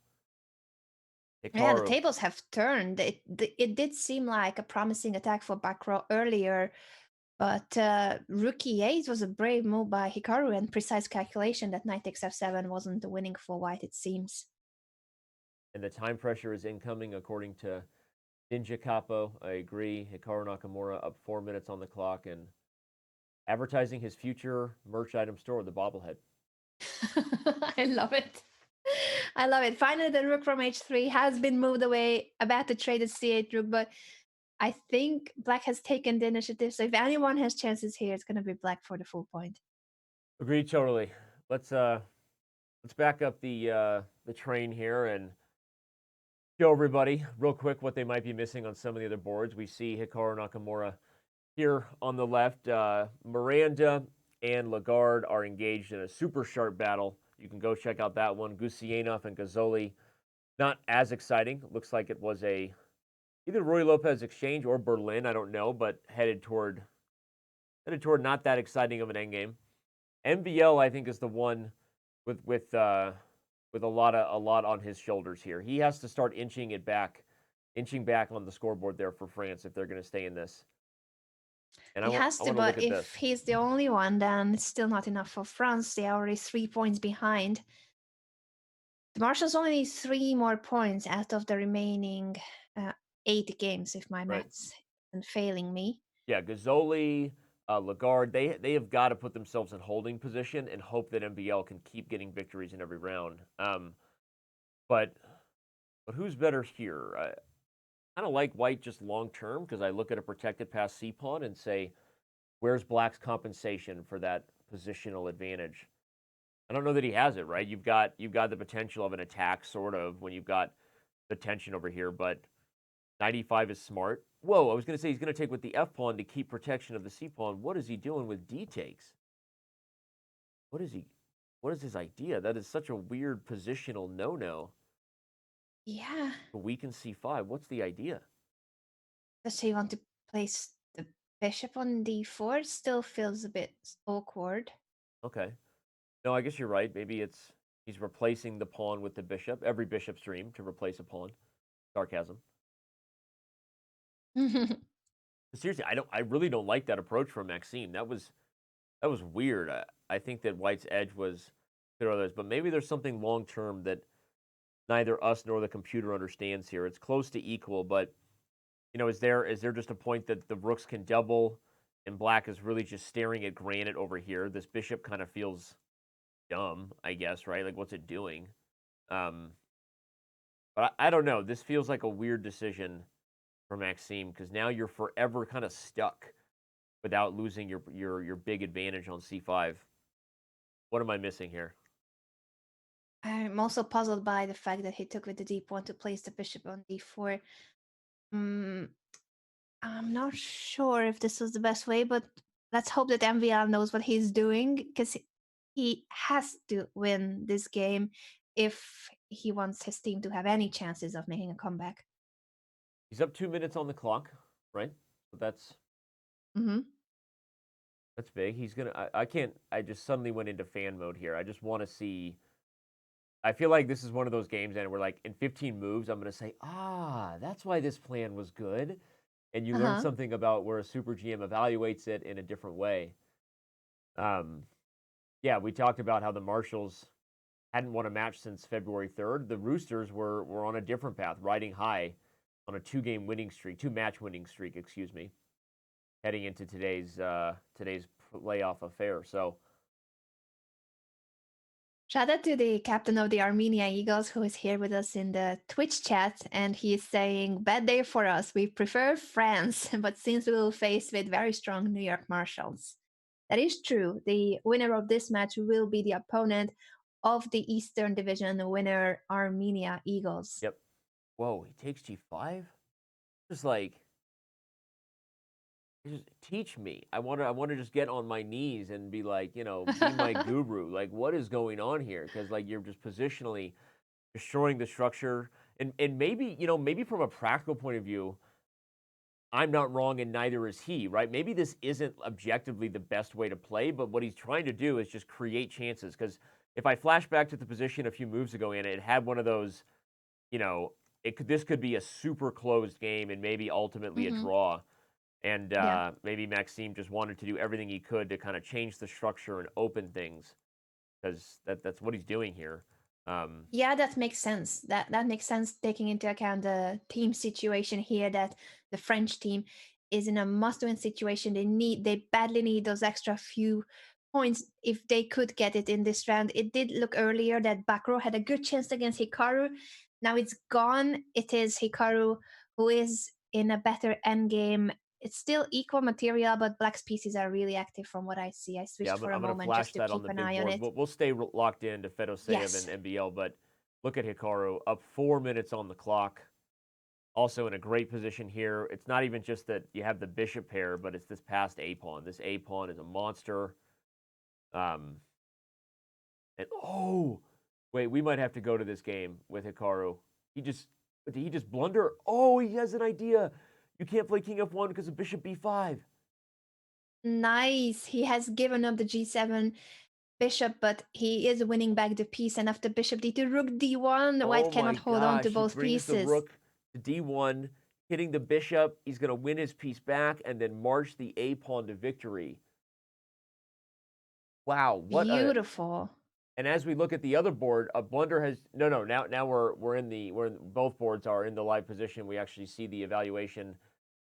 Yeah, the tables have turned. It did seem like a promising attack for Bacro earlier, but rook e8 was a brave move by Hikaru and precise calculation that knight takes f7 wasn't the winning for white, it seems. And the time pressure is incoming, according to Ninja Capo. I agree. Hikaru Nakamura up 4 minutes on the clock and advertising his future merch item store, the bobblehead. I love it. I love it. Finally, the rook from h3 has been moved away, about to trade the c8 rook, but I think black has taken the initiative. So if anyone has chances here, it's going to be black for the full point. Agreed, totally. Let's back up the train here and show everybody real quick what they might be missing on some of the other boards. We see Hikaru Nakamura here on the left. Miranda and Lagarde are engaged in a super sharp battle. You can go check out that one. Gusianov and Gazzoli, not as exciting. Looks like it was either Roy Lopez exchange or Berlin, I don't know, but headed toward not that exciting of an endgame. MVL, I think, is the one with a lot on his shoulders here. He has to start inching back on the scoreboard there for France if they're going to stay in this. And he has to, but if he's the only one, then it's still not enough for France. They are already 3 points behind. The Marshals only need 3 more points out of the remaining 8 games, if my maths isn't failing me. Yeah, Gazzoli, Lagarde, they have got to put themselves in holding position and hope that MBL can keep getting victories in every round. But who's better here? I kind of like white just long term, because I look at a protected pass C pawn and say, where's black's compensation for that positional advantage? I don't know that he has it, right? You've got the potential of an attack, sort of, when you've got the tension over here, but 95 is smart. Whoa, I was going to say he's going to take with the F pawn to keep protection of the C pawn. What is he doing with D takes? What is his idea? That is such a weird positional no-no. Yeah. To weaken C5. What's the idea? Does he want to place the bishop on D4? Still feels a bit awkward. Okay. No, I guess you're right. Maybe he's replacing the pawn with the bishop. Every bishop's dream to replace a pawn. Sarcasm. Seriously, I really don't like that approach from Maxime. That was weird. I think that white's edge was good others, but maybe there's something long term that neither us nor the computer understands here. It's close to equal, but is there just a point that the rooks can double and black is really just staring at granite over here? This bishop kind of feels dumb, I guess, right? Like, what's it doing? Um, but I don't know. This feels like a weird decision for Maxime because now you're forever kind of stuck without losing your big advantage on c5. What am I missing here? I'm also puzzled by the fact that he took with the d pawn to place the bishop on d4. Mm, I'm not sure if this was the best way, but let's hope that MVL knows what he's doing because he has to win this game if he wants his team to have any chances of making a comeback. He's up 2 minutes on the clock, right? So Hmm. that's big. He's gonna. I can't. I just suddenly went into fan mode here. I just want to see. I feel like this is one of those games, and we're like in 15 moves. I'm gonna say, that's why this plan was good, and you learn Uh-huh. something about where a super GM evaluates it in a different way. Yeah, we talked about how the Marshalls hadn't won a match since February 3rd. The Roosters were on a different path, riding high on a two-match winning streak, excuse me, heading into today's playoff affair. So Shout out to the captain of the Armenia Eagles who is here with us in the Twitch chat, and he's saying, "Bad day for us. We prefer France, but since we will face with very strong New York Marshalls." That is true. The winner of this match will be the opponent of the Eastern Division winner, Armenia Eagles. yep. Whoa, he takes G5? Just like just teach me. I want to just get on my knees and be like, be my guru. Like, what is going on here? Because like you're just positionally destroying the structure. And maybe, maybe from a practical point of view, I'm not wrong and neither is he, right? Maybe this isn't objectively the best way to play, but what he's trying to do is just create chances. Because if I flash back to the position a few moves ago, and it had one of those, this could be a super closed game and maybe ultimately a Hmm. draw. And Yeah. maybe Maxime just wanted to do everything he could to kind of change the structure and open things because that's what he's doing here. Yeah, that makes sense. That makes sense taking into account the team situation here that the French team is in a must-win situation. They badly need those extra few points if they could get it in this round. It did look earlier that Bakro had a good chance against Hikaru. Now it's gone. It is Hikaru who is in a better endgame. It's still equal material, but Black's pieces are really active from what I see. I Yeah, switched for a I'm going to moment just flash to that on keep the an big eye on board. it. We'll stay locked in to Fedoseev Yes. and MBL, but look at Hikaru up 4 minutes on the clock. Also in a great position here. It's not even just that you have the bishop pair, but it's this passed A pawn. This A pawn is a monster. And wait, we might have to go to this game with Hikaru. Did he just blunder? Oh, he has an idea. You can't play king f1 because of bishop b5. Nice. He has given up the g7 bishop, but he is winning back the piece. And after bishop d2, rook d1, Oh white my cannot hold on to gosh, he both brings the pieces. rook to d1, hitting the bishop. He's going to win his piece back and then march the a pawn to victory. Wow, what a Beautiful. and as we look at the other board, a blunder has now both boards are in the live position. We actually see the evaluation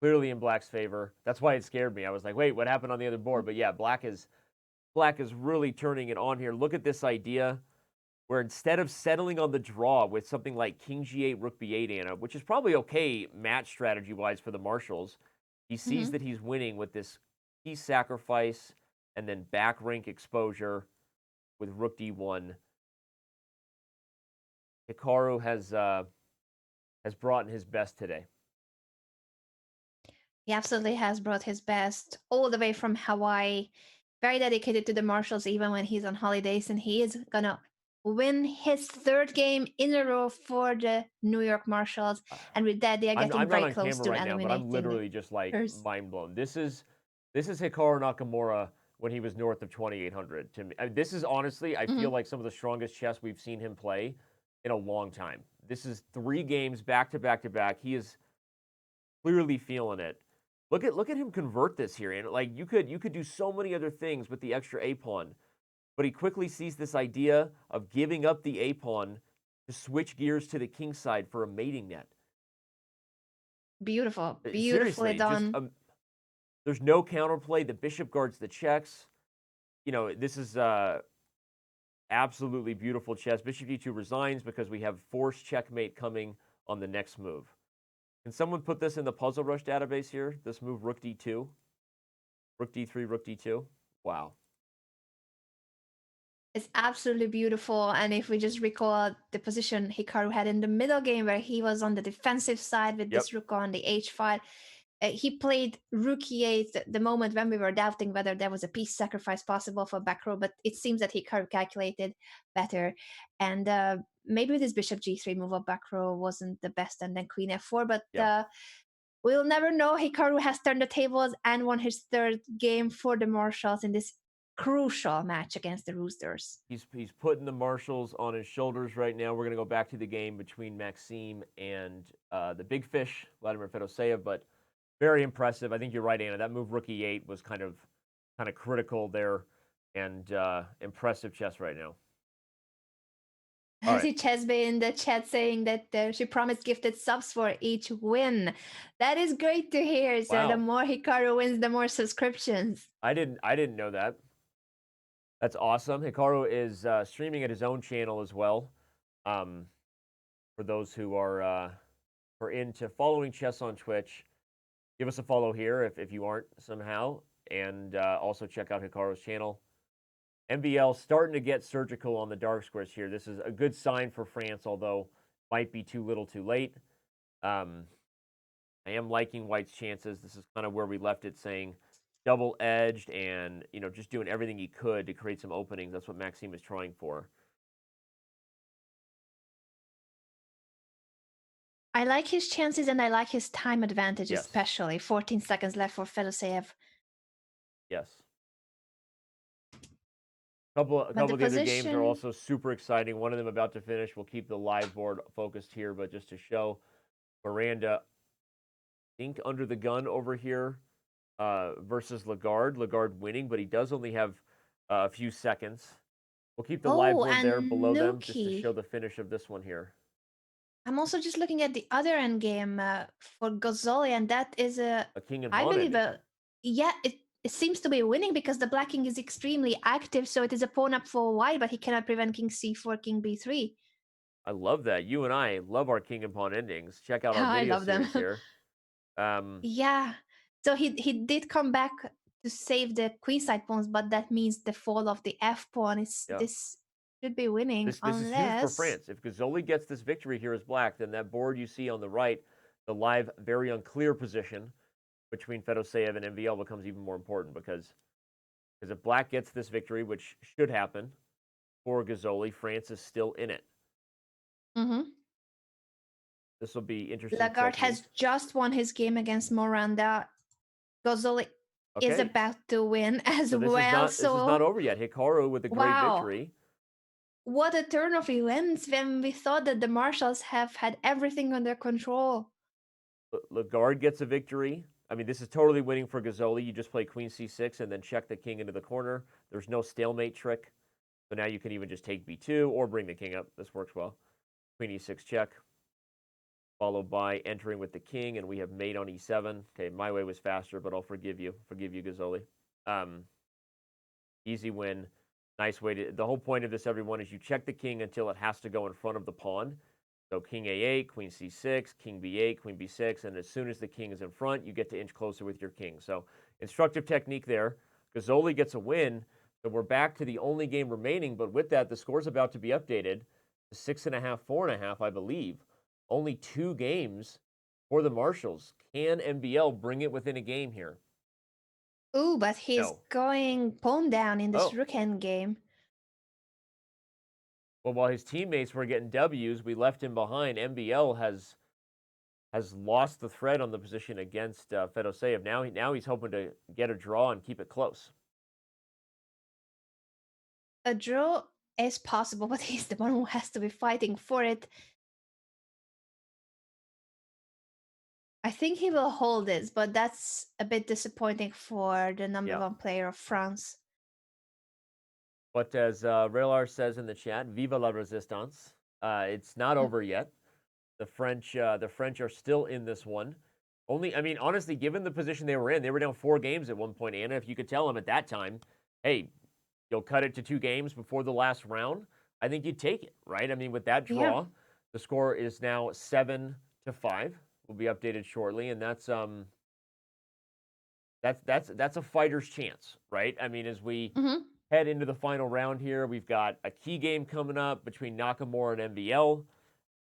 clearly in Black's favor. That's why it scared me. I was like, wait, what happened on the other board? But yeah, Black is really turning it on here. Look at this idea where instead of settling on the draw with something like King G8, Rook B8, Anna, which is probably okay match strategy wise for the Marshalls, he sees Mhm. that he's winning with this piece sacrifice and then back rank exposure with Rook D1. Hikaru has brought in his best today. He absolutely has brought his best all the way from Hawaii. Very dedicated to the Marshalls, even when he's on holidays, and he is gonna win his third game in a row for the New York Marshalls. And with that, they are getting I'm not very on close camera to right now, but I'm eliminating literally just like hers. mind blown. This is Hikaru Nakamura when he was north of 2,800 to me. This is honestly, I feel Mhm. like some of the strongest chess we've seen him play in a long time. This is 3 games back to back to back. He is clearly feeling it. Look at him convert this here, and like you could do so many other things with the extra a pawn, but he quickly sees this idea of giving up the a pawn to switch gears to the king side for a mating net. Beautiful. Beautifully Seriously, just done. there's no counterplay. The bishop guards the checks. This is Absolutely beautiful chess. Bishop d2 resigns because we have forced checkmate coming on the next move. Can someone put this in the Puzzle Rush database here? This move, rook d2, rook d3, rook d2. Wow. It's absolutely beautiful. And if we just recall the position Hikaru had in the middle game where he was on the defensive side with this rook on the h file, he played rook e8 the moment when we were doubting whether there was a piece sacrifice possible for back row, but it seems that Hikaru calculated better. And maybe this bishop g3 move up back row wasn't the best, and then queen f4, but we'll never know. Hikaru has turned the tables and won his third game for the Marshals in this crucial match against the Roosters. He's putting the marshals on his shoulders right now. We're going to go back to the game between Maxime and the big fish, Vladimir Fedoseev, but very impressive. I think you're right, Anna. That move, rook e8, was kind of critical there, and impressive chess right now. I see Chesbe in the chat saying that she promised gifted subs for each win. That is great to hear. So Wow. the more Hikaru wins, the more subscriptions. I didn't know that. That's awesome. Hikaru is streaming at his own channel as well. For those who are into following chess on Twitch, give us a follow here if you aren't somehow, and also check out Hikaru's channel. MBL starting to get surgical on the dark squares here. This is a good sign for France, although might be too little too late. I am liking White's chances. This is kind of where we left it, saying double-edged and, just doing everything he could to create some openings. That's what Maxime is trying for. I like his chances and I like his time advantage, Yes. especially 14 seconds left for Fedoseev. Yes. A couple of the other games are also super exciting. One of them about to finish. We'll keep the live board focused here, but just to show Miranda, ink under the gun over here versus Lagarde. Lagarde winning, but he does only have a few seconds. We'll keep the live board there below them just to show the finish of this one here. I'm also just looking at the other end game for Gozzoli, and that is a king and I pawn believe ending. it seems to be winning because the black king is extremely active, so it is a pawn up for white, but he cannot prevent king c4, king b3. I love that. You and I love our king and pawn endings. Check out our I video love them. series here. Yeah. So he did come back to save the queenside pawns, but that means the fall of the f pawn. This should be winning. This is huge for France. If Gozzoli gets this victory here as black, then that board you see on the right, the live, very unclear position between Fedoseev and MVL becomes even more important because if black gets this victory, which should happen for Gozzoli, France is still in it. Mm-hmm. This will be interesting. Lagarde has just won his game against Miranda. Gozzoli is about to win as well. This is not over yet. Hikaru with a great victory. What a turn of events when we thought that the Marshals have had everything under control. Lagarde gets a victory. I mean, this is totally winning for Gozzoli. You just play queen c6 and then check the king into the corner. There's no stalemate trick. So now you can even just take b2 or bring the king up. This works well. Queen e6 check. Followed by entering with the king, and we have mate on e7. Okay, my way was faster, but I'll forgive you. Forgive you, Gozzoli. Easy win. Nice way to... The whole point of this, everyone, is you check the king until it has to go in front of the pawn. So king a8, queen c6, king b8, queen b6, and as soon as the king is in front, you get to inch closer with your king. So instructive technique there. Gozzoli gets a win, so we're back to the only game remaining, but with that, the score's about to be updated to 6.5, 4.5, I believe. Only 2 games for the Marshals. Can MBL bring it within a game here? Ooh, but he's going pawn down in this rook end game. Well, while his teammates were getting W's, we left him behind. MBL has lost the thread on the position against Fedoseev. Now he's hoping to get a draw and keep it close. A draw is possible, but he's the one who has to be fighting for it. I think he will hold this, but that's a bit disappointing for the number 1 player of France. But as Raylar says in the chat, "Viva la Resistance!" It's not over yet. The French are still in this one. I mean, honestly, given the position they were in, they were down 4 games at one point, Anna. If you could tell them at that time, hey, you'll cut it to 2 games before the last round, I think you'd take it, right? I mean, with that draw, the score is now 7-5. Will be updated shortly, and that's a fighter's chance, right? I mean, as we head into the final round here, we've got a key game coming up between Nakamura and MBL.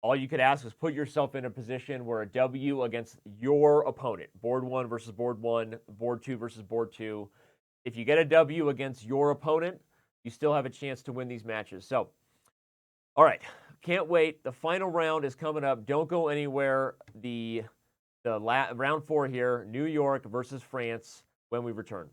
All you could ask is put yourself in a position where a W against your opponent, board 1 versus board 1, board 2 versus board 2. If you get a W against your opponent, you still have a chance to win these matches. So, all right, can't wait. The final round is coming up. Don't go anywhere. Round 4 here, New York versus France, when we return.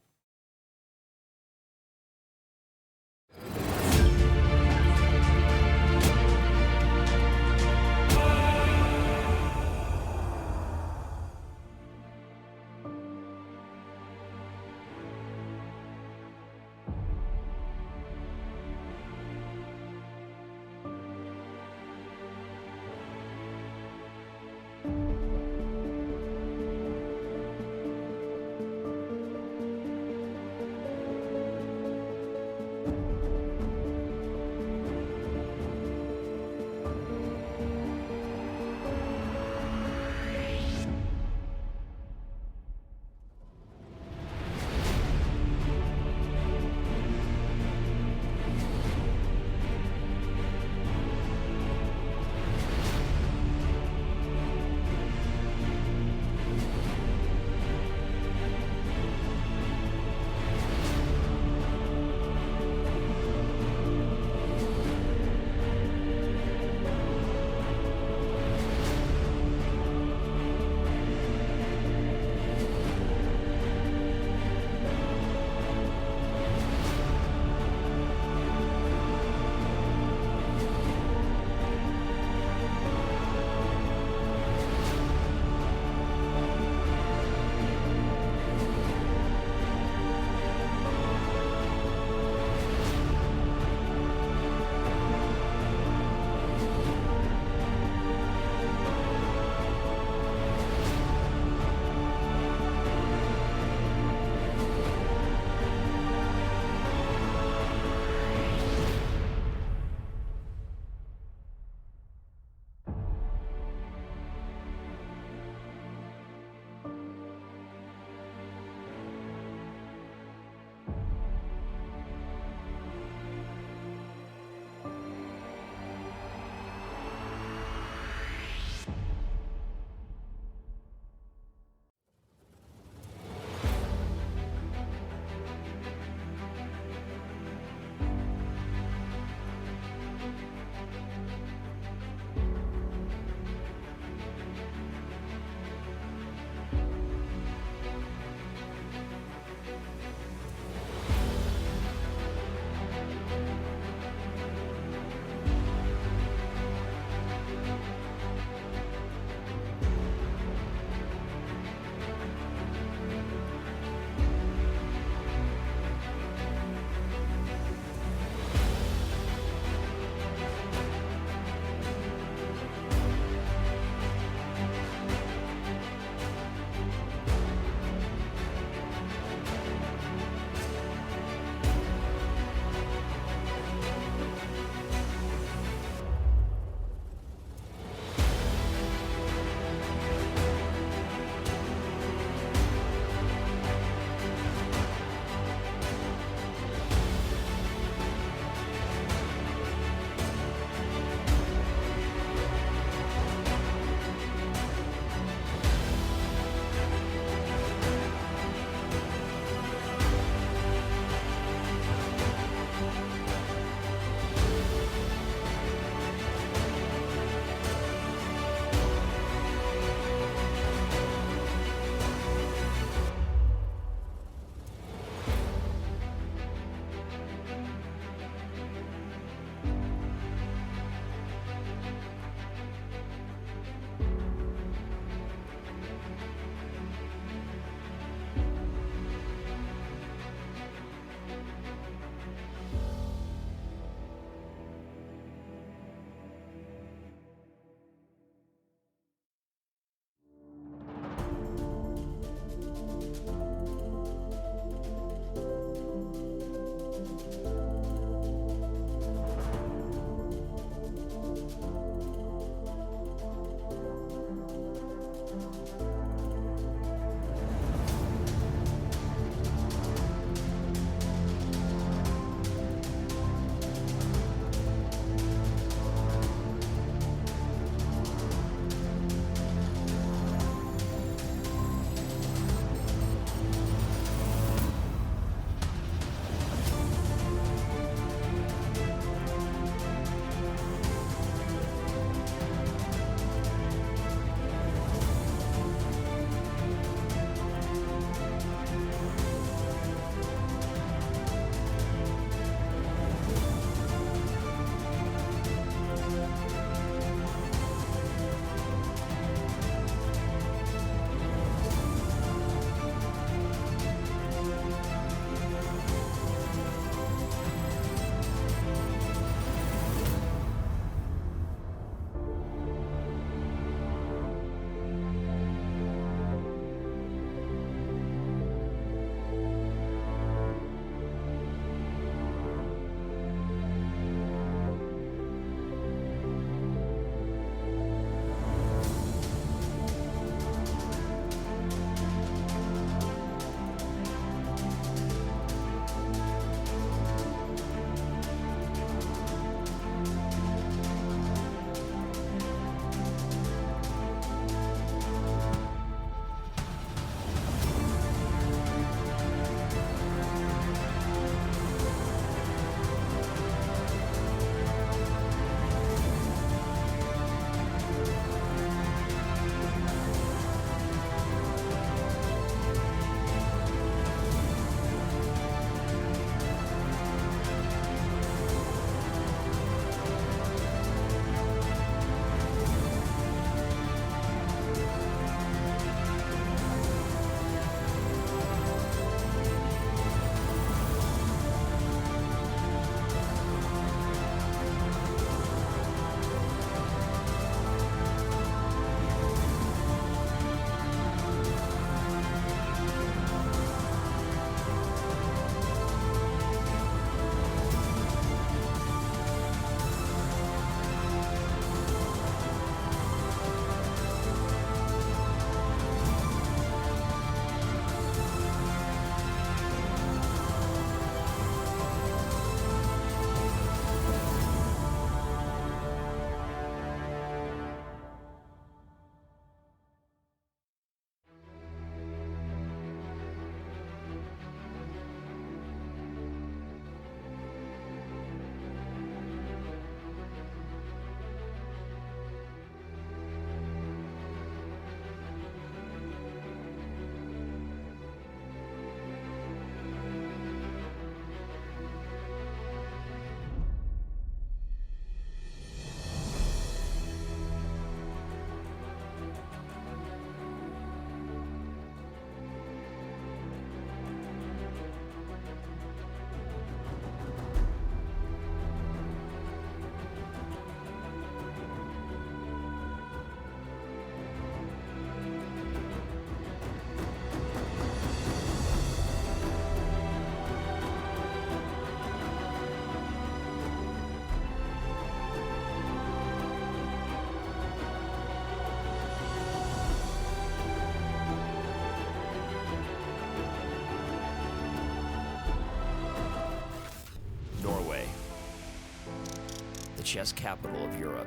chess capital of Europe.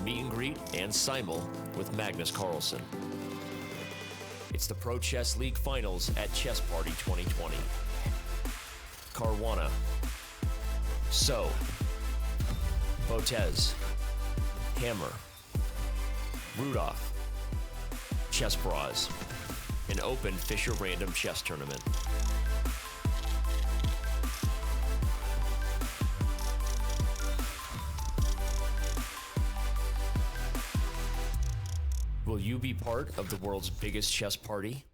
Meet and greet and simul with Magnus Carlsen. It's the Pro Chess League Finals at ChessParty 2020. Caruana, So, Botez, Hammer, Rudolph, Chess Bras, an open Fisher Random Chess Tournament. Will you be part of the world's biggest chess party?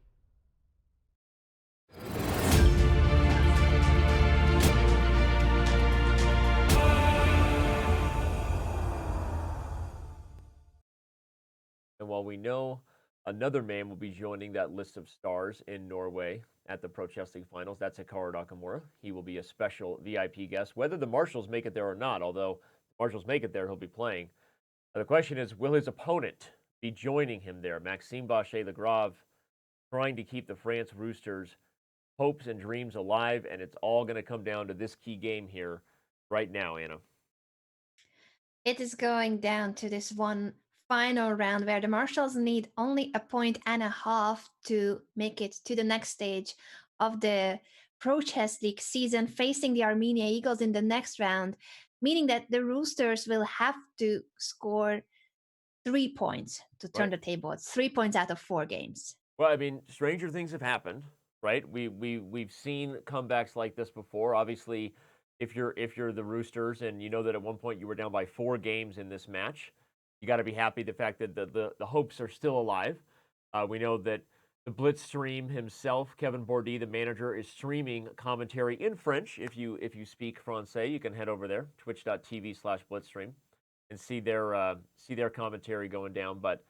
And while we know another man will be joining that list of stars in Norway at the Pro Chess League Finals, that's Hikaru Nakamura. He will be a special VIP guest, whether the Marshals make it there or not. Although the Marshals make it there, he'll be playing. The question is, will his opponent be joining him there? Maxime Vachier-Lagrave, trying to keep the France Roosters' hopes and dreams alive, and it's all going to come down to this key game here right now, Anna. It is going down to this one final round where the Marshals need only a point and a half to make it to the next stage of the Pro Chess League season, facing the Armenia Eagles in the next round, meaning that the Roosters will have to score 3 points to turn the table. It's 3 points out of 4 games. Well, I mean, stranger things have happened, right? We've seen comebacks like this before. Obviously, if you're the Roosters and you know that at one point you were down by 4 games in this match, you got to be happy the fact that the hopes are still alive. We know that the Blitz stream himself, Kevin Bourdi, the manager, is streaming commentary in French. If you speak Francais, you can head over there, twitch.tv/blitzstream, and see their commentary going down. But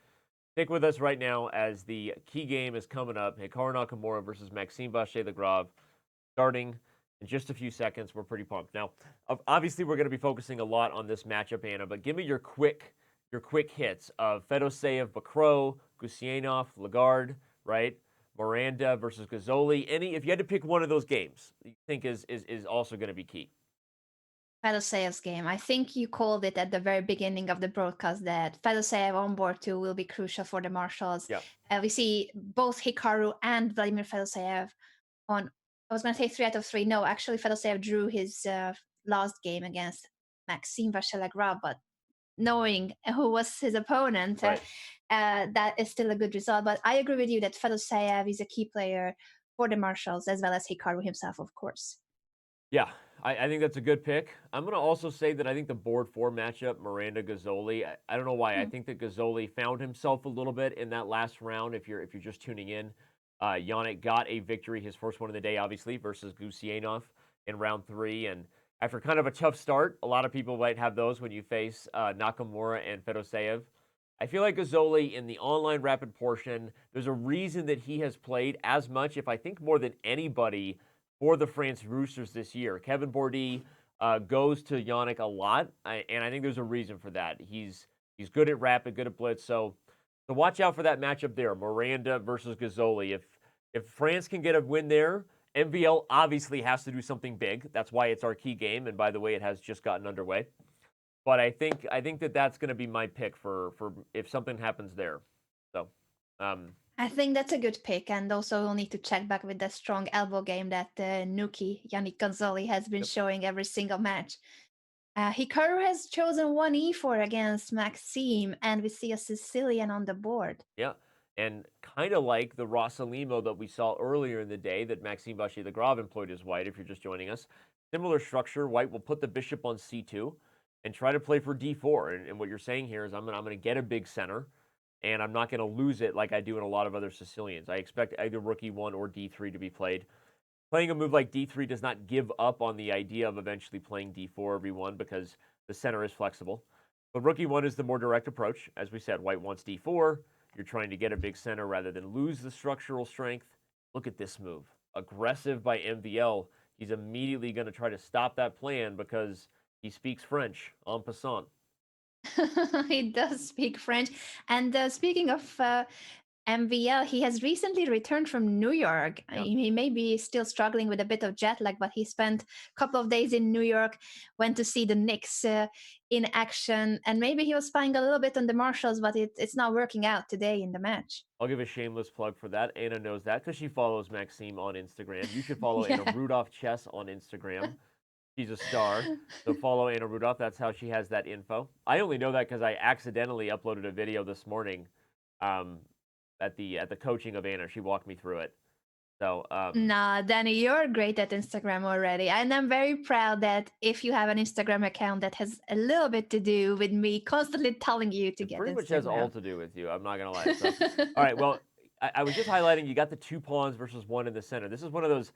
stick with us right now as the key game is coming up. Hikaru Nakamura versus Maxime Vachier-Lagrave, starting in just a few seconds. We're pretty pumped. Now, obviously, we're going to be focusing a lot on this matchup, Anna, but give me your quick hits of Fedoseev, Bacrot, Gusianov, Lagarde, right? Miranda versus Gazzoli. If you had to pick one of those games you think is also going to be key? Fedoseev's game. I think you called it at the very beginning of the broadcast that Fedoseev on board 2 will be crucial for the Marshals. Yeah. We see both Hikaru and Vladimir Fedoseev on, I was going to say 3 out of 3. No, actually, Fedoseev drew his last game against Maxime Vachier-Lagrave, but knowing who was his opponent, Right. that is still a good result. But I agree with you that Fedoseev is a key player for the Marshals, as well as Hikaru himself, of course. Yeah, I think that's a good pick. I'm going to also say that I think the board 4 matchup, Miranda-Gazzoli, I don't know why. I think that Gazzoli found himself a little bit in that last round. If you're just tuning in, Yannick got a victory, his first one of the day, obviously, versus Gusianov in round 3. And after kind of a tough start, a lot of people might have those when you face Nakamura and Fedoseev. I feel like Gazzoli in the online rapid portion, there's a reason that he has played as much, if I think more than anybody, for the France Roosters this year. Kevin Bourdi goes to Yannick a lot, and I think there's a reason for that. He's good at rapid, good at blitz, so watch out for that matchup there, Miranda versus Gazzoli. If France can get a win there, MVL obviously has to do something big. That's why it's our key game, and by the way, it has just gotten underway. But I think that that's going to be my pick for if something happens there. So. I think that's a good pick, and also we'll need to check back with the strong elbow game that Nuki, Yannick Gazzoli, has been showing every single match. Hikaru has chosen 1e4 against Maxime, and we see a Sicilian on the board. Yeah, and kind of like the Rossalimo that we saw earlier in the day that Maxime Vachier-Lagrave employed as white, if you're just joining us. Similar structure, white will put the bishop on c2 and try to play for d4. And what you're saying here is I'm going to get a big center, and I'm not going to lose it like I do in a lot of other Sicilians. I expect either rook e1 or d3 to be played. Playing a move like d3 does not give up on the idea of eventually playing d4 everyone because the center is flexible. But rook e1 is the more direct approach. As we said, white wants d4. You're trying to get a big center rather than lose the structural strength. Look at this move. Aggressive by MVL. He's immediately going to try to stop that plan because he speaks French en passant. He does speak French. And speaking of MVL, he has recently returned from New York. Yeah. He may be still struggling with a bit of jet lag, but he spent a couple of days in New York, went to see the Knicks in action, and maybe he was spying a little bit on the Marshalls, but it's not working out today in the match. I'll give a shameless plug for that. Anna knows that because she follows Maxime on Instagram. You should follow Anna Yeah. Rudolph Chess on Instagram. She's a star. So follow Anna Rudolph. That's how she has that info. I only know that because I accidentally uploaded a video this morning at the coaching of Anna. She walked me through it. So Nah, Danny, you're great at Instagram already. And I'm very proud that if you have an Instagram account that has a little bit to do with me constantly telling you to it get pretty much Instagram. has all to do with you. I'm not going to lie. So, all right. Well, I was just highlighting you got the 2 pawns versus 1 in the center. This is one of those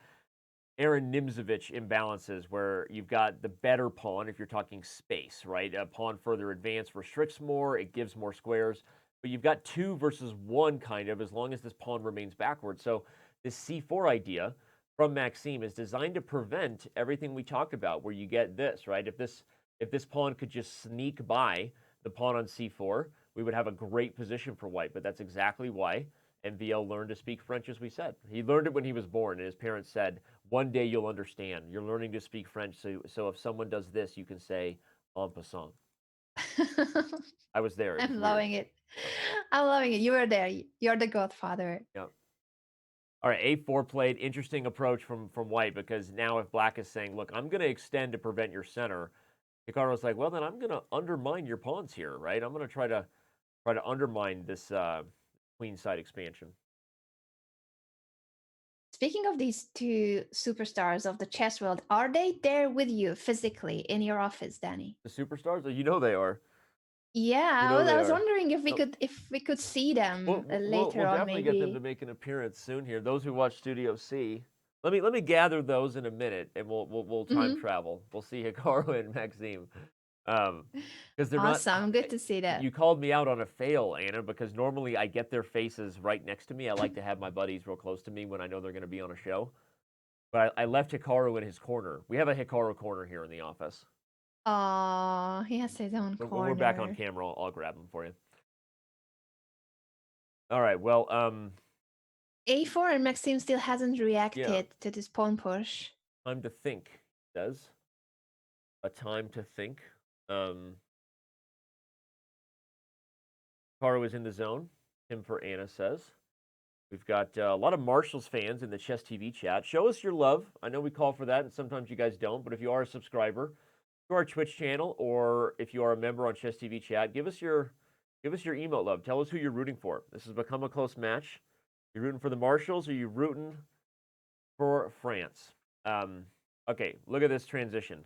Aaron Nimzovich imbalances where you've got the better pawn if you're talking space, right? A pawn further advanced restricts more, it gives more squares, but you've got 2 versus 1 kind of as long as this pawn remains backward. So this C4 idea from Maxime is designed to prevent everything we talked about where you get this, right? If this pawn could just sneak by the pawn on C4, we would have a great position for white, but that's exactly why MVL learned to speak French, as we said. He learned it when he was born, and his parents said, one day you'll understand. You're learning to speak French, so if someone does this, you can say, en passant. I was there. I'm loving it. I'm loving it. You were there. You're the godfather. Yeah. All right, A4 played. Interesting approach from white because now if black is saying, look, I'm going to extend to prevent your center, Hikaru's like, well, then I'm going to undermine your pawns here, right? I'm going to try to undermine this queen side expansion. Speaking of these 2 superstars of the chess world, are they there with you physically in your office, Danny? The superstars? You know they are. Yeah, You know I was they are. wondering if we No. could see them We'll later on, definitely maybe. get them to make an appearance soon here. Those who watch Studio C. Let me gather those in a minute, and we'll time travel. We'll see Hikaru and Maxime, because they're Awesome. not. Good to see that. You called me out on a fail, Anna, because normally I get their faces right next to me. I like to have my buddies real close to me when I know they're going to be on a show. But I left Hikaru in his corner. We have a Hikaru corner here in the office. Oh, he has his own corner. When we're back on camera, I'll grab them for you. All right. Well, A4 and Maxime still hasn't reacted to this pawn push. time to think, he says. A time to think. Hikaru is in the zone. Tim for Anna says. We've got a lot of Marshalls fans in the Chess TV chat. Show us your love. I know we call for that, and sometimes you guys don't. But if you are a subscriber to our Twitch channel, or if you are a member on Chess TV chat, give us your emote love. Tell us who you're rooting for. This has become a close match. You rooting for the Marshalls, or you rooting for France? Okay, look at this transition.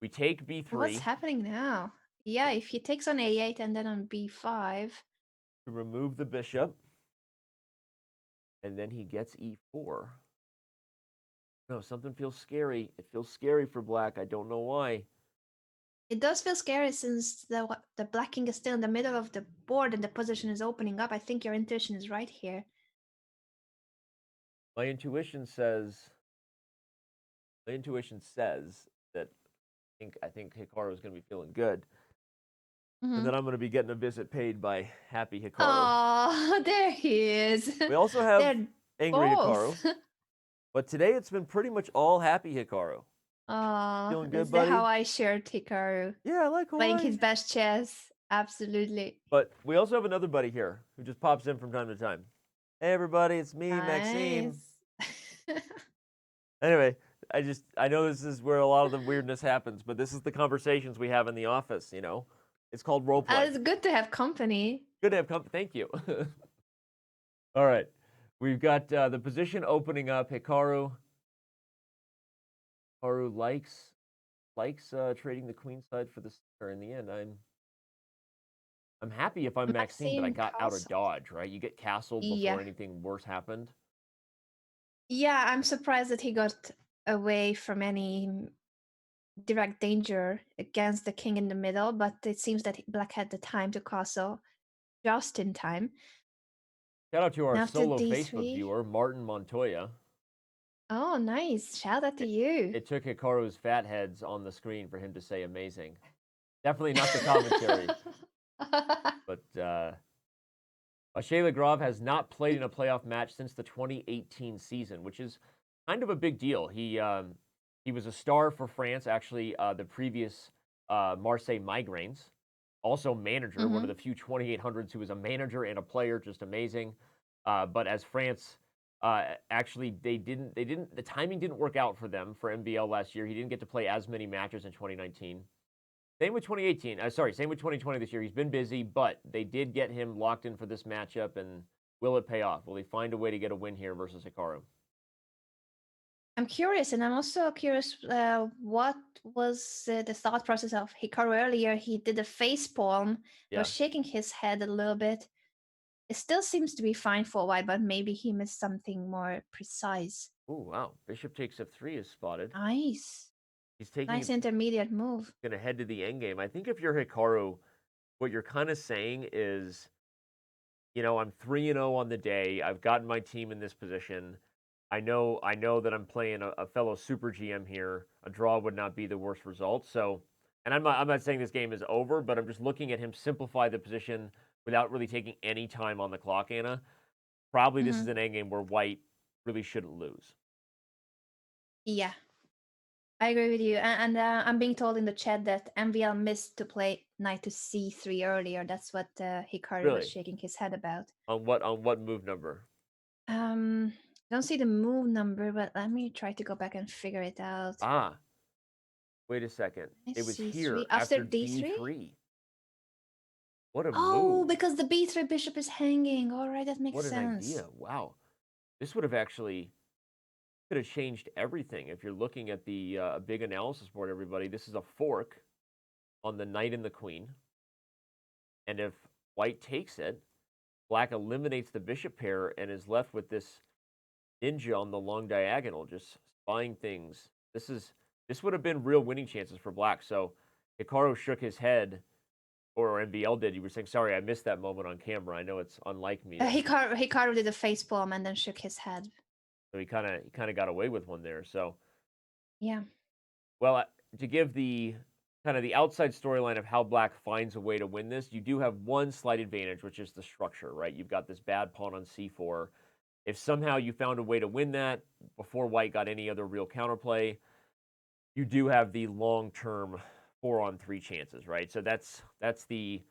We take B3. What's happening now? Yeah, if he takes on A8 and then on B5. To remove the bishop. And then he gets E4. No, something feels scary. It feels scary for black. I don't know why. It does feel scary since the black king is still in the middle of the board and the position is opening up. I think your intuition is right here. My intuition says that I think Hikaru is going to be feeling good. And then I'm going to be getting a visit paid by happy Hikaru. Oh, there he is. We also have angry both. Hikaru. But today it's been pretty much all happy Hikaru. Oh, Feeling good, that's buddy? the Hawaii shirt Hikaru. Yeah, I like Hawaii. Playing his best chess. Absolutely. But we also have another buddy here who just pops in from time to time. Hey, everybody, it's me, Maxime. Anyway, I know this is where a lot of the weirdness happens, but this is the conversations we have in the office, you know? It's called role play. It's good to have company. Good to have company. Thank you. All right. We've got the position opening up. Hikaru likes trading the queen side for the center. In the end, I'm happy if I'm Maxime that I got out of dodge, right? You get castled before anything worse happened. Yeah, I'm surprised that he got away from any direct danger against the king in the middle, but it seems that black had the time to castle just in time. Shout out to our Now solo to Facebook D3. viewer, Martin Montoya. Oh, nice. Shout out to you. It took Hikaru's fat heads on the screen for him to say amazing. Definitely not the commentary. But Vachier-Lagrave has not played in a playoff match since the 2018 season, which is kind of a big deal. He was a star for France, actually, the previous Marseille Migraines. Also manager, one of the few 2800s who was a manager and a player, just amazing. But as France, actually, the timing didn't work out for them for MVL last year. He didn't get to play as many matches in 2019. Same with 2018. Same with 2020 this year. He's been busy, but they did get him locked in for this matchup. And will it pay off? Will he find a way to get a win here versus Hikaru? I'm curious, and I'm also curious what was the thought process of Hikaru earlier. He did a face palm, Yeah. was shaking his head a little bit. It still seems to be fine for a while, but maybe he missed something more precise. Oh, wow. Bishop takes f3 is spotted. Nice. He's taking Nice intermediate move. going to head to the endgame. I think if you're Hikaru, what you're kind of saying is, you know, I'm 3-0 on the day. I've gotten my team in this position. I know that I'm playing a fellow super GM here. A draw would not be the worst result. So, and I'm not saying this game is over, but I'm just looking at him simplify the position without really taking any time on the clock, Anna. Probably this is an endgame where white really shouldn't lose. Yeah, I agree with you. And I'm being told in the chat that MVL missed to play knight to c3 earlier. That's what Hikaru Really? was shaking his head about. On what move number? I don't see the move number, but let me try to go back and figure it out. Ah, wait a second. It was C3 here after after d3. d3. What a Oh, move. because the b3 bishop is hanging. All right, that makes What an sense. idea. Wow. This would have actually could have changed everything. If you're looking at the big analysis board, everybody, this is a fork on the knight and the queen. And if white takes it, black eliminates the bishop pair and is left with this ninja on the long diagonal, just spying things. This would have been real winning chances for black. So Hikaru shook his head, or MVL did. You were saying, sorry, I missed that moment on camera. I know it's unlike me. Hikaru did a face palm and then shook his head. So he kind of got away with one there. So yeah. Well, to give the kind of the outside storyline of how black finds a way to win this, you do have one slight advantage, which is the structure, right? You've got this bad pawn on c4. If somehow you found a way to win that before white got any other real counterplay, you do have the long-term 4-on-3 chances, right? So that's the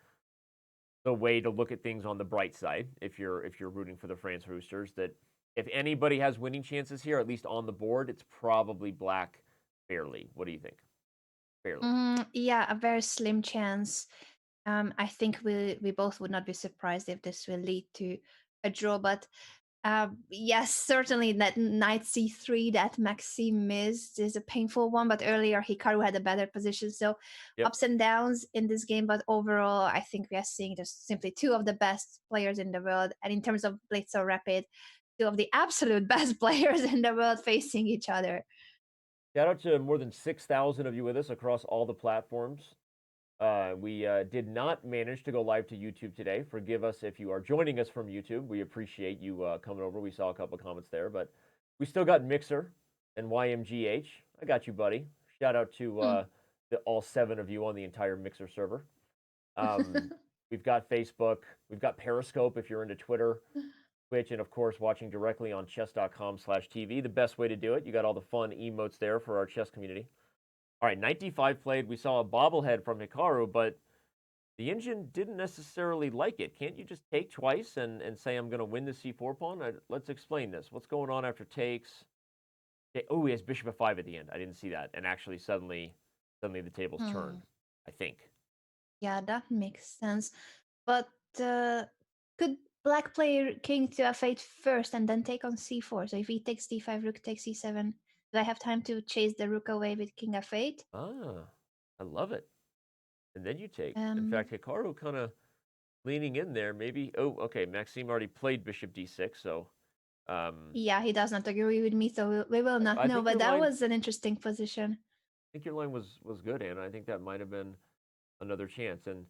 way to look at things on the bright side if you're rooting for the France Roosters, that if anybody has winning chances here, at least on the board, it's probably black fairly. What do you think? Fairly. Yeah, a very slim chance. I think we both would not be surprised if this will lead to a draw. But yes, certainly that knight c3 that Maxime missed is a painful one. But earlier Hikaru had a better position, so ups and downs in this game. But overall, I think we are seeing just simply two of the best players in the world, and in terms of Blitz or Rapid, two of the absolute best players in the world facing each other. Shout out to more than 6,000 of you with us across all the platforms. We did not manage to go live to YouTube today. Forgive us if you are joining us from YouTube. We appreciate you coming over. We saw a couple of comments there, but we still got Mixer and YMGH. I got you, buddy. Shout out to all 7 of you on the entire Mixer server. We've got Facebook. We've got Periscope if you're into Twitter, Twitch, and of course, watching directly on chess.com/TV. The best way to do it. You got all the fun emotes there for our chess community. All right, knight d5 played. We saw a bobblehead from Hikaru, but the engine didn't necessarily like it. Can't you just take twice and say, I'm going to win the c4 pawn? Let's explain this. What's going on after takes? Oh, he has bishop f5 at the end. I didn't see that. And actually, suddenly the tables turned, I think. Yeah, that makes sense. But could black play king to f8 first and then take on c4? So if he takes d5, rook takes c7, do I have time to chase the rook away with king f8? Ah, I love it. And then you take. In fact, Hikaru kind of leaning in there. Maybe. Oh, okay. Maxime already played bishop d6, so. Yeah, he does not agree with me, so we will not know. But that was an interesting position. I think your line was good, Anna. I think that might have been another chance. And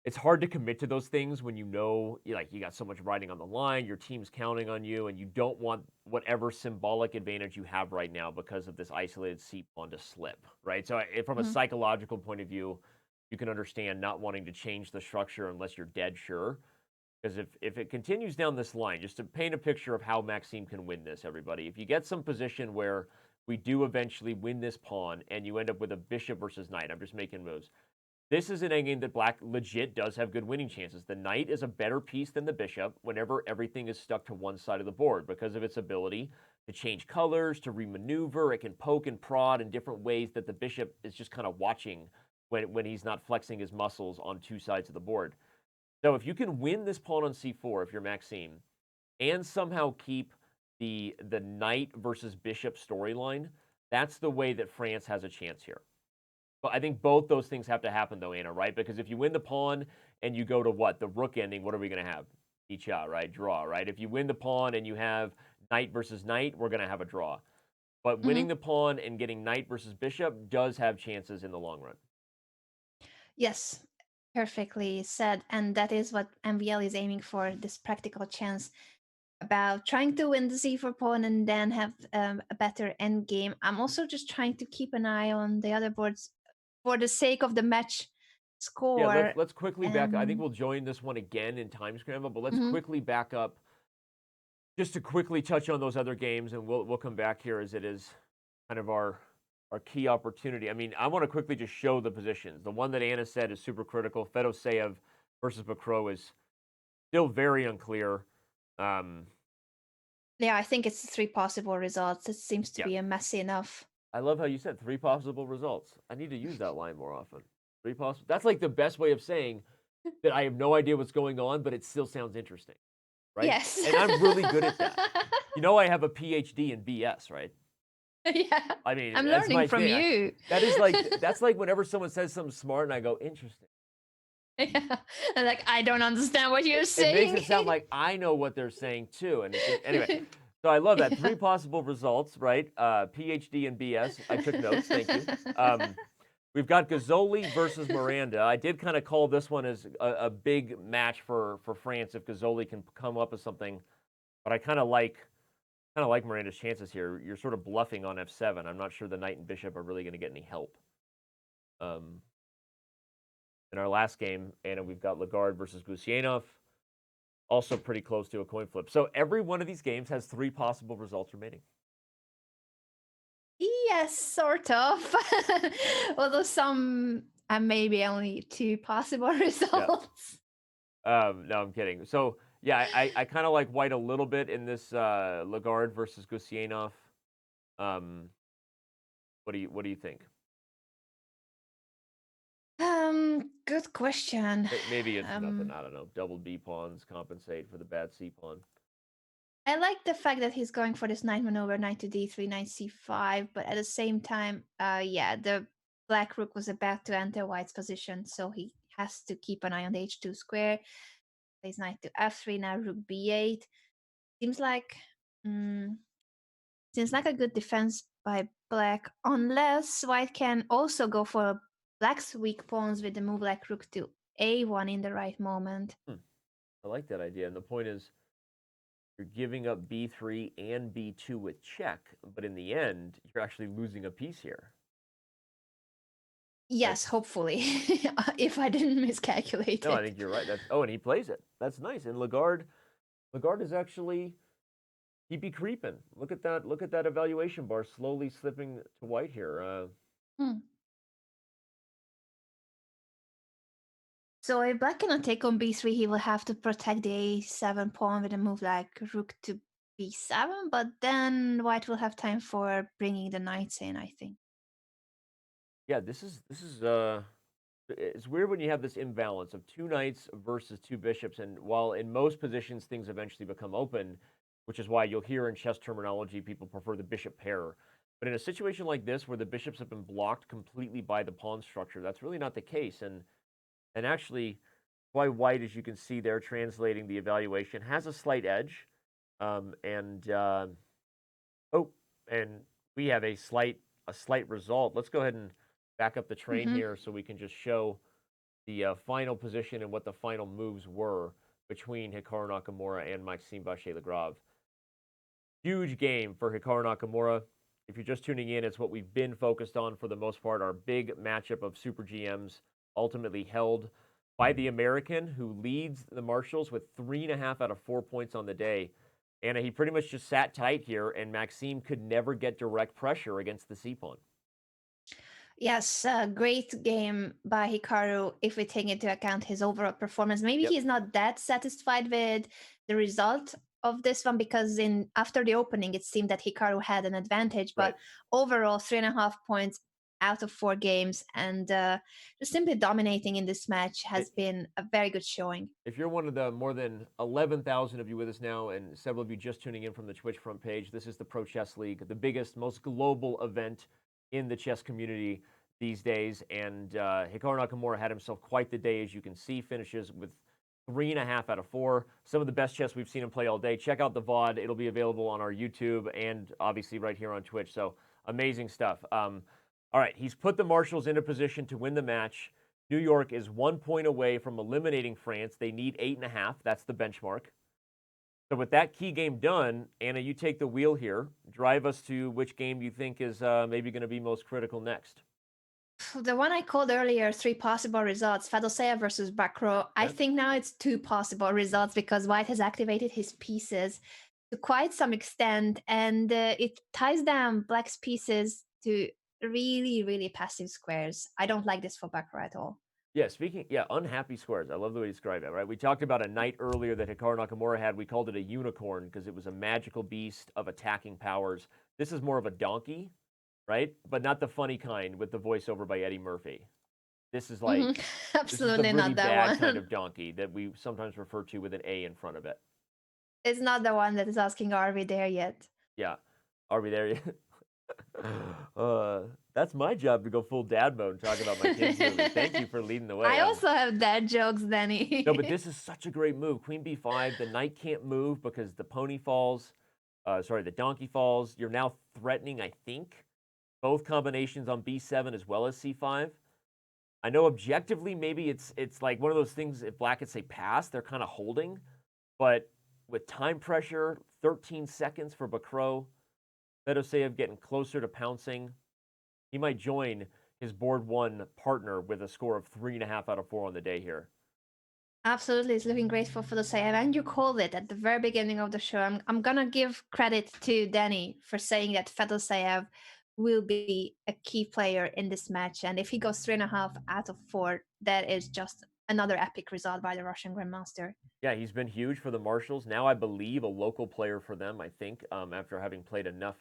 it's hard to commit to those things when you know, like, you got so much riding on the line, your team's counting on you, and you don't want whatever symbolic advantage you have right now because of this isolated c pawn to slip, right? So from a psychological point of view, you can understand not wanting to change the structure unless you're dead sure. Because if it continues down this line, just to paint a picture of how Maxime can win this, everybody, if you get some position where we do eventually win this pawn and you end up with a bishop versus knight, I'm just making moves. This is an endgame that black legit does have good winning chances. The knight is a better piece than the bishop whenever everything is stuck to one side of the board because of its ability to change colors, to remaneuver. It can poke and prod in different ways that the bishop is just kind of watching when he's not flexing his muscles on two sides of the board. So if you can win this pawn on c4, if you're Maxime, and somehow keep the knight versus bishop storyline, that's the way that France has a chance here. But I think both those things have to happen, though, Anna, right? Because if you win the pawn and you go to what? The rook ending, what are we going to have? Icha, right? Draw, right? If you win the pawn and you have knight versus knight, we're going to have a draw. But winning the pawn and getting knight versus bishop does have chances in the long run. Yes, perfectly said. And that is what MVL is aiming for, this practical chance about trying to win the c4 pawn and then have a better end game. I'm also just trying to keep an eye on the other boards for the sake of the match score. Yeah, let's quickly back. I think we'll join this one again in Time Scramble, but let's quickly back up just to quickly touch on those other games, and we'll come back here as it is kind of our key opportunity. I mean, I want to quickly just show the positions. The one that Anna said is super critical. Fedoseev versus Bakro is still very unclear. Yeah, I think it's 3 possible results. It seems to be a messy enough. I love how you said 3 possible results. I need to use that line more often. 3 possible. That's like the best way of saying that I have no idea what's going on, but it still sounds interesting, right? Yes. And I'm really good at that. You know, I have a PhD in BS, right? Yeah. I mean, I'm that's learning my from thing. you. That's like whenever someone says something smart and I go, interesting. Yeah. And like, I don't understand what you're saying. It makes it sound like I know what they're saying too. And anyway, so I love that. 3 possible results, right? PhD in BS. I took notes. Thank you. We've got Gazzoli versus Miranda. I did kind of call this one as a big match for France if Gazzoli can come up with something. But I kind of like Miranda's chances here. You're sort of bluffing on f7. I'm not sure the knight and bishop are really going to get any help. In our last game, Anna, we've got Lagarde versus Gusyanov. Also pretty close to a coin flip. So every one of these games has 3 possible results remaining. Yes, sort of. Although some maybe only 2 possible results. No, I'm kidding. So yeah, I kind of like white a little bit in this Lagarde versus Gusyanov. What do you think? Good question. Maybe it's nothing. I don't know. Double B pawns compensate for the bad C pawn. I like the fact that he's going for this knight maneuver, knight to d3, knight c5, but at the same time, yeah, the black rook was about to enter white's position, so he has to keep an eye on the h2 square. Plays knight to f3, now rook b8. Seems like a good defense by black, unless white can also go for black's weak pawns with the move like rook to a1 in the right moment. I like that idea, and the point is, you're giving up b3 and b2 with check, but in the end, you're actually losing a piece here. Yes, hopefully, if I didn't miscalculate it. No, I think you're right. And he plays it. That's nice. And Lagarde is actually, he'd be creeping. Look at that evaluation bar slowly slipping to white here. So if black cannot take on b3, he will have to protect the a7 pawn with a move like rook to b7, but then white will have time for bringing the knights in, I think. Yeah, this is it's weird when you have this imbalance of 2 knights versus 2 bishops, and while in most positions things eventually become open, which is why you'll hear in chess terminology people prefer the bishop pair. But in a situation like this where the bishops have been blocked completely by the pawn structure, that's really not the case. And actually, why white, as you can see there, translating the evaluation, has a slight edge. And we have a slight result. Let's go ahead and back up the train here so we can just show the final position and what the final moves were between Hikaru Nakamura and Maxime vachier-lagrave. Huge game for Hikaru Nakamura. If you're just tuning in, it's what we've been focused on for the most part. Our big matchup of Super GMs ultimately held by the American, who leads the marshals with 3.5 out of 4 points on the day. And he pretty much just sat tight here, and Maxime could never get direct pressure against the c-pawn. Yes, great game by Hikaru if we take into account his overall performance. Maybe Yep. he's not that satisfied with the result of this one because after the opening it seemed that Hikaru had an advantage, but Right. overall 3.5 points out of 4 games, and just simply dominating in this match has been a very good showing. If you're one of the more than 11,000 of you with us now, and several of you just tuning in from the Twitch front page, this is the Pro Chess League, the biggest, most global event in the chess community these days. And Hikaru Nakamura had himself quite the day, as you can see, finishes with 3.5 out of 4. Some of the best chess we've seen him play all day. Check out the VOD. It'll be available on our YouTube and obviously right here on Twitch. So amazing stuff. All right, he's put the marshals in a position to win the match. New York is 1 point away from eliminating France. They need 8.5. That's the benchmark. So with that key game done, Anna, you take the wheel here. Drive us to which game you think is maybe going to be most critical next. The one I called earlier, 3 possible results, Fedosea versus Bakro. I think now it's 2 possible results because White has activated his pieces to quite some extent, and it ties down Black's pieces to really, really passive squares. I don't like this for Bakro at all. Yeah, unhappy squares. I love the way you describe it, right? We talked about a knight earlier that Hikaru Nakamura had. We called it a unicorn because it was a magical beast of attacking powers. This is more of a donkey, right? But not the funny kind with the voiceover by Eddie Murphy. This is like absolutely this is the really not that bad one. kind of donkey that we sometimes refer to with an A in front of it. It's not the one that is asking, "Are we there yet?" Yeah, are we there yet? That's my job to go full dad mode and talk about my kids' movie. Thank you for leading the way. I also have dad jokes, Danny. No, but this is such a great move. Queen b5. The knight can't move because the pony falls. The donkey falls. You're now threatening, I think, both combinations on b7 as well as c5. I know objectively maybe it's like one of those things. If Black could say pass, they're kind of holding, but with time pressure, 13 seconds for Bakro. Fedoseev getting closer to pouncing. He might join his board 1 partner with a score of 3.5 out of 4 on the day here. Absolutely, it's looking great for Fedosea, and you called it at the very beginning of the show. I'm gonna give credit to Danny for saying that Fedosea will be a key player in this match, and if he goes 3.5 out of 4, that is just another epic result by the Russian Grandmaster. Yeah, he's been huge for the marshals. Now I believe a local player for them, I think, after having played enough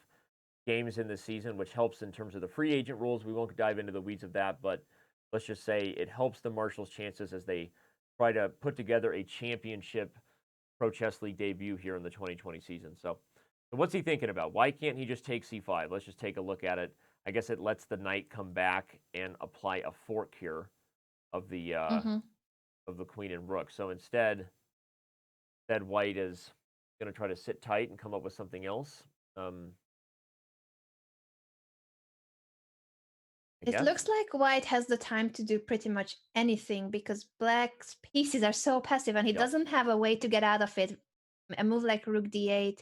games in this season, which helps in terms of the free agent rules. We won't dive into the weeds of that, but let's just say it helps the marshals' chances as they try to put together a championship Pro Chess League debut here in the 2020 season. So what's he thinking about? Why can't he just take c5? Let's just take a look at it. I guess it lets the knight come back and apply a fork here of the queen and rook. So instead White is going to try to sit tight and come up with something else. It looks like White has the time to do pretty much anything because Black's pieces are so passive and he doesn't have a way to get out of it. A move like Rook d8,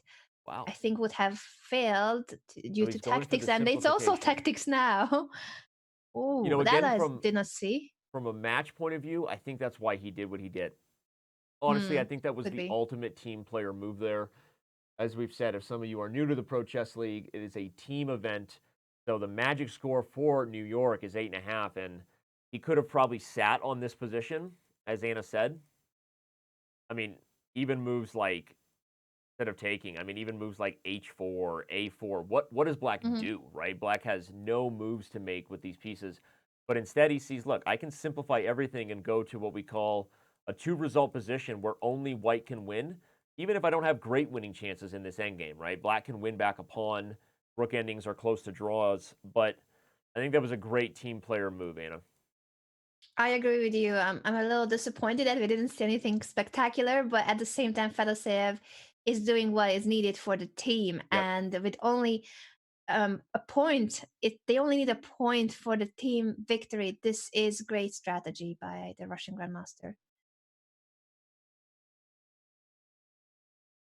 wow, I think would have failed due to tactics, and it's also simplification. tactics now. Oh, You know, that again, I did not see. From a match point of view, I think that's why he did what he did. Honestly, I think that was could the be. ultimate team player move there. As we've said, if some of you are new to the Pro Chess League, it is a team event. So the magic score for New York is 8.5, and he could have probably sat on this position, as Anna said. I mean, even moves like, instead of taking, I mean, even moves like h4, a4. What does Black do, right? Black has no moves to make with these pieces. But instead, he sees, look, I can simplify everything and go to what we call a 2-result position where only White can win, even if I don't have great winning chances in this endgame, right? Black can win back a pawn. Rook endings are close to draws. But I think that was a great team player move, Anna. I agree with you. I'm a little disappointed that we didn't see anything spectacular, but at the same time, Fedoseev is doing what is needed for the team. And with only a point, they only need a point for the team victory. This is great strategy by the Russian Grandmaster.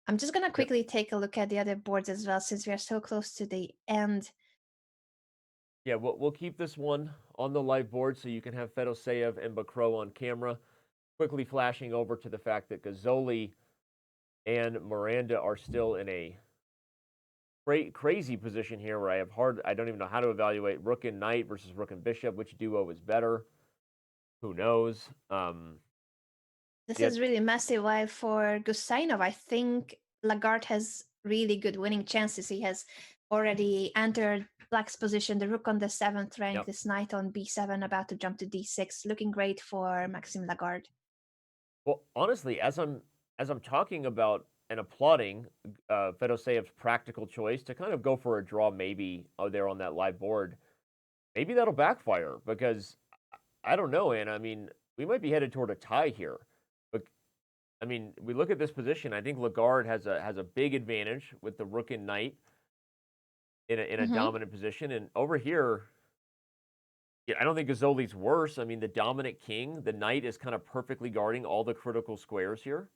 I'm just going to quickly take a look at the other boards as well, since we are so close to the end. Yeah, we'll keep this one on the live board so you can have Fedoseev and Bakro on camera. quickly flashing over to the fact that Gazzoli and Miranda are still in a crazy position here where I don't even know how to evaluate rook and knight versus rook and bishop. Which duo is better? Who knows? This Yet- is really massive. While for Gusainov, I think Lagarde has really good winning chances. He has already entered black's position, the rook on the 7th rank, Yep. this knight on b7, about to jump to d6. Looking great for Maxime Lagarde. Well, honestly, as I'm talking about and applauding Fedoseyev's practical choice to kind of go for a draw maybe there on that live board, maybe that'll backfire because I don't know, Anna. I mean, we might be headed toward a tie here. But I mean, we look at this position. I think Lagarde has a big advantage with the rook and knight in a dominant position, and over here, yeah, I don't think Gazzoli's worse. I mean, the dominant king, the knight is kind of perfectly guarding all the critical squares here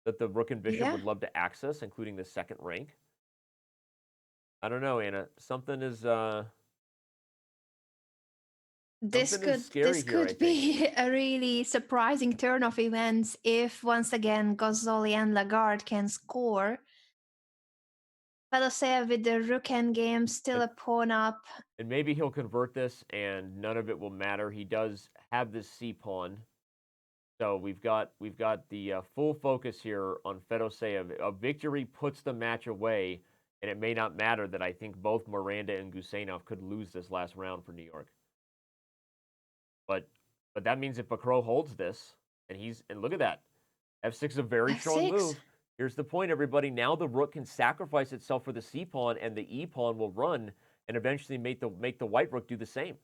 that the rook and bishop would love to access, including the 2nd rank. I don't know, Anna. Something is This scary could be a really surprising turn of events if once again Gazzoli and Lagarde can score. Fedoseev with the rook endgame, still a pawn up. And maybe he'll convert this and none of it will matter. He does have this c pawn. So we've got the full focus here on Fedoseev. A victory puts the match away, and it may not matter that I think both Miranda and Gusainov could lose this last round for New York. But that means if Bacro holds this, and look at that, f6 a very strong move. Here's the point, everybody. Now the rook can sacrifice itself for the c pawn, and the e pawn will run and eventually make the white rook do the same.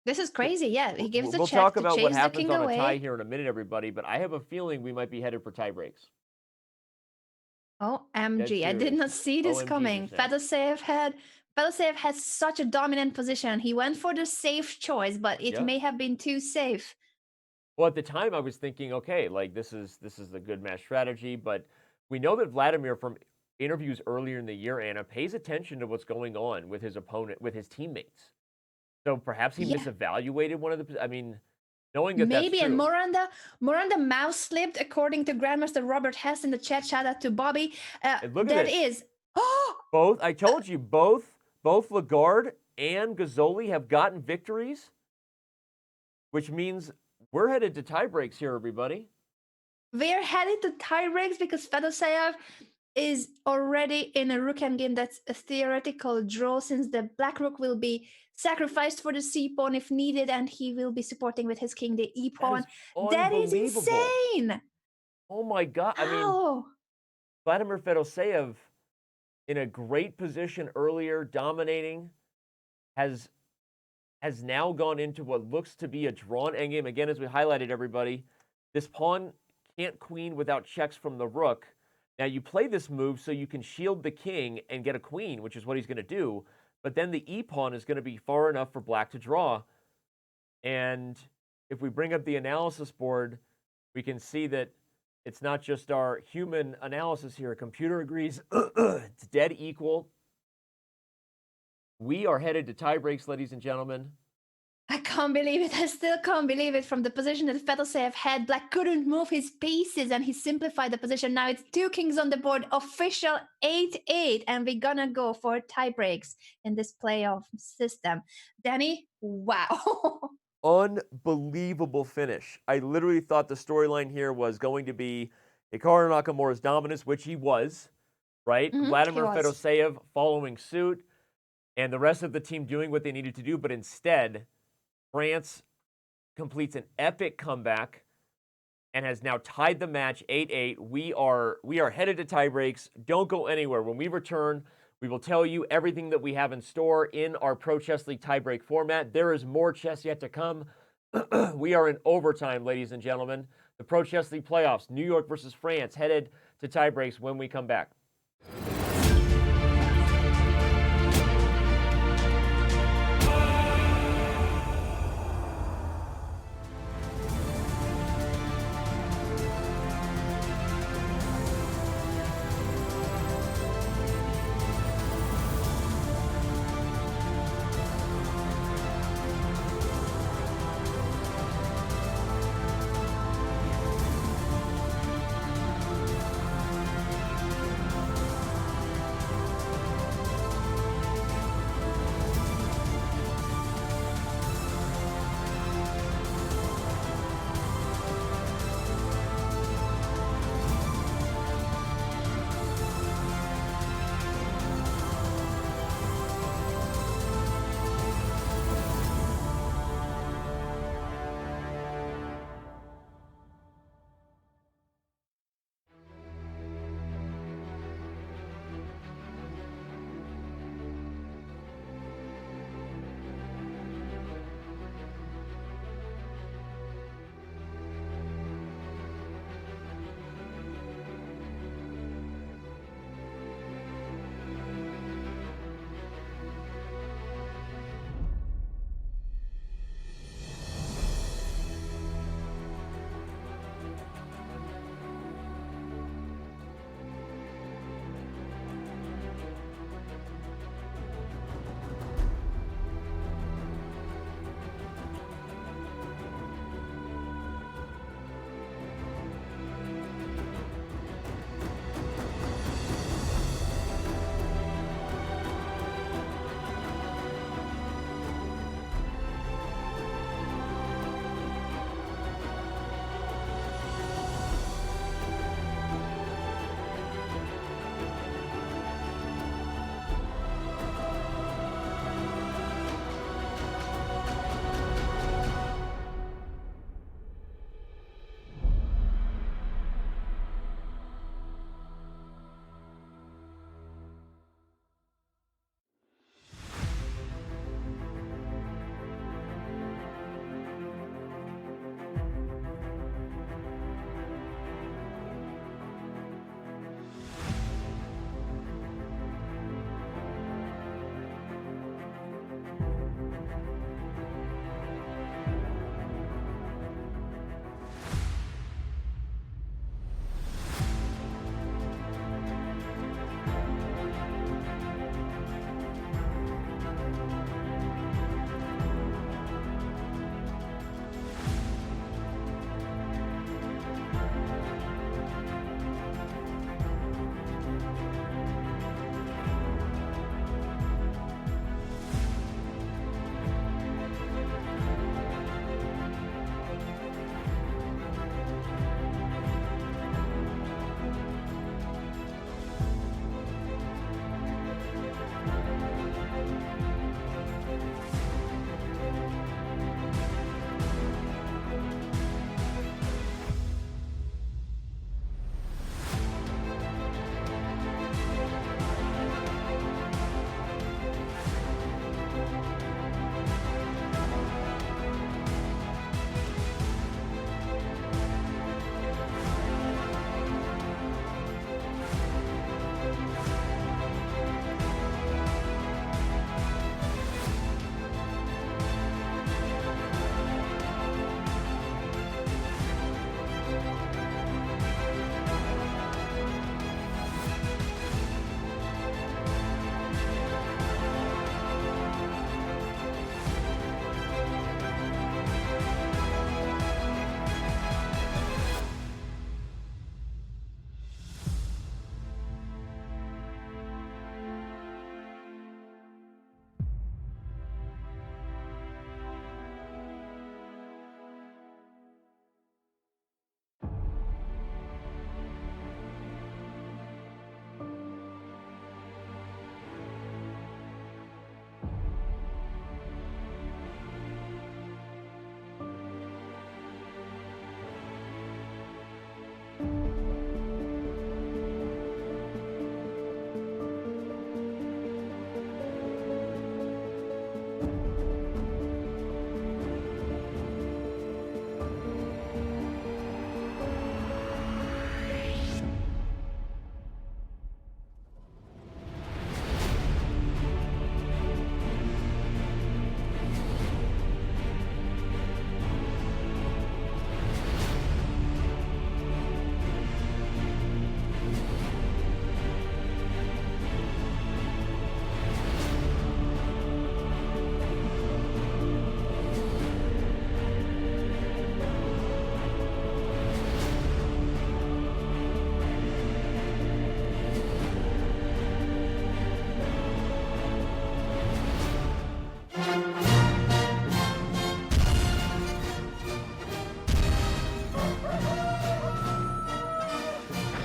This is crazy. Yeah, he gives the we'll check talk to about chase what the happens king on away. a tie here in a minute, everybody. But I have a feeling we might be headed for tie breaks. OMG, I did not see this OMG, coming. Fedoseev had such a dominant position. He went for the safe choice, but it may have been too safe. Well, at the time, I was thinking, okay, like this is a good match strategy. But we know that Vladimir, from interviews earlier in the year, Anna, pays attention to what's going on with his opponent, with his teammates. So perhaps he misevaluated one of the. I mean, knowing that maybe, that's true. And Miranda mouse slipped, according to Grandmaster Robert Hess in the chat. Shout out to Bobby. Look at this. Both. I told you, both Lagarde and Gazzoli have gotten victories, which means we're headed to tie breaks here, everybody. We're headed to tie breaks because Fedoseev is already in a rook endgame that's a theoretical draw, since the black rook will be sacrificed for the c pawn if needed, and he will be supporting with his king the e pawn. That is insane. Oh my God! I mean, Vladimir Fedoseev in a great position earlier, dominating, has now gone into what looks to be a drawn endgame. Again, as we highlighted, everybody, this pawn can't queen without checks from the rook. Now, you play this move so you can shield the king and get a queen, which is what he's going to do. But then the e-pawn is going to be far enough for black to draw. And if we bring up the analysis board, we can see that it's not just our human analysis here. Computer agrees it's dead equal. We are headed to tie breaks, ladies and gentlemen. I can't believe it. I still can't believe it. From the position that Fedoseev had, black couldn't move his pieces, and he simplified the position. Now it's 2 kings on the board, official 8-8, and we're gonna go for tie breaks in this playoff system. Danny, wow. Unbelievable finish. I literally thought the storyline here was going to be Hikaru Nakamura's dominance, which he was, right? Vladimir Fedoseev following suit, and the rest of the team doing what they needed to do, but instead, France completes an epic comeback and has now tied the match 8-8. We are headed to tie breaks. Don't go anywhere. When we return, we will tell you everything that we have in store in our Pro Chess League tiebreak format. There is more chess yet to come. We are in overtime, ladies and gentlemen. The Pro Chess League playoffs, New York versus France, headed to tie breaks when we come back.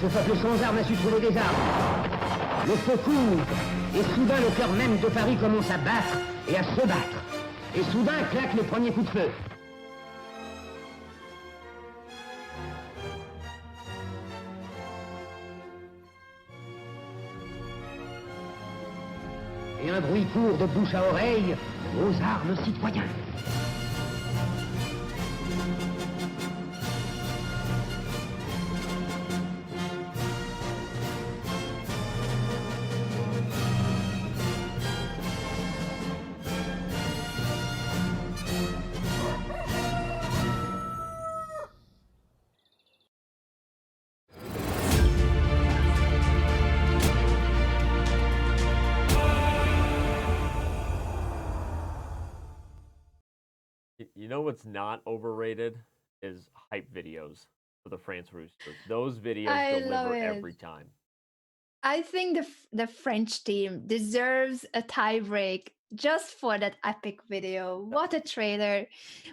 Ce peuple sans armes a su trouver des armes. Le feu couvre, et soudain le cœur même de Paris commence à battre et à se battre. Et soudain claque le premier coup de feu. Et un bruit court de bouche à oreille, aux armes citoyens. You know what's not overrated is hype videos for the France Roosters. Those videos I love deliver it. every time. I think the French team deserves a tiebreak just for that epic video. What a trailer.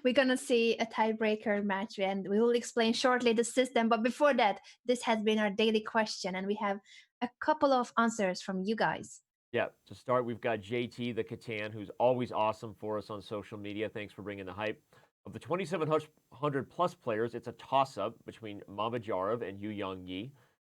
We're going to see a tiebreaker match and we will explain shortly the system. But before that, this has been our daily question and we have a couple of answers from you guys. Yeah, to start, we've got JT the Catan, who's always awesome for us on social media. Thanks for bringing the hype. Of the 2,700 plus players, it's a toss-up between Mamajarov and Yu Yang Yi.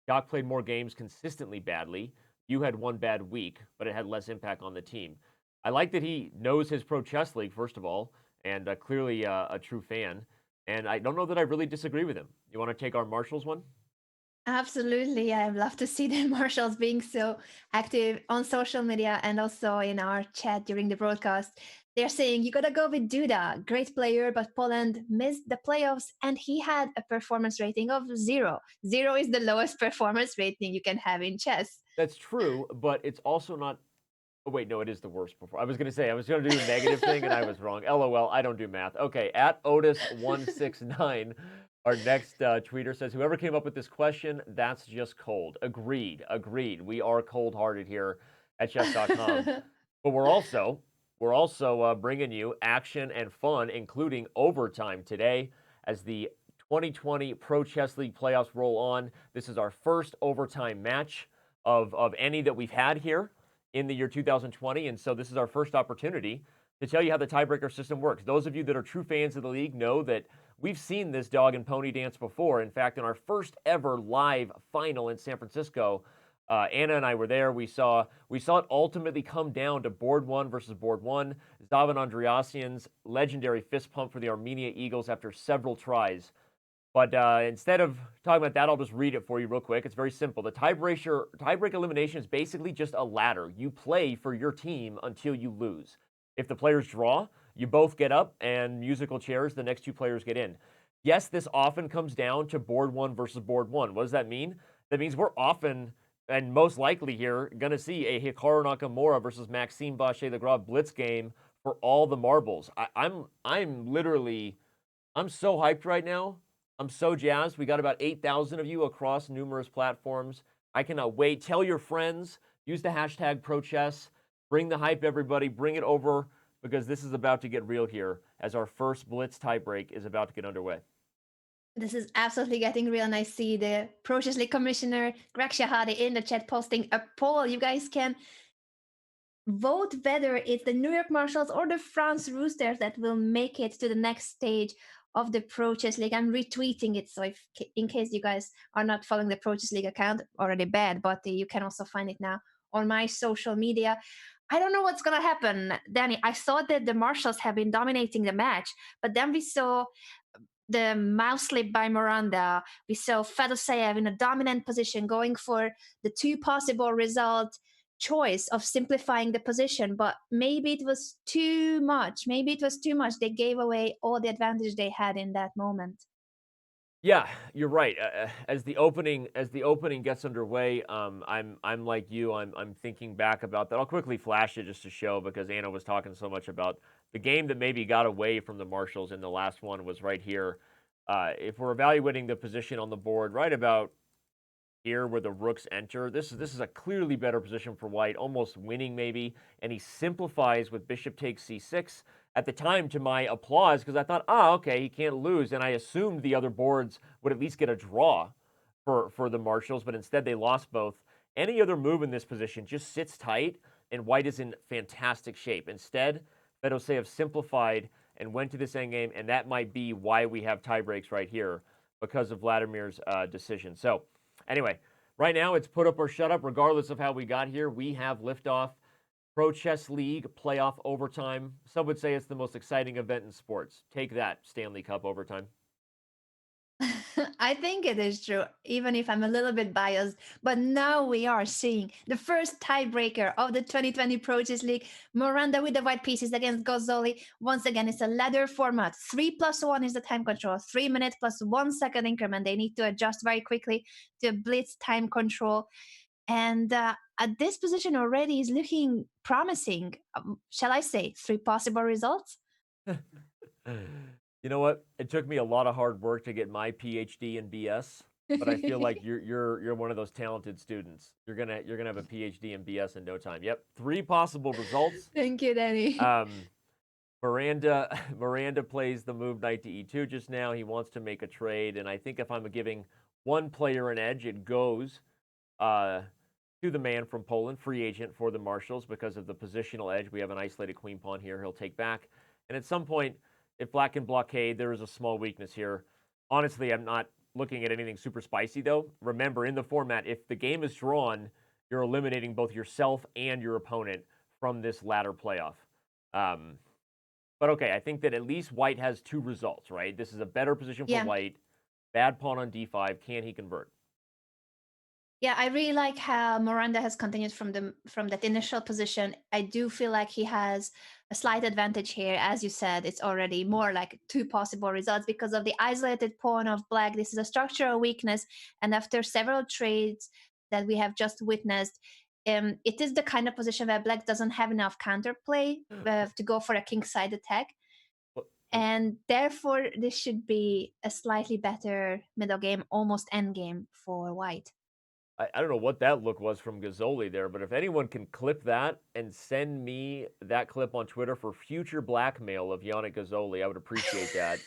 Doc played more games consistently badly. Yu had one bad week, but it had less impact on the team. I like that he knows his Pro Chess League, first of all, and clearly a true fan. And I don't know that I really disagree with him. You want to take our Marshals one? Absolutely. I love to see the Marshals being so active on social media and also in our chat during the broadcast. They're saying you got to go with Duda, great player, but Poland missed the playoffs and he had a performance rating of 0. 0 is the lowest performance rating you can have in chess. That's true, but it's also not. Oh, wait, no, it is the worst before. I was going to say, I was going to do a negative thing, and I was wrong. LOL, I don't do math. Okay, at Otis169, our next tweeter says, whoever came up with this question, that's just cold. Agreed. We are cold-hearted here at Chess.com. But we're also bringing you action and fun, including overtime today as the 2020 Pro Chess League playoffs roll on. This is our first overtime match of any that we've had here in the year 2020, and so this is our first opportunity to tell you how the tiebreaker system works. Those of you that are true fans of the league know that we've seen this dog and pony dance before. In fact, in our first ever live final in San Francisco, Anna and I were there. We saw it ultimately come down to board 1 versus board 1. Zavan Andreassian's legendary fist pump for the Armenia Eagles after several tries. But instead of talking about that, I'll just read it for you real quick. It's very simple. The tiebreak elimination is basically just a ladder. You play for your team until you lose. If the players draw, you both get up, and musical chairs, the next two players get in. Yes, this often comes down to board 1 versus board 1. What does that mean? That means we're often, and most likely here, going to see a Hikaru Nakamura versus Maxime Vachier-Lagrave blitz game for all the marbles. I'm so hyped right now. I'm so jazzed. We got about 8,000 of you across numerous platforms. I cannot wait. Tell your friends. Use the hashtag ProChess. Bring the hype, everybody. Bring it over because this is about to get real here as our first Blitz tiebreak is about to get underway. This is absolutely getting real, and I see the Pro Chess League Commissioner Greg Shahade in the chat posting a poll. You guys can vote whether it's the New York Marshals or the France Roosters that will make it to the next stage of the Pro Chess League. I'm retweeting it, so in case you guys are not following the Pro Chess League account, already bad, but you can also find it now on my social media. I don't know what's going to happen, Danny. I saw that the Marshals have been dominating the match, but then we saw the mouse slip by Miranda. We saw Fedoseev in a dominant position going for the two possible result choice of simplifying the position, but maybe it was too much. They gave away all the advantage they had in that moment. Yeah, you're right. As the opening gets underway, I'm like you. I'm thinking back about that. I'll quickly flash it just to show because Anna was talking so much about the game that maybe got away from the Marshals, and the last one was right here. If we're evaluating the position on the board, right about here where the rooks enter, this is a clearly better position for White, almost winning maybe, and he simplifies with bishop takes c6. At the time, to my applause, because I thought, okay, he can't lose, and I assumed the other boards would at least get a draw. for the Marshals, but instead they lost both. Any other move in this position just sits tight, and white is in fantastic shape. Instead, Fedoseev simplified and went to this endgame, and that might be why we have tie breaks right here, because of Vladimir's decision. So, anyway, right now it's put up or shut up. Regardless of how we got here, we have liftoff. Pro Chess League playoff overtime. Some would say it's the most exciting event in sports. Take that, Stanley Cup overtime. I think it is true, even if I'm a little bit biased. But now we are seeing the first tiebreaker of the 2020 Pro Chess League. Miranda with the white pieces against Gozzoli. Once again, it's a ladder format. 3+1 is the time control. 3 minutes plus 1 second increment. They need to adjust very quickly to blitz time control. And at this position already is looking promising. Shall I say 3 possible results? You know what? It took me a lot of hard work to get my PhD in BS, but I feel like you're one of those talented students. You're gonna have a PhD in BS in no time. Yep, 3 possible results. Thank you, Danny. Miranda plays the move knight to e2 just now. He wants to make a trade, and I think if I'm giving one player an edge, it goes to the man from Poland, free agent for the Marshals, because of the positional edge. We have an isolated queen pawn here. He'll take back, and at some point, if black can blockade, there is a small weakness here. Honestly, I'm not looking at anything super spicy, though. Remember, in the format, if the game is drawn, you're eliminating both yourself and your opponent from this ladder playoff. But okay, I think that at least white has 2 results, right? This is a better position for white. Bad pawn on d5. Can he convert? Yeah, I really like how Miranda has continued from that initial position. I do feel like he has a slight advantage here. As you said, it's already more like 2 possible results because of the isolated pawn of black. This is a structural weakness, and after several trades that we have just witnessed, it is the kind of position where black doesn't have enough counterplay to go for a kingside attack. And therefore, this should be a slightly better middle game, almost end game for white. I don't know what that look was from Gozzoli there, but if anyone can clip that and send me that clip on Twitter for future blackmail of Yannick Gozzoli, I would appreciate that.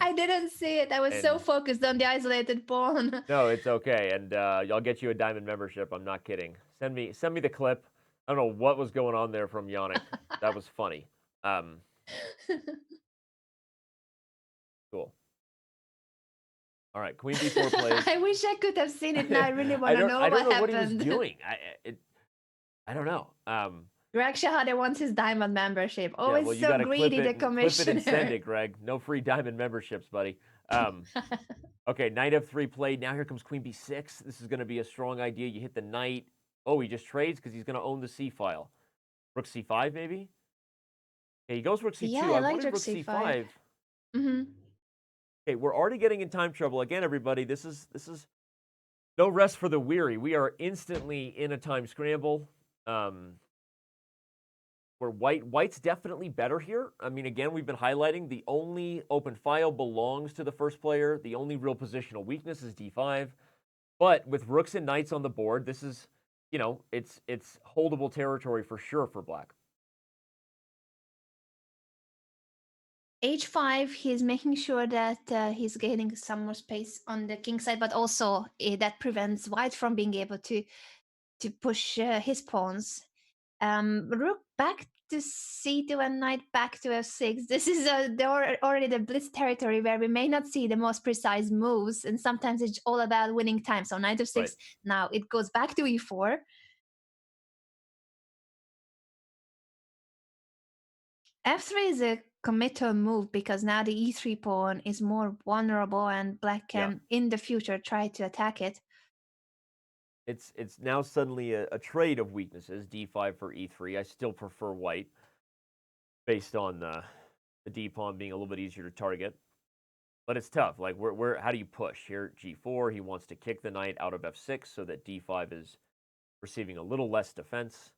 I didn't see it. I was so focused on the isolated pawn. No, it's okay, and I'll get you a diamond membership. I'm not kidding. Send me the clip. I don't know what was going on there from Yannick. That was funny. Cool. All right, queen b4 plays. I wish I could have seen it now. I really want to know what happened. I don't know what he was doing. I don't know. Greg Shahade wants his diamond membership. Always so greedy, the commissioner. Clip it and send it, Greg. No free diamond memberships, buddy. Okay, knight f3 played. Now here comes queen b6. This is going to be a strong idea. You hit the knight. Oh, he just trades because he's going to own the c file. Rook c5, maybe? Okay, he goes rook c2. Yeah, I like rook c5. Mm-hmm. Okay, we're already getting in time trouble. Again, everybody, this is no rest for the weary. We are instantly in a time scramble. Where white's definitely better here. I mean, again, we've been highlighting the only open file belongs to the first player. The only real positional weakness is d5. But with rooks and knights on the board, this is, it's holdable territory for sure for black. H5, he's making sure that he's gaining some more space on the king side, but also that prevents white from being able to push his pawns. Rook back to c2 and knight back to f6. This is already the blitz territory where we may not see the most precise moves, and sometimes it's all about winning time. So knight f6, right. Now it goes back to e4. f3 is a committal move because now the e3 pawn is more vulnerable and black can in the future try to attack it. It's now suddenly a trade of weaknesses, d5 for e3. I still prefer white based on the d pawn being a little bit easier to target. But it's tough. Like, how do you push? Here, g4, he wants to kick the knight out of f6 so that d5 is receiving a little less defense.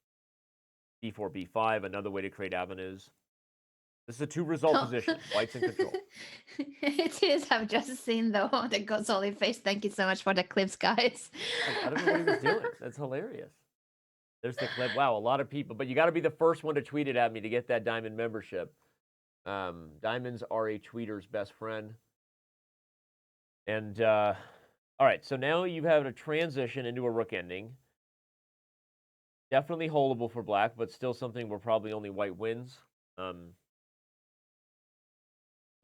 d4, b5, another way to create avenues. This is a 2-result position. White's in control. It is. I've just seen the Gozzoli face. Thank you so much for the clips, guys. I don't know what he was doing. That's hilarious. There's the clip. Wow, a lot of people. But you got to be the first one to tweet it at me to get that diamond membership. Diamonds are a tweeter's best friend. And All right, so now you've had a transition into a rook ending. Definitely holdable for black, but still something where probably only white wins. The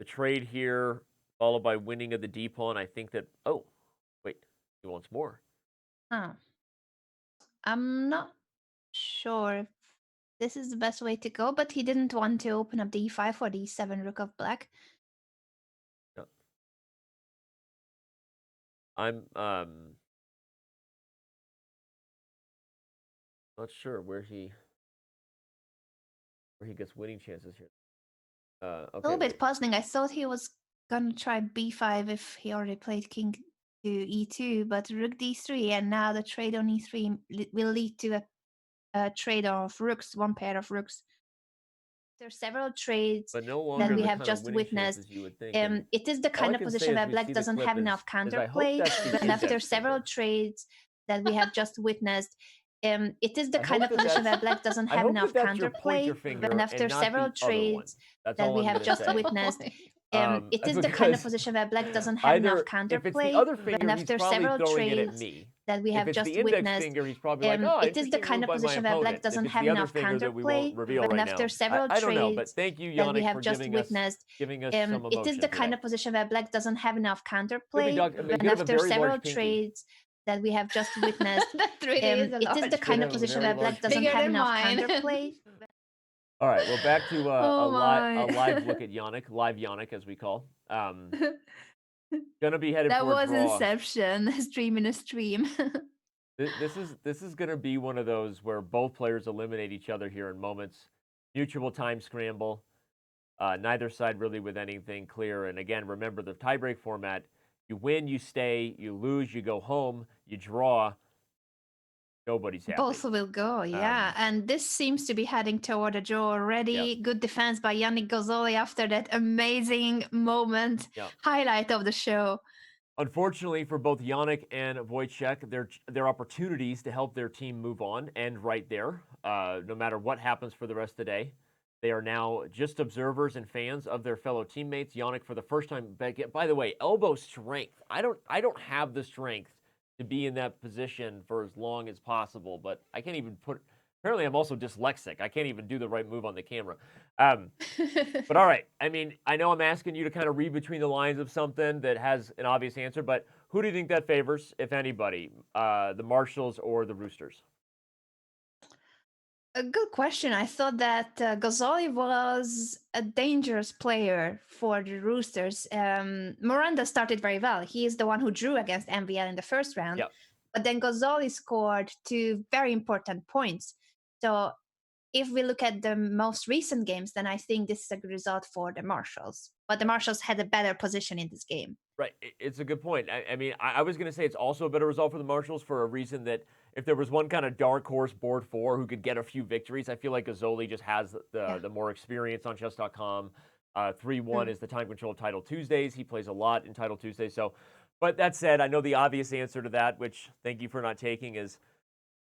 trade here, followed by winning of the D pawn. I think that. Oh, wait, he wants more. Oh. I'm not sure if this is the best way to go, but he didn't want to open up the e5 for the e7 rook of black. Yeah. I'm not sure where he gets winning chances here. A Okay. little bit puzzling. I thought he was gonna try b5 if he already played king to e2, but rook d3, and now the trade on e3 will lead to a trade of rooks, one pair of rooks. There are several trades But no that longer we the have kind of just winning witnessed. chances you would think. And It is the all I kind of can say position as where we black see the doesn't clip have enough is I hope counterplay, that's the but after index several finger. trades that we have just witnessed, it is the I kind hope of that position where that's- black doesn't I have hope that enough that's your pointer counterplay, finger and after and not several the other one. trades That's that all we I'm have gonna just say. witnessed, it is the kind of Because position where black doesn't have enough either if it's the counterplay, other and finger, he's after probably several throwing it at trades me. that we If have it's just the index witnessed, finger, he's probably like, "Oh, it is the interesting kind move of by my position where black opponent." If doesn't it's have the other enough finger that we won't counterplay, reveal and right after now, several I don't know. But trades thank you, that we Yannick, have for just witnessed, giving us some it is emotion the today. kind of position where black doesn't have enough Could be counterplay, Doc, and after several trades that we have just witnessed, That really is a it is the large kind of pinky. position Very where black large doesn't pinky. have Bigger than enough mine. counterplay. All right, well, back to Oh a my. live look at Yannick, live Yannick, as we call. Gonna be headed That for a was draw. Inception, a stream in a stream. This is gonna be one of those where both players eliminate each other here in moments. Mutual time scramble. Neither side really with anything clear. And again, remember the tiebreak format. You win, you stay. You lose, you go home. You draw. Nobody's happy. Both will go, yeah. And this seems to be heading toward a draw already. Yeah. Good defense by Yannick Gozzoli after that amazing moment. Yeah. Highlight of the show. Unfortunately for both Yannick and Wojciech, their opportunities to help their team move on end right there. No matter what happens for the rest of the day, they are now just observers and fans of their fellow teammates. Yannick, for the first time, by the way, elbow strength. I don't have the strength to be in that position for as long as possible, but I can't even put. Apparently, I'm also dyslexic. I can't even do the right move on the camera. But all right, I mean, I know I'm asking you to kind of read between the lines of something that has an obvious answer, but who do you think that favors, if anybody, the Marshalls or the Roosters? A good question. I thought that Gozzoli was a dangerous player for the Roosters. Miranda started very well. He is the one who drew against MVL in the first round. Yep. But then Gozzoli scored 2 very important points. So if we look at the most recent games, then I think this is a good result for the Marshalls. But the Marshalls had a better position in this game. Right. It's a good point. I mean, I was going to say it's also a better result for the Marshalls for a reason that if there was one kind of dark horse board 4 who could get a few victories, I feel like Gozzoli just has the more experience on Chess.com. 3-1 is the time control of Title Tuesdays. He plays a lot in Title Tuesdays. So, but that said, I know the obvious answer to that, which thank you for not taking, is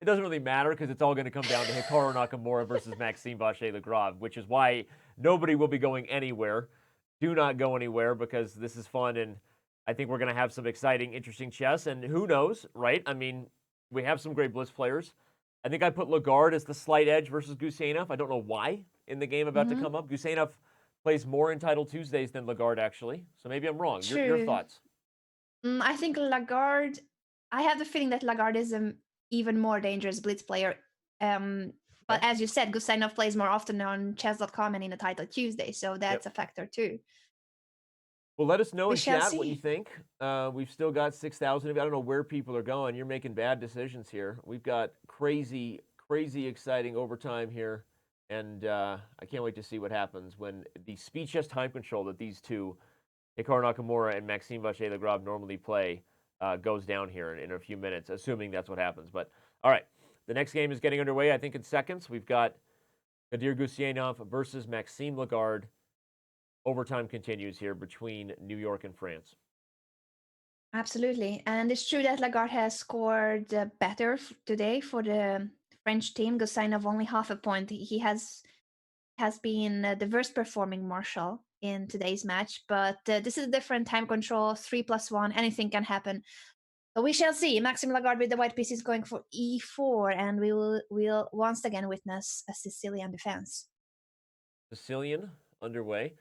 it doesn't really matter because it's all going to come down to Hikaru Nakamura versus Maxime Vachier-Lagrave, which is why nobody will be going anywhere. Do not go anywhere because this is fun, and I think we're going to have some exciting, interesting chess. And who knows, right? I mean, we have some great Blitz players. I think I put Lagarde as the slight edge versus Guseynov. I don't know why in the game about to come up. Guseynov plays more in Title Tuesdays than Lagarde, actually. So maybe I'm wrong. Your thoughts? I think Lagarde, I have the feeling that Lagarde is an even more dangerous Blitz player. But as you said, Guseynov plays more often on Chess.com and in the Title Tuesday, so that's a factor too. Well, let us know We in shall chat what you see. think. We've still got 6,000 of you. I don't know where people are going. You're making bad decisions here. We've got crazy, crazy exciting overtime here. And I can't wait to see what happens when the speed chess time control that these two, Hikaru Nakamura and Maxime Vachier-Lagrave, normally play goes down here in a few minutes, assuming that's what happens. But all right, the next game is getting underway, I think, in seconds. We've got Kadir Guseynov versus Maxime Lagarde. Overtime continues here between New York and France. Absolutely. And it's true that Lagarde has scored better today for the French team. Guseynov only half a point. He has been the worst performing Marshall in today's match, but this is a different time control, 3+1, anything can happen. So we shall see. Maxime Lagarde with the white piece is going for e4, and we'll once again witness a Sicilian defense. Sicilian underway.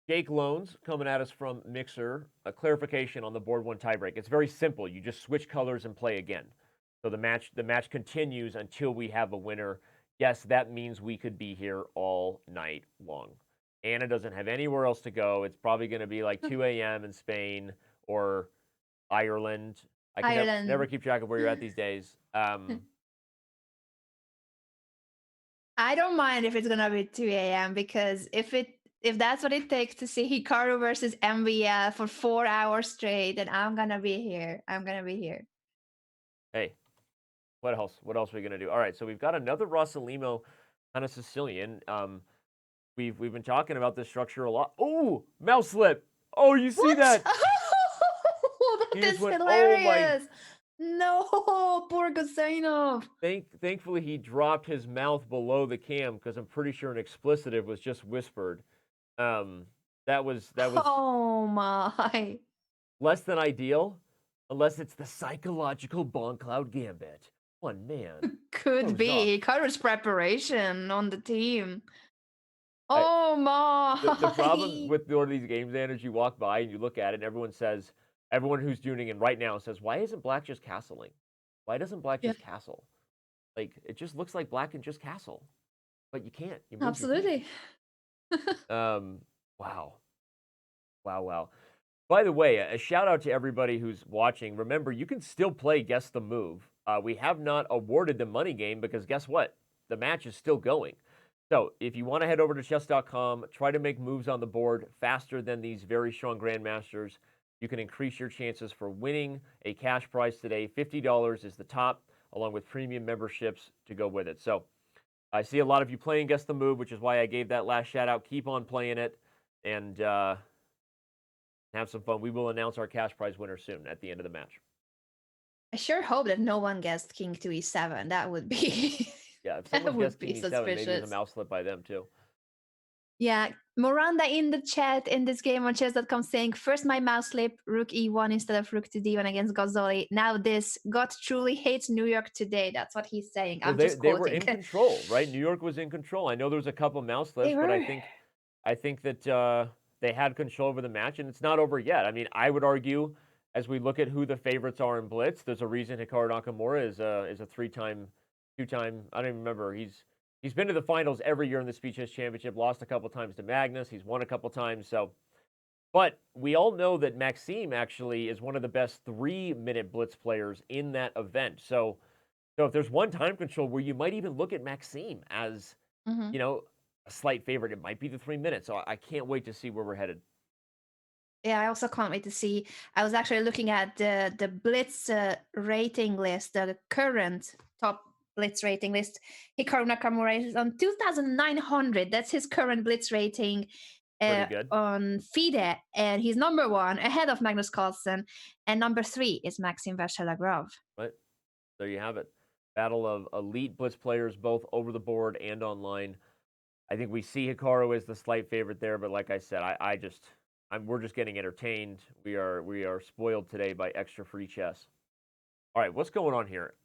Jake Loans coming at us from Mixer. A clarification on the board one tiebreak. It's very simple. You just switch colors and play again. So the match continues until we have a winner. Yes, that means we could be here all night long. Anna doesn't have anywhere else to go. It's probably going to be like 2 a.m. in Spain or Ireland. I can Ireland. never keep track of where you're at these days. I don't mind if it's gonna be 2 a.m. because if that's what it takes to see Hikaru versus MVL for 4 hours straight, then I'm gonna be here. I'm gonna be here. Hey, what else? What else are we gonna do? All right, so we've got another Rossalimo, kind of Sicilian. We've been talking about this structure a lot. Oh, mouse slip. Oh, you see that? Oh, that He is just went, "Oh my." hilarious. No, poor Gusainov. Thankfully, he dropped his mouth below the cam because I'm pretty sure an explicitive was just whispered. That was Oh my. less than ideal, unless it's the psychological Bon Cloud Gambit. One man. Could Goes be. off. Hikaru's preparation on the team. I- Oh my. The problem with one of these games, Anders, you walk by and you look at it, and everyone who's tuning in right now says, "Why isn't Black just castling? Why doesn't Black just castle? Like, it just looks like Black can just castle, but you can't. You move your king." Absolutely. Wow. By the way, a shout out to everybody who's watching. Remember, you can still play Guess the Move. We have not awarded the money game because guess what? The match is still going. So if you want to head over to chess.com, try to make moves on the board faster than these very strong grandmasters. You can increase your chances for winning a cash prize today. $50 is the top, along with premium memberships to go with it. So I see a lot of you playing Guess the Move, which is why I gave that last shout out. Keep on playing it and have some fun. We will announce our cash prize winner soon at the end of the match. I sure hope that no one guessed King to E7. That would be Yeah, if that someone would guessed be King E7, maybe there's a suspicious. mouse slip by them too. Yeah, Miranda in the chat in this game on chess.com saying, first my mouse slip, rook E1 instead of rook to D1 against Gozzoli. Now this, God truly hates New York today. That's what he's saying. Well, I'm just they were quoting. in control, right? New York was in control. I know there was a couple mouse slips, They but were. I think that they had control over the match, and it's not over yet. I mean, I would argue, as we look at who the favorites are in Blitz, there's a reason Hikaru Nakamura is a two-time, I don't even remember. He's been to the finals every year in the Speed Chess Championship, lost a couple times to Magnus. He's won a couple times. So, but we all know that Maxime actually is one of the best 3-minute Blitz players in that event. So if there's one time control where you might even look at Maxime as, Mhm. A slight favorite, it might be the 3 minutes. So I can't wait to see where we're headed. Yeah, I also can't wait to see. I was actually looking at the Blitz rating list, the current top Blitz rating list. Hikaru Nakamura is on 2,900. That's his current Blitz rating Pretty good. on FIDE, and he's number 1 ahead of Magnus Carlsen, and number 3 is Maxime vachier-lagrave. Right. There you have it. Battle of elite Blitz players, both over the board and online. I think we see Hikaru as the slight favorite there, but like I said, we're just getting entertained. We are spoiled today by extra free chess. All right, what's going on here?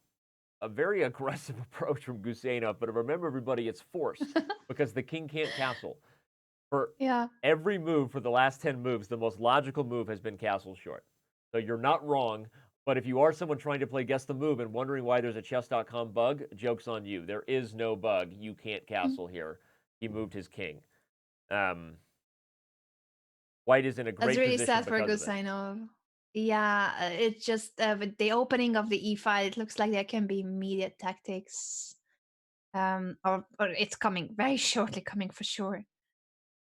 A very aggressive approach from Gusainov, but remember, everybody, it's forced because the king can't castle. For every move for the last 10 moves, the most logical move has been castle short. So you're not wrong, but if you are someone trying to play Guess the Move and wondering why there's a chess.com bug, joke's on you. There is no bug. You can't castle here. He moved his king. White is in a great That's really position sad for because of it. Gusainov. Yeah, it's just with the opening of the e5, it looks like there can be immediate tactics. Or it's coming very shortly, coming for sure.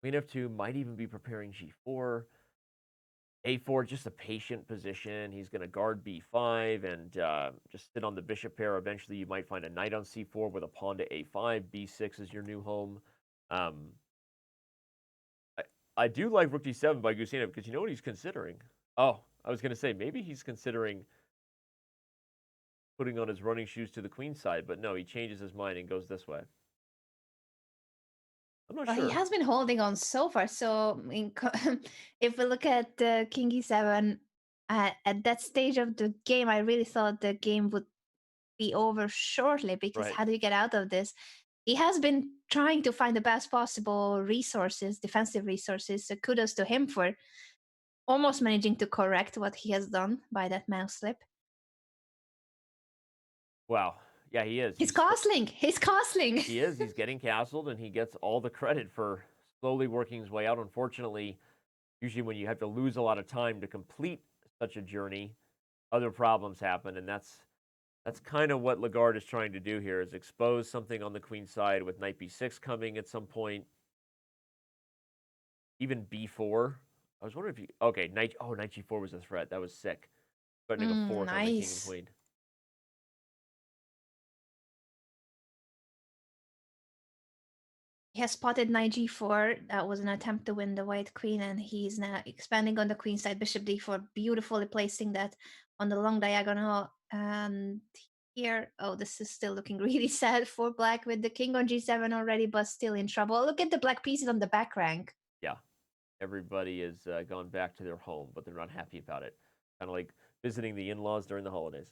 Queen f2 might even be preparing g4. a4, just a patient position. He's going to guard b5 and just sit on the bishop pair. Eventually, you might find a knight on c4 with a pawn to a5. b6 is your new home. I do like rook d7 by Gusainov because you know what he's considering? Oh, I was going to say maybe he's considering putting on his running shoes to the queen side, but no, he changes his mind and goes this way. I'm not sure. He has been holding on so far. So if we look at king e7, At that stage of the game, I really thought the game would be over shortly because Right. how do you get out of this? He has been trying to find the best possible resources, defensive resources. So kudos to him for almost managing to correct what he has done by that mouse slip. Wow. Yeah, he is. He's castling. He's castling. He is. He's getting castled, and he gets all the credit for slowly working his way out. Unfortunately, usually when you have to lose a lot of time to complete such a journey, other problems happen, and that's kind of what Lagarde is trying to do here: is expose something on the queen side with knight b6 coming at some point, even b4. I was wondering if you knight g4 was a threat. That was sick. Threatening a fourth on the king and Nice. queen. He has spotted knight g4. That was an attempt to win the white queen, and he's now expanding on the queen side. Bishop d4, beautifully placing that on the long diagonal. And here, oh, this is still looking really sad for black with the king on g7 already, but still in trouble. Look at the black pieces on the back rank. Yeah, everybody has gone back to their home, but they're not happy about it. Kind of like visiting the in-laws during the holidays.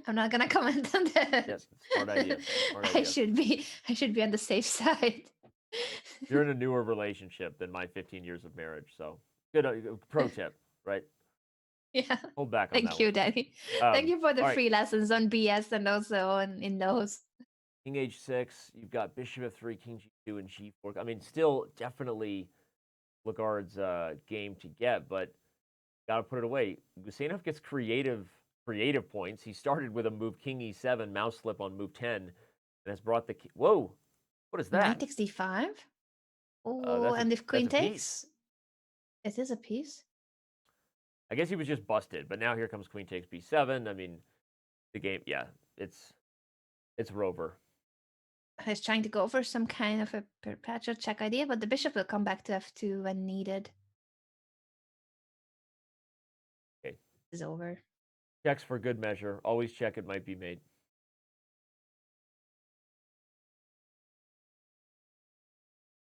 I'm not gonna comment on that. Yes, smart idea. Smart I idea. should be on the safe side. You're in a newer relationship than my 15 years of marriage, so good pro tip, right? Yeah. Hold back on Thank that you, one. Danny. Thank you for the all right. free lessons on BS and also on in those. King h6, you've got bishop f3, king g2, and g4. I mean, still definitely Lagarde's game to get, but got to put it away. Guseynov gets creative points. He started with a move king e7, mouse slip on move 10, and has brought the whoa, what is that? Knight takes d5. Oh, and if queen takes, it is a piece. I guess he was just busted, but now here comes queen takes b7. I mean, the game, yeah, it's Rover. He's trying to go for some kind of a perpetual check idea, but the bishop will come back to f2 when needed. Okay. It's over. Checks for good measure. Always check it might be made.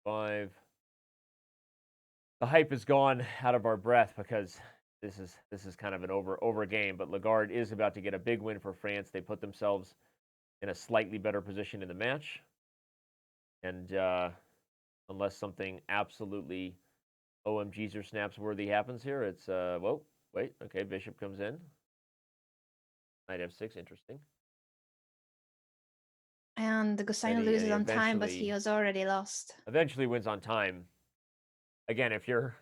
Five. The hype is gone out of our breath because this is kind of an over game, but Lagarde is about to get a big win for France. They put themselves in a slightly better position in the match. And unless something absolutely OMGs or snaps worthy happens here, it's whoa, wait, okay, bishop comes in. Knight f6, interesting. And the Guseynov loses on time, but he has already lost. Eventually wins on time. Again, if you're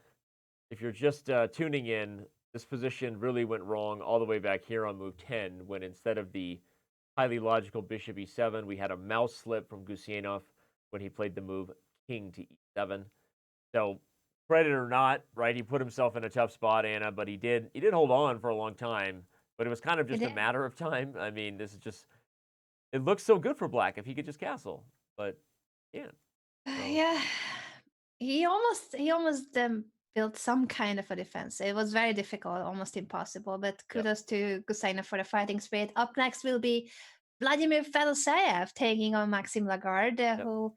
just tuning in, this position really went wrong all the way back here on move 10, when instead of the highly logical bishop e7, we had a mouse slip from Guseynov when he played the move king to e7. So credit or not, right? He put himself in a tough spot, Anna, but he did hold on for a long time. But it was kind of just a matter of time. I mean, this is just, it looks so good for black if he could just castle, but yeah. So. Yeah, he almost built some kind of a defense. It was very difficult, almost impossible. But kudos to Guseynov for the fighting spirit. Up next will be Vladimir Fedoseev taking on Maxime Lagarde, who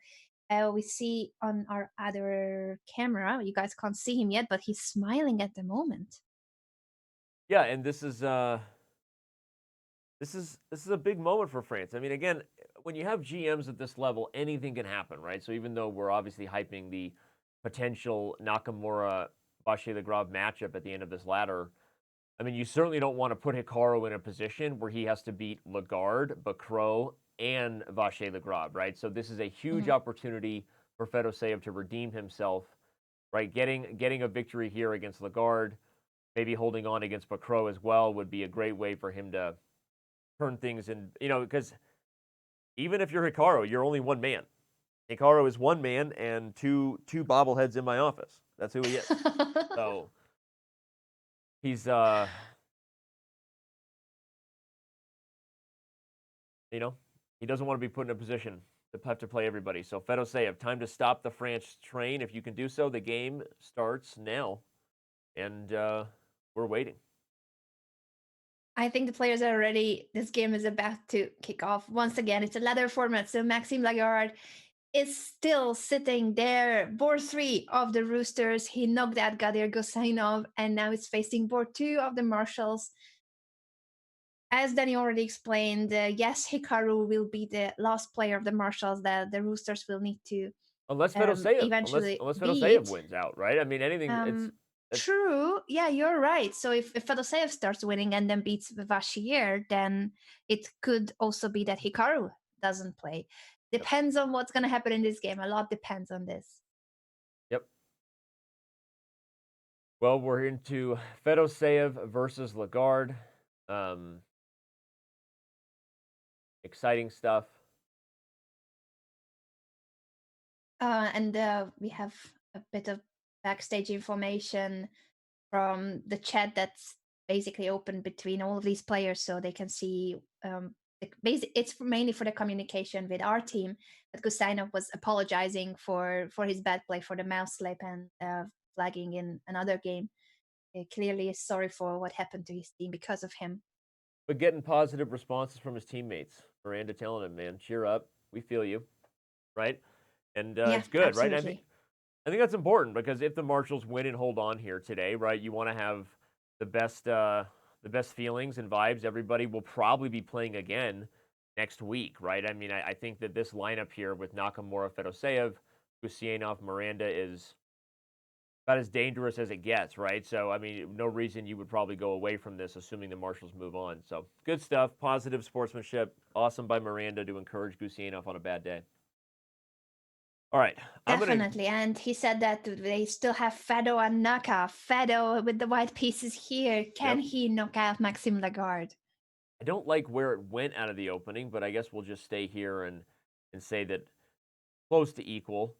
we see on our other camera. You guys can't see him yet, but he's smiling at the moment. Yeah, and this is a big moment for France. I mean, again, when you have GMs at this level, anything can happen, right? So even though we're obviously hyping the potential Nakamura-vachier-lagrave matchup at the end of this ladder, I mean, you certainly don't want to put Hikaru in a position where he has to beat Lagarde, Bacrot, and vachier-lagrave, right? So this is a huge opportunity for Fedoseev to redeem himself, right? Getting a victory here against Lagarde, maybe holding on against Bacrot as well would be a great way for him to turn things in, because even if you're Hikaru, you're only one man. Hikaru is one man and two bobbleheads in my office. That's who he is. So he's he doesn't want to be put in a position to have to play everybody. So Fedoseev, time to stop the France train. If you can do so, the game starts now, and we're waiting. I think the players are ready. This game is about to kick off. Once again, it's a ladder format. So Maxime Lagarde is still sitting there. Board 3 of the Roosters. He knocked out Gadir Gosainov, and now it's facing board 2 of the Marshalls. As Danny already explained, yes, Hikaru will be the last player of the Marshalls that the Roosters will need to Unless Fedoseev, eventually unless beat. Fedoseev wins out, right? I mean, anything. It's True. Yeah, you're right. So if Fedoseev starts winning and then beats Vachier, then it could also be that Hikaru doesn't play. Depends on what's going to happen in this game. A lot depends on this. Yep. Well, we're into Fedoseev versus Lagarde. Exciting stuff. And we have a bit of backstage information from the chat that's basically open between all of these players, so they can see. It's mainly for the communication with our team. But Gustainov was apologizing for his bad play, for the mouse slip and flagging in another game. He clearly is sorry for what happened to his team because of him. But getting positive responses from his teammates. Miranda telling him, man, cheer up. We feel you. Right? And Yeah, it's good, absolutely. right? I think that's important because if the Marshalls win and hold on here today, right, you want to have the best feelings and vibes. Everybody will probably be playing again next week, right? I mean, I think that this lineup here with Nakamura, Fedoseev, Gusianov, Miranda is about as dangerous as it gets, right? So, I mean, no reason you would probably go away from this, assuming the Marshalls move on. So, good stuff, positive sportsmanship, awesome by Miranda to encourage Gusianov on a bad day. All right. Definitely. And he said that they still have Fado and Naka. Fado with the white pieces here. Can he knock out Maxime Lagarde? I don't like where it went out of the opening, but I guess we'll just stay here and say that close to equal.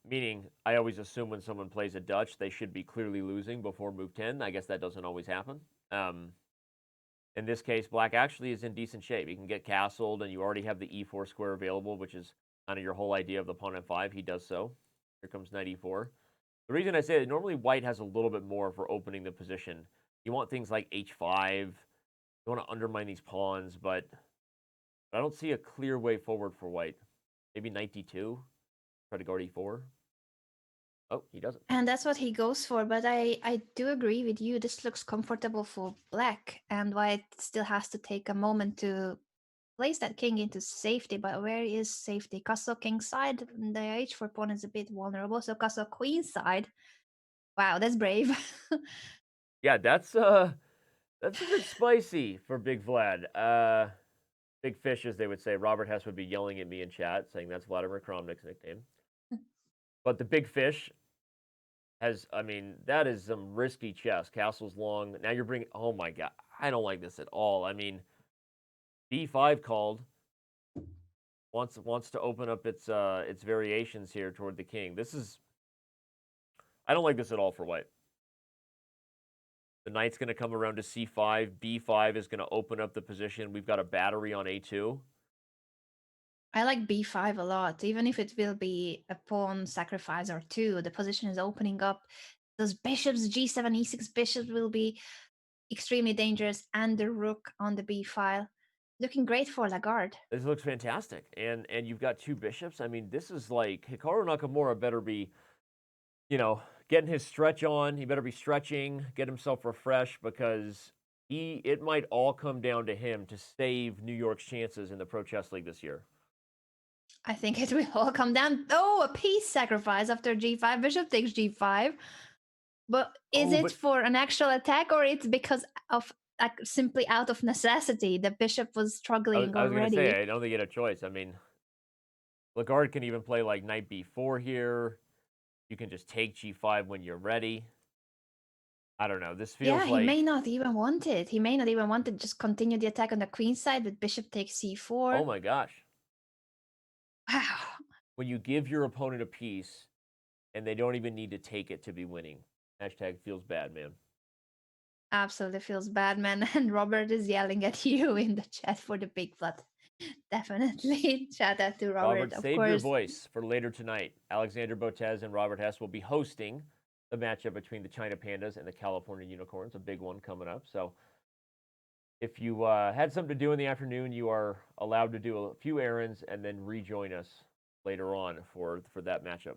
Meaning, I always assume when someone plays a Dutch, they should be clearly losing before move 10. I guess that doesn't always happen. In this case, Black actually is in decent shape. He can get castled, and you already have the e4 square available, which is kind of your whole idea of the pawn f5. He does so. Here comes knight e4. The reason I say that normally White has a little bit more for opening the position. You want things like h5. You want to undermine these pawns, but I don't see a clear way forward for White. Maybe knight d2. Try to guard e4. Oh, he doesn't. And that's what he goes for. But I do agree with you. This looks comfortable for Black. And White still has to take a moment to place that king into safety. But where is safety? Castle king side. The h4 pawn is a bit vulnerable. So castle queen side. Wow, that's brave. Yeah, that's a bit spicy for Big Vlad. Big fish, as they would say. Robert Hess would be yelling at me in chat, saying that's Vladimir Kramnik's nickname. But the big fish has, I mean, that is some risky chess. Castle's long. Now you're bringing, oh my God. I don't like this at all. I mean, b5 called. Wants to open up its variations here toward the king. I don't like this at all for White. The knight's going to come around to c5. b5 is going to open up the position. We've got a battery on a2. I like b5 a lot, even if it will be a pawn sacrifice or two. The position is opening up. Those bishops, g7, e6 bishops will be extremely dangerous, and the rook on the b file. Looking great for Lagarde. This looks fantastic. And you've got two bishops. I mean, this is like Hikaru Nakamura better be, getting his stretch on. He better be stretching, get himself refreshed, because it might all come down to him to save New York's chances in the Pro Chess League this year. I think it will all come down. Oh, a piece sacrifice after g5. Bishop takes g5. But is it for an actual attack, or it's because of simply out of necessity? The bishop was struggling I was going to already. say, I don't think he had a choice. I mean, Lagarde can even play like knight b4 here. You can just take g5 when you're ready. I don't know. This feels like... he may not even want it. He may not even want to just continue the attack on the queen side with bishop takes c4. Oh my gosh. Wow. When you give your opponent a piece and they don't even need to take it to be winning. Hashtag feels bad, man. Absolutely feels bad, man. And Robert is yelling at you in the chat for the big blood. Definitely. Shout out to Robert, of Save course. your voice for later tonight. Alexander Botez and Robert Hess will be hosting the matchup between the China Pandas and the California Unicorns, a big one coming up. So if you had something to do in the afternoon, you are allowed to do a few errands and then rejoin us later on for that matchup.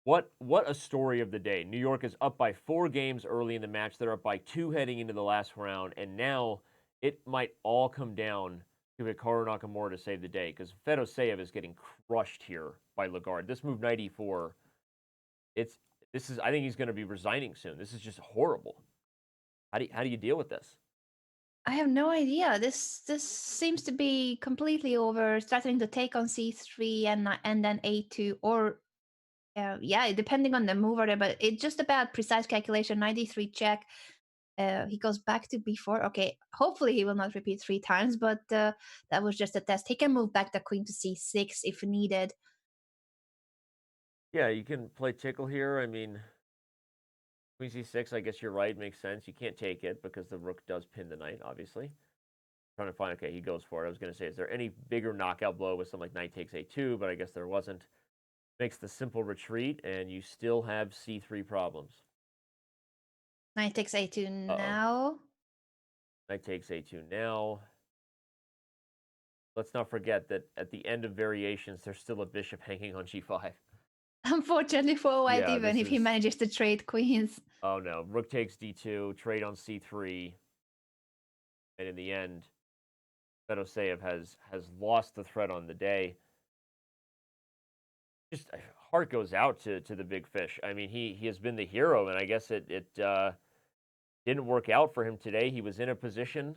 What a story of the day. New York is up by 4 games early in the match. They're up by 2 heading into the last round, and now it might all come down to Hikaru Nakamura to save the day, because Fedoseev is getting crushed here by Lagarde. This move knight e4, I think he's going to be resigning soon. This is just horrible. How do you deal with this? I have no idea. This seems to be completely over, starting to take on c3 and then a2, or yeah, depending on the move order, but it's just about precise calculation. 93 check. He goes back to b4. Okay, hopefully he will not repeat 3 times, but that was just a test. He can move back the queen to c6 if needed. Yeah, you can play tickle here. I mean, queen c6, I guess you're right, makes sense. You can't take it because the rook does pin the knight, obviously. Trying to find, okay, he goes for it. I was going to say, is there any bigger knockout blow with something like knight takes a2, but I guess there wasn't. Makes the simple retreat, and you still have c3 problems. Knight takes a2 now. Knight takes a2 now. Let's not forget that at the end of variations, there's still a bishop hanging on g5. Unfortunately for white, Yeah, even if he manages to trade queens. Oh no, rook takes d2, trade on c3, and in the end, Fedoseev has lost the thread on the day. Just heart goes out to the big fish. I mean, he has been the hero, and I guess it didn't work out for him today. He was in a position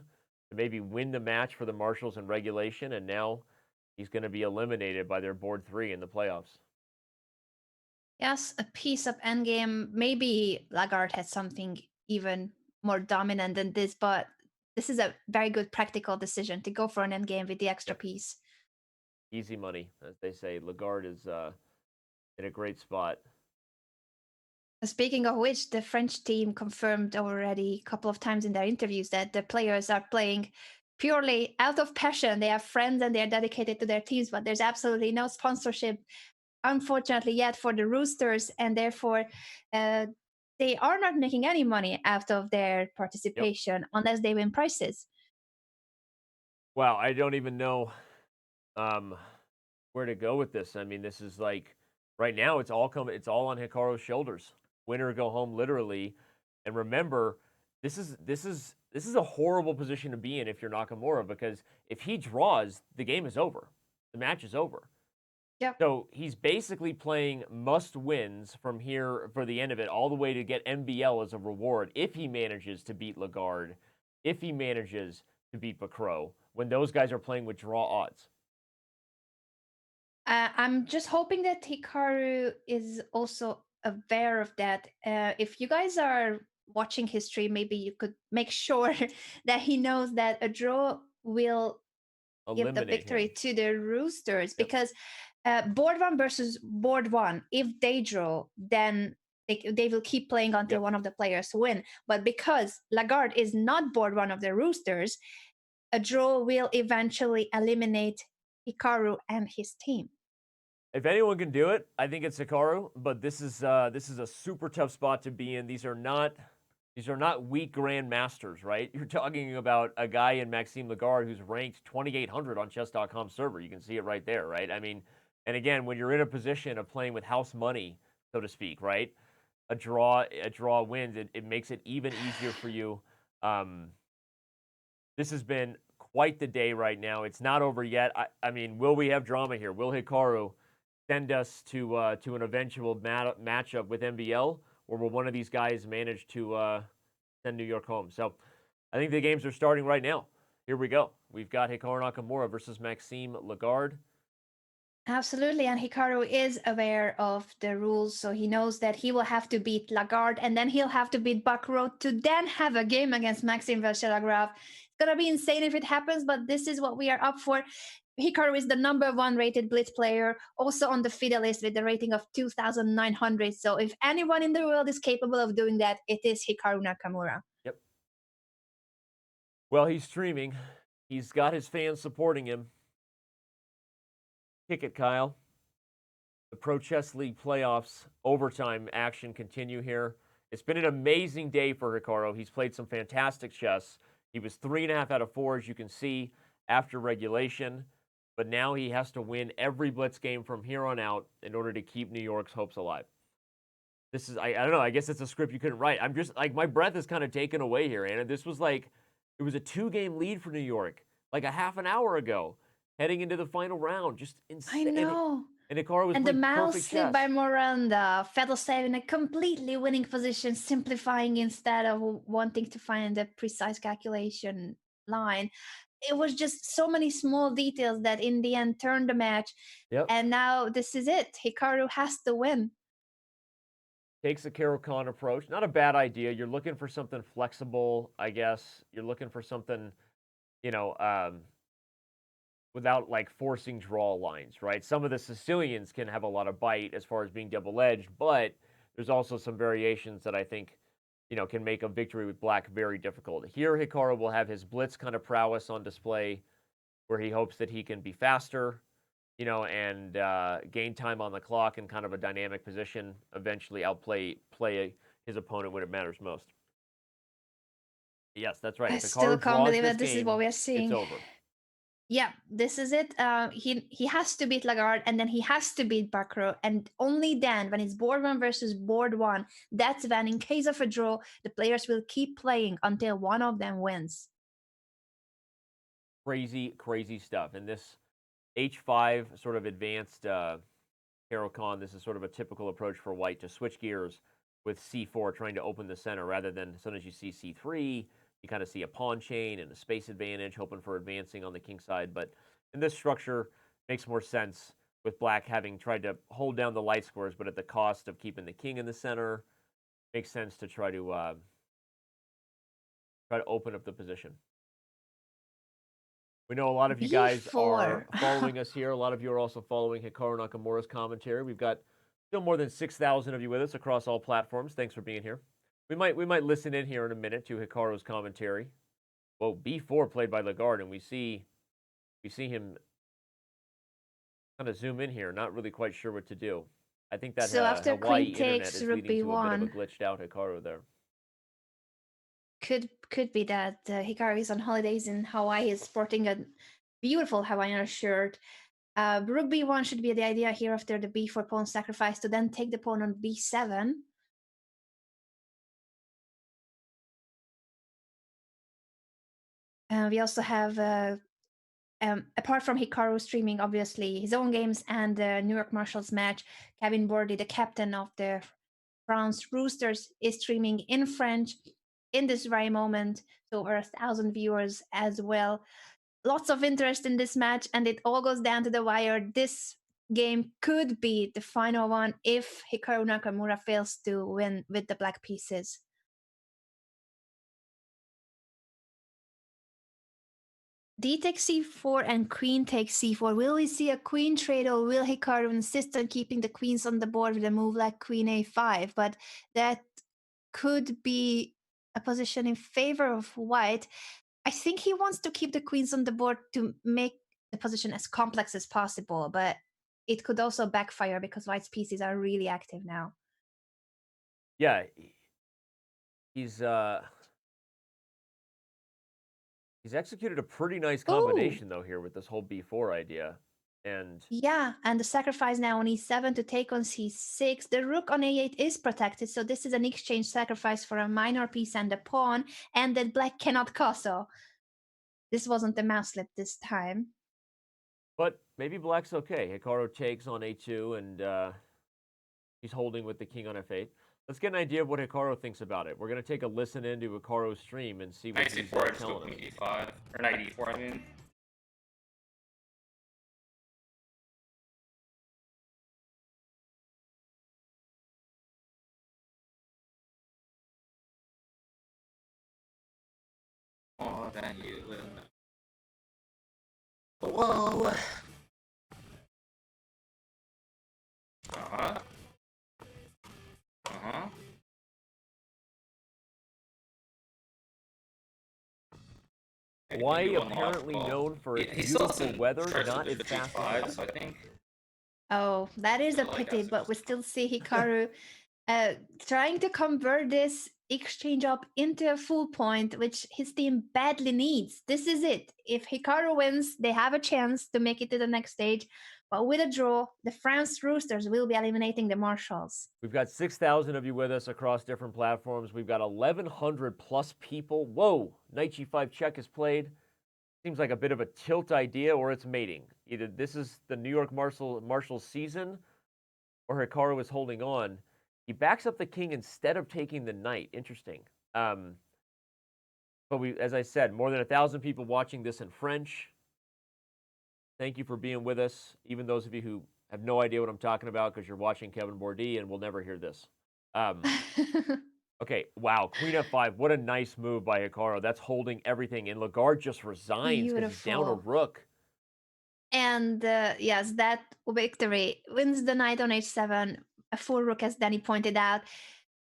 to maybe win the match for the marshals in regulation, and now he's going to be eliminated by their board 3 in the playoffs. Yes, a piece of endgame. Maybe Lagarde has something even more dominant than this, but this is a very good practical decision to go for an endgame with the extra piece. Easy money, as they say. Lagarde is in a great spot. Speaking of which, the French team confirmed already a couple of times in their interviews that the players are playing purely out of passion. They have friends and they are dedicated to their teams, but there's absolutely no sponsorship, unfortunately, yet for the Roosters, and therefore they are not making any money out of their participation unless they win prizes. Wow, I don't even know where to go with this. I mean, this is like right now it's all on Hikaru's shoulders. Winner go home, literally. And remember, this is a horrible position to be in if you're Nakamura, because if he draws, the game is over. The match is over. Yep. So he's basically playing must wins from here for the end of it, all the way to get MBL as a reward if he manages to beat Lagarde, if he manages to beat Bacro, when those guys are playing with draw odds. I'm just hoping that Hikaru is also aware of that. If you guys are watching his stream, maybe you could make sure that he knows that a draw will give the victory to the Roosters, because board 1 versus board 1, if they draw, then they will keep playing until one of the players win. But because Lagarde is not board 1 of the Roosters, a draw will eventually eliminate Hikaru and his team. If anyone can do it, I think it's Hikaru. But this is a super tough spot to be in. These are not weak grandmasters, right? You're talking about a guy in Maxime Lagarde who's ranked 2,800 on Chess.com server. You can see it right there, right? I mean, and again, when you're in a position of playing with house money, so to speak, right? A draw wins. It makes it even easier for you. This has been quite the day right now. It's not over yet. I mean, will we have drama here? Will Hikaru send us to an eventual matchup with MBL, or will one of these guys manage to send New York home? So I think the games are starting right now. Here we go. We've got Hikaru Nakamura versus Maxime Lagarde. Absolutely, and Hikaru is aware of the rules, so he knows that he will have to beat Lagarde, and then he'll have to beat Bacro to then have a game against Maxime vachier-lagrave. It's gonna be insane if it happens, but this is what we are up for. Hikaru is the #1 rated Blitz player, also on the FIDE list with a rating of 2,900. So if anyone in the world is capable of doing that, it is Hikaru Nakamura. Yep. Well, he's streaming. He's got his fans supporting him. Kick it, Kyle. The Pro Chess League playoffs overtime action continue here. It's been an amazing day for Hikaru. He's played some fantastic chess. He was 3.5 out of 4, as you can see, after regulation. but now he has to win every blitz game from here on out in order to keep New York's hopes alive. This is, I don't know, I guess it's a script you couldn't write. I'm just, like, my breath is kind of taken away here, Anna. This was like, it was a 2-game lead for New York, like a half an hour ago, heading into the final round. Just insane. I know. And Hikaru was And the playing mouse perfect slip chess. by Miranda, Fedoshev in a completely winning position, simplifying instead of wanting to find a precise calculation line. It was just so many small details that in the end turned the match. Yep. And now this is it. Hikaru has to win. Takes a Caro-Kann approach. Not a bad idea. You're looking for something flexible, I guess. You're looking for something, you know, without like forcing draw lines, right? Some of the Sicilians can have a lot of bite as far as being double-edged, but there's also some variations that I think, you know, can make a victory with black very difficult. Here, Hikaru will have his blitz kind of prowess on display, where he hopes that he can be faster, you know, and gain time on the clock in kind of a dynamic position, eventually play his opponent when it matters most. Yes, that's right. I If still Hikaru can't draws believe that this this is game, what we are seeing. it's over. Yeah, this is it. He has to beat Lagarde, and then he has to beat Bacro, and only then, when it's board 1 versus board 1, that's when, in case of a draw, the players will keep playing until one of them wins. Crazy, crazy stuff. And this H5 sort of advanced Caro-Kann, this is sort of a typical approach for white to switch gears with C4, trying to open the center rather than as soon as you see C3, you kind of see a pawn chain and a space advantage, hoping for advancing on the king side. But in this structure, makes more sense with black having tried to hold down the light squares, but at the cost of keeping the king in the center. Makes sense to try to open up the position. We know a lot of you guys are B4. following us here. A lot of you are also following Hikaru Nakamura's commentary. We've got still more than 6,000 of you with us across all platforms. Thanks for being here. We might listen in here in a minute to Hikaru's commentary. Well, B4 played by Lagarde, and we see him kind of zoom in here, not really quite sure what to do. I think that So after Hawaii queen internet takes is rook leading to a bit of a B1, glitched out Hikaru there. could be that Hikaru is on holidays in Hawaii, is sporting a beautiful Hawaiian shirt. Rook B1 should be the idea here after the B4 pawn sacrifice to then take the pawn on B7. We also have, apart from Hikaru streaming, obviously, his own games and the New York Marshals match, Kevin Bordy, the captain of the France Roosters, is streaming in French in this very moment. So over 1,000 viewers as well. Lots of interest in this match, and it all goes down to the wire. This game could be the final one if Hikaru Nakamura fails to win with the black pieces. D takes c4 and queen takes c4. Will we see a queen trade, or will Hikaru insist on keeping the queens on the board with a move like queen a5? But that could be a position in favor of white. I think he wants to keep the queens on the board to make the position as complex as possible, but it could also backfire because white's pieces are really active now. Yeah, he's executed a pretty nice combination though here with this whole b4 idea. And yeah, and the sacrifice now on e7 to take on c6. The rook on a8 is protected, so this is an exchange sacrifice for a minor piece and a pawn, and that black cannot castle. This wasn't the mouse slip this time. But maybe black's okay. Hikaru takes on a2, and he's holding with the king on f8. Let's get an idea of what Hikaru thinks about it. We're going to take a listen into Hikaru's stream and see what he's telling us. e5, or knight e4, I mean. Oh, then you win. Whoa! Uh-huh. Uh-huh. Hawaii apparently known for its beautiful weather, not its fast weather. So I think. Oh, that is a pity, but we still see Hikaru trying to convert this exchange up into a full point, which his team badly needs. This is it. If Hikaru wins, they have a chance to make it to the next stage. But with a draw, the France Roosters will be eliminating the Marshalls. We've got 6,000 of you with us across different platforms. We've got 1,100 plus people. Whoa, Knight G5 check is played. Seems like a bit of a tilt idea, or it's mating. Either this is the New York Marshall season, or Hikaru is holding on. He backs up the king instead of taking the knight. Interesting. But we, as I said, more than 1,000 people watching this in French. Thank you for being with us. Even those of you who have no idea what I'm talking about because you're watching Kevin Bourdie and will never hear this. Okay, wow, Queen F5. What a nice move by Hikaru. That's holding everything. And Lagarde just resigns because he's down a Beautiful. rook. And yes, that victory wins the knight on h7, a full rook, as Danny pointed out.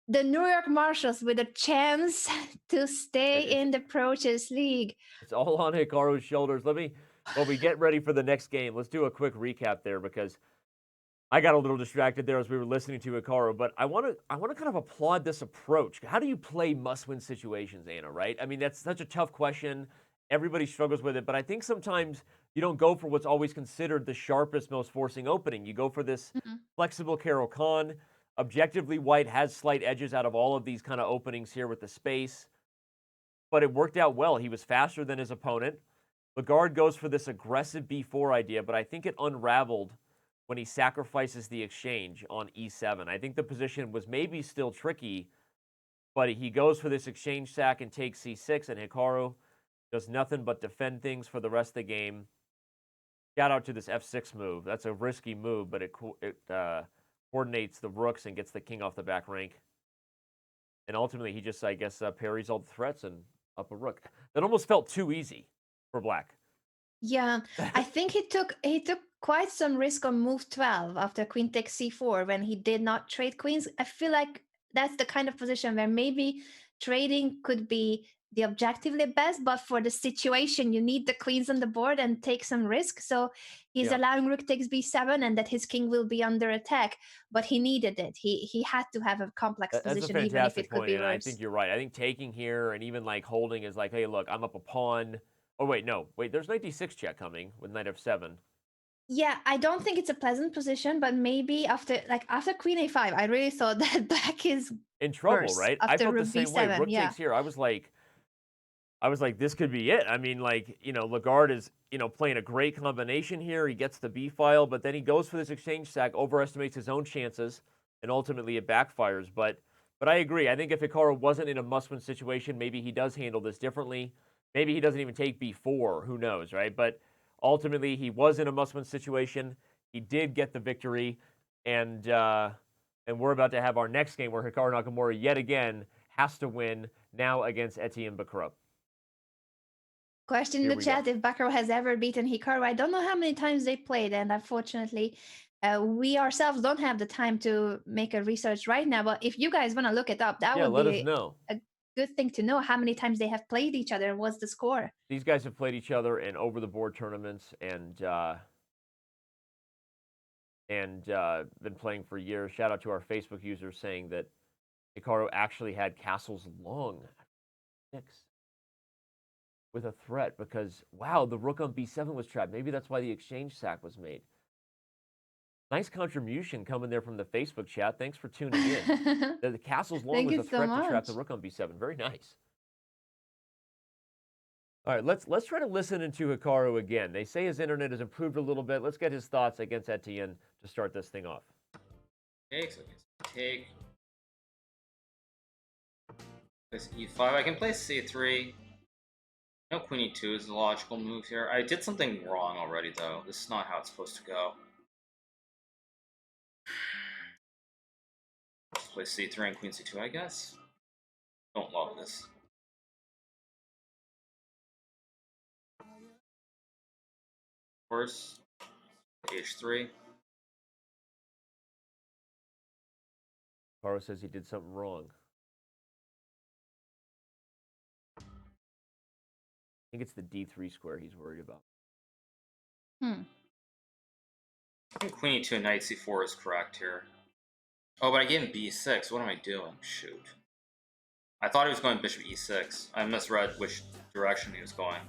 The New York Marshalls with a chance to stay in the Pro Chess League. It's all on Hikaru's shoulders. While we get ready for the next game, let's do a quick recap there because I got a little distracted there as we were listening to Hikaru, but I want to kind of applaud this approach. How do you play must-win situations, Anna, right? I mean, that's such a tough question. Everybody struggles with it, but I think sometimes you don't go for what's always considered the sharpest, most forcing opening. You go for this flexible Carol Khan. Objectively, White has slight edges out of all of these kind of openings here with the space, but it worked out well. He was faster than his opponent. Lagarde goes for this aggressive b4 idea, but I think it unraveled when he sacrifices the exchange on e7. I think the position was maybe still tricky, but he goes for this exchange sack and takes c6, and Hikaru does nothing but defend things for the rest of the game. Shout out to this f6 move. That's a risky move, but it coordinates the rooks and gets the king off the back rank. And ultimately, he just, I guess, parries all the threats and up a rook. That almost felt too easy for Black. Yeah, I think he took quite some risk on move 12 after queen takes c4 when he did not trade queens. I feel like that's the kind of position where maybe trading could be the objectively best, but for the situation, you need the queens on the board and take some risk. So he's allowing rook takes b7 and that his king will be under attack, but he needed it. He had to have a complex position, even if it could be and worse. I think you're right. I think taking here and even like holding is like, hey, look, I'm up a pawn. Oh, wait, no. Wait, there's knight d6 check coming with knight f7. Yeah, I don't think it's a pleasant position, but maybe after queen a5, I really thought that Black is in trouble, worse right? I after felt the rook same way. b7. Rook Yeah. takes here. I was like, this could be it. I mean, like, Lagarde is, playing a great combination here. He gets the b file, but then he goes for this exchange sack, overestimates his own chances, and ultimately it backfires. But I agree. I think if Hikaru wasn't in a must-win situation, maybe he does handle this differently. Maybe he doesn't even take b4. Who knows, right? But ultimately, he was in a must-win situation. He did get the victory, and we're about to have our next game where Hikaru Nakamura yet again has to win now against Etienne Bacrot. Question in the chat if Bacrot has ever beaten Hikaru. I don't know how many times they played, and unfortunately, we ourselves don't have the time to make a research right now. But if you guys want to look it up, that would let be us know. A good thing to know how many times they have played each other and what's the score. These guys have played each other in over-the-board tournaments and been playing for years. Shout out to our Facebook users saying that Hikaru actually had castles long 6 with a threat because, wow, the rook on b7 was trapped. Maybe that's why the exchange sack was made. Nice contribution coming there from the Facebook chat. Thanks for tuning in. The castle's long was a threat to trap the rook on b7. Very nice. All right, let's try to listen into Hikaru again. They say his internet has improved a little bit. Let's get his thoughts against Etienne to start this thing off. Okay, so take this e5. I can play c3. No, queen e2 is the logical move here. I did something wrong already, though. This is not how it's supposed to go. Let's play c3 and queen c2, I guess. Don't love this. Of course, h3. Hikaru says he did something wrong. I think it's the d3 square he's worried about. I think queen e2 and knight c4 is correct here. Oh, but I gave him b6. What am I doing? Shoot. I thought he was going bishop e6. I misread which direction he was going.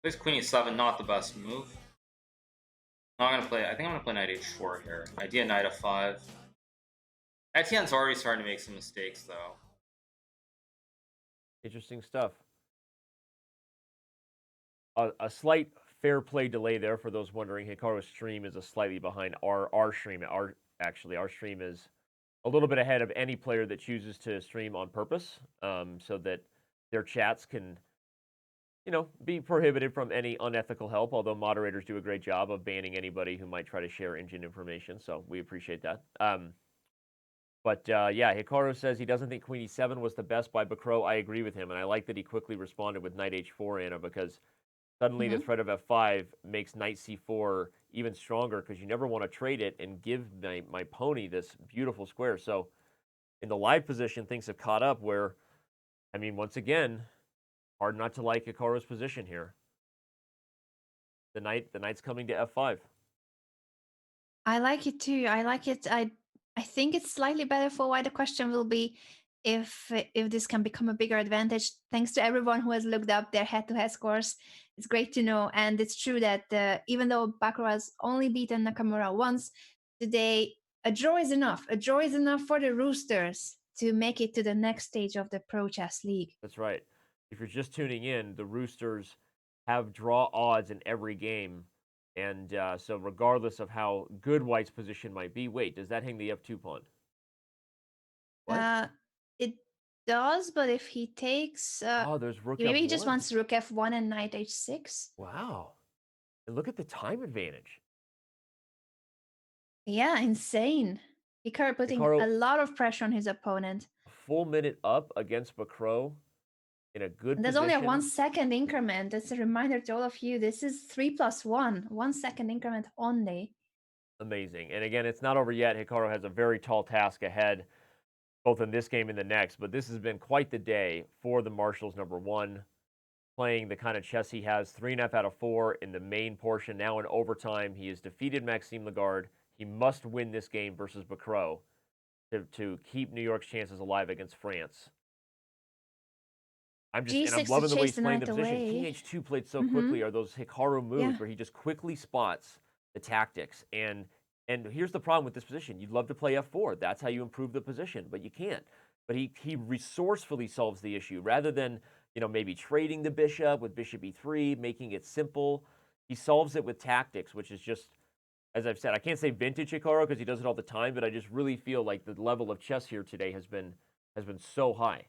Plays queen e7, not the best move. Not gonna play. I think I'm gonna play knight h4 here. Idea knight f5. Etienne's already starting to make some mistakes though. Interesting stuff. A slight fair play delay there for those wondering. Hikaru's stream is a slightly behind our stream. Our stream is a little bit ahead of any player that chooses to stream on purpose, so that their chats can, be prohibited from any unethical help. Although moderators do a great job of banning anybody who might try to share engine information, so we appreciate that. But yeah, Hikaru says he doesn't think Queen E7 was the best by Bacro. I agree with him, and I like that he quickly responded with Knight H4, Anna, because suddenly the threat of F5 makes Knight C4 even stronger, because you never want to trade it and give my pony this beautiful square. So in the live position, things have caught up where, I mean, once again, hard not to like Hikaru's position here. The knight's coming to F5. I like it too. I like it. I think it's slightly better for white. The question will be if this can become a bigger advantage. Thanks to everyone who has looked up their head-to-head scores. It's great to know, and it's true that even though Bacro has only beaten Nakamura once today, a draw is enough. A draw is enough for the Roosters to make it to the next stage of the Pro Chess League. That's right. If you're just tuning in, the Roosters have draw odds in every game. And so regardless of how good White's position might be, wait, does that hang the F2 pawn? What? It does, but if he takes... oh, there's rook maybe F1. he just wants rook F1 and knight H6. Wow. And look at the time advantage. Yeah, insane. Hikaru putting a lot of pressure on his opponent. Full minute up against Bacro in a good And there's position. only a 1 second increment. That's a reminder to all of you. This is 3+1. 1 second increment only. Amazing. And again, it's not over yet. Hikaru has a very tall task ahead, both in this game and the next. But this has been quite the day for the Marshals #1, playing the kind of chess he has. 3.5 out of 4 in the main portion. Now in overtime, he has defeated Maxime Lagarde. He must win this game versus Bacro to keep New York's chances alive against France. I'm loving the way he's playing the position. King H2 played so quickly. Are those Hikaru moves where he just quickly spots the tactics. And here's the problem with this position. You'd love to play F4. That's how you improve the position, but you can't. But he resourcefully solves the issue rather than, maybe trading the bishop with bishop E3, making it simple. He solves it with tactics, which is just, as I've said, I can't say vintage Hikaru because he does it all the time, but I just really feel like the level of chess here today has been so high.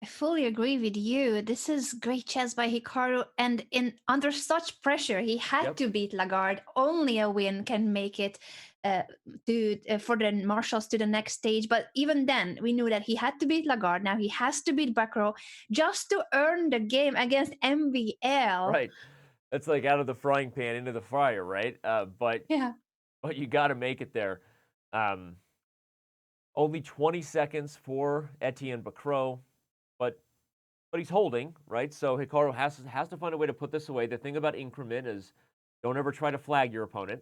I fully agree with you. This is great chess by Hikaru, and under such pressure, he had to beat Lagarde. Only a win can make it for the Marshals to the next stage. But even then, we knew that he had to beat Lagarde. Now he has to beat Bacro just to earn the game against MVL. Right. That's like out of the frying pan into the fryer, right? But you got to make it there. Only 20 seconds for Etienne Bacro. But he's holding, right? So Hikaru has to find a way to put this away. The thing about increment is don't ever try to flag your opponent.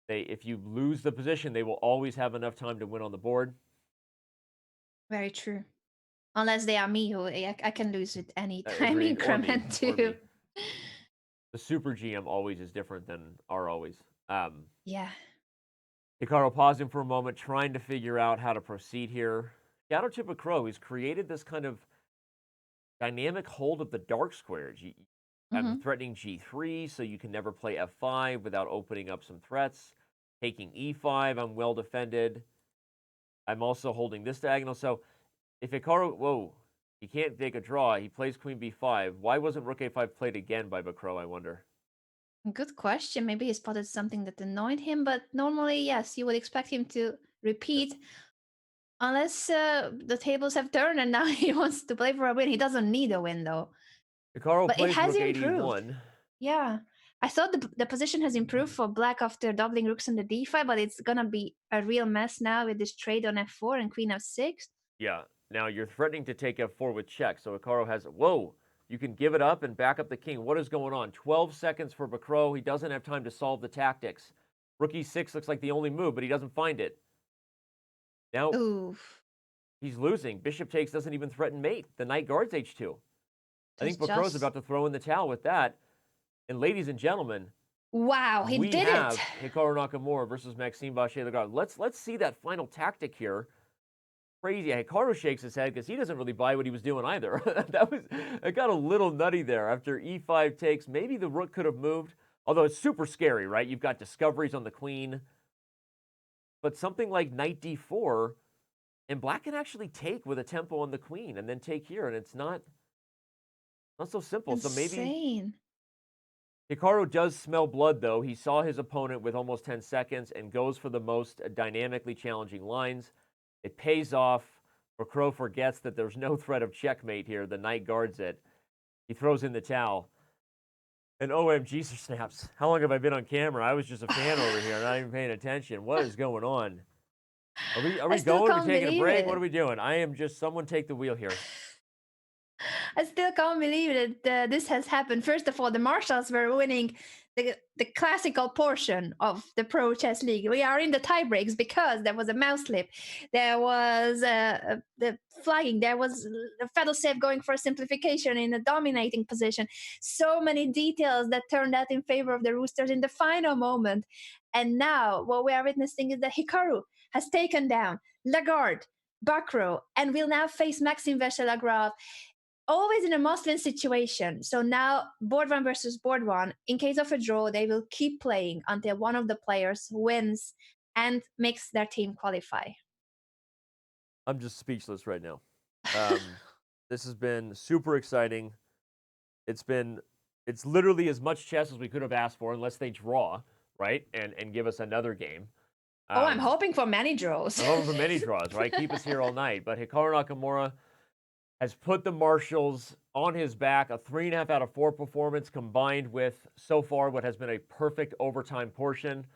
If you lose the position, they will always have enough time to win on the board. Very true. Unless they are me, who I can lose at any time increment too. The super GM always is different than our always. Yeah. Hikaru pausing for a moment, trying to figure out how to proceed here. Shadow to Bacro, he's created this kind of dynamic hold of the dark squares. I'm threatening G3, so you can never play F5 without opening up some threats. Taking E5, I'm well defended. I'm also holding this diagonal. So if Hikaru, he can't take a draw. He plays Queen B5. Why wasn't Rook A5 played again by Bacro, I wonder? Good question. Maybe he spotted something that annoyed him, but normally, yes, you would expect him to repeat. Unless the tables have turned and now he wants to play for a win. He doesn't need a win, though. Hikaru but plays it has Rook improved. 81. Yeah. I thought the position has improved for black after doubling rooks on the d5, but it's going to be a real mess now with this trade on f4 and queen f6. Yeah. Now you're threatening to take f4 with check. So Hikaru has, you can give it up and back up the king. What is going on? 12 seconds for Bacro. He doesn't have time to solve the tactics. Rook e6 looks like the only move, but he doesn't find it. Now Oof. he's losing. Bishop takes doesn't even threaten mate. The knight guards h2. I think Bokro's about to throw in the towel with that. And ladies and gentlemen, Wow, he we did have it. Hikaru Nakamura versus Maxime vachier-lagrave. Let's see that final tactic here. Crazy. Hikaru shakes his head because he doesn't really buy what he was doing either. It got a little nutty there after e5 takes. Maybe the rook could have moved, although it's super scary, right? You've got discoveries on the queen. But something like knight d4, and black can actually take with a tempo on the queen and then take here, and it's not so simple. So maybe Insane. Hikaru does smell blood, though. He saw his opponent with almost 10 seconds and goes for the most dynamically challenging lines. It pays off. Bokro forgets that there's no threat of checkmate here. The knight guards it. He throws in the towel. And OMG snaps. How long have I been on camera? I was just a fan over here, not even paying attention. What is going on? Are we going? Are we taking a break? What are we doing? I am just someone take the wheel here. I still can't believe that this has happened. First of all, the marshals were winning the classical portion of the Pro Chess League. We are in the tiebreaks because there was a mouse slip, there was the flagging, there was a failsafe going for a simplification in a dominating position. So many details that turned out in favor of the Roosters in the final moment. And now what we are witnessing is that Hikaru has taken down Lagarde, Bokro, and will now face Maxime vachier-lagrave, always in a must-win situation. So now board one versus board one. In case of a draw, they will keep playing until one of the players wins and makes their team qualify. I'm just speechless right now. This has been super exciting. It's literally as much chess as we could have asked for, unless they draw, right? And give us another game. I'm hoping for many draws. I'm hoping for many draws, right? Keep us here all night. But Hikaru Nakamura has put the marshals on his back. A 3.5 out of 4 performance combined with, so far, what has been a perfect overtime portion.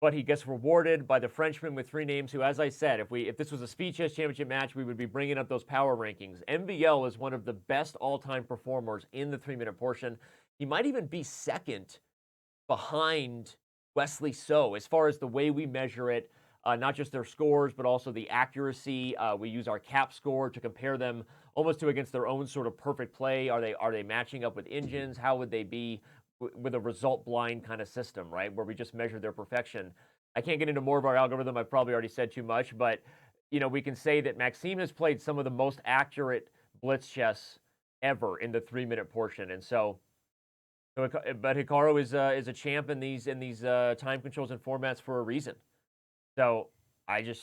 But he gets rewarded by the Frenchman with 3 names who, as I said, if this was a Speed Chess Championship match, we would be bringing up those power rankings. MVL is one of the best all-time performers in the 3-minute portion. He might even be second behind Wesley So as far as the way we measure it, not just their scores, but also the accuracy. We use our cap score to compare them almost to against their own sort of perfect play. Are they matching up with engines? How would they be with a result blind kind of system, right? Where we just measure their perfection. I can't get into more of our algorithm. I've probably already said too much, but we can say that Maxime has played some of the most accurate blitz chess ever in the 3-minute portion. And so, but Hikaru is a champ in these time controls and formats for a reason. So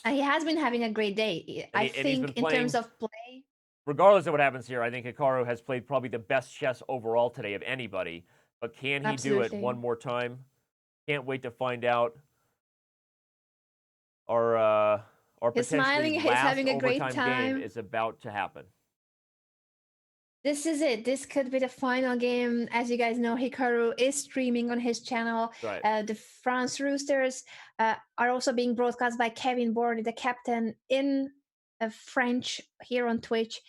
he has been having a great day. I think in terms of play, regardless of what happens here, I think Hikaru has played probably the best chess overall today of anybody. But can he do it one more time? Can't wait to find out. Our potentially last overtime game is about to happen. This is it. This could be the final game. As you guys know, Hikaru is streaming on his channel. Right. The France Roosters are also being broadcast by Kevin Bordy, the captain, in French here on Twitch.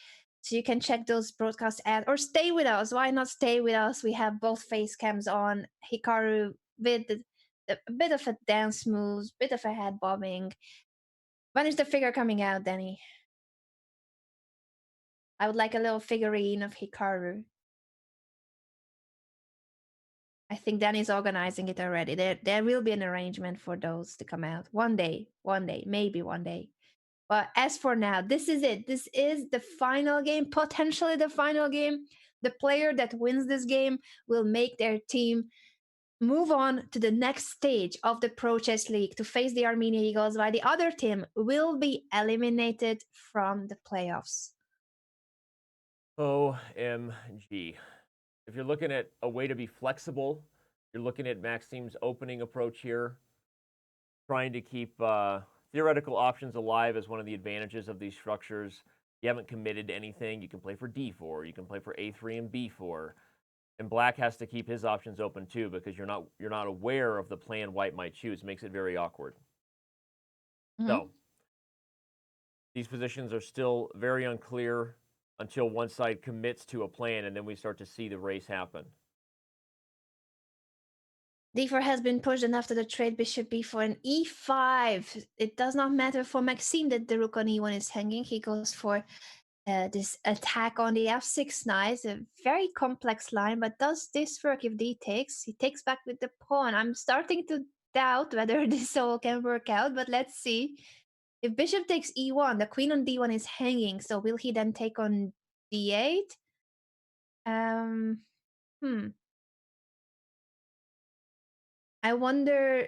So you can check those broadcasts out or stay with us. Why not stay with us? We have both face cams on. Hikaru with a bit of a dance moves, bit of a head bobbing. When is the figure coming out, Danny? I would like a little figurine of Hikaru. I think Danny's organizing it already. There will be an arrangement for those to come out one day, maybe one day. But as for now, this is it. This is the final game, potentially the final game. The player that wins this game will make their team move on to the next stage of the Pro Chess League to face the Armenia Eagles, while the other team will be eliminated from the playoffs. OMG. If you're looking at a way to be flexible, you're looking at Maxime's opening approach here, trying to keep theoretical options alive as one of the advantages of these structures. You haven't committed to anything. You can play for d4. You can play for a3 and b4. And black has to keep his options open too, because you're not aware of the plan white might choose. It makes it very awkward. So these positions are still very unclear until one side commits to a plan, and then we start to see the race happen. d4 has been pushed, and after the trade, bishop b4 and e5. It does not matter for Maxime that the rook on e1 is hanging. He goes for this attack on the f6 knight. A very complex line, but does this work if d takes? He takes back with the pawn. I'm starting to doubt whether this all can work out, but let's see. If bishop takes e1, the queen on d1 is hanging, so will he then take on d8? Hmm. I wonder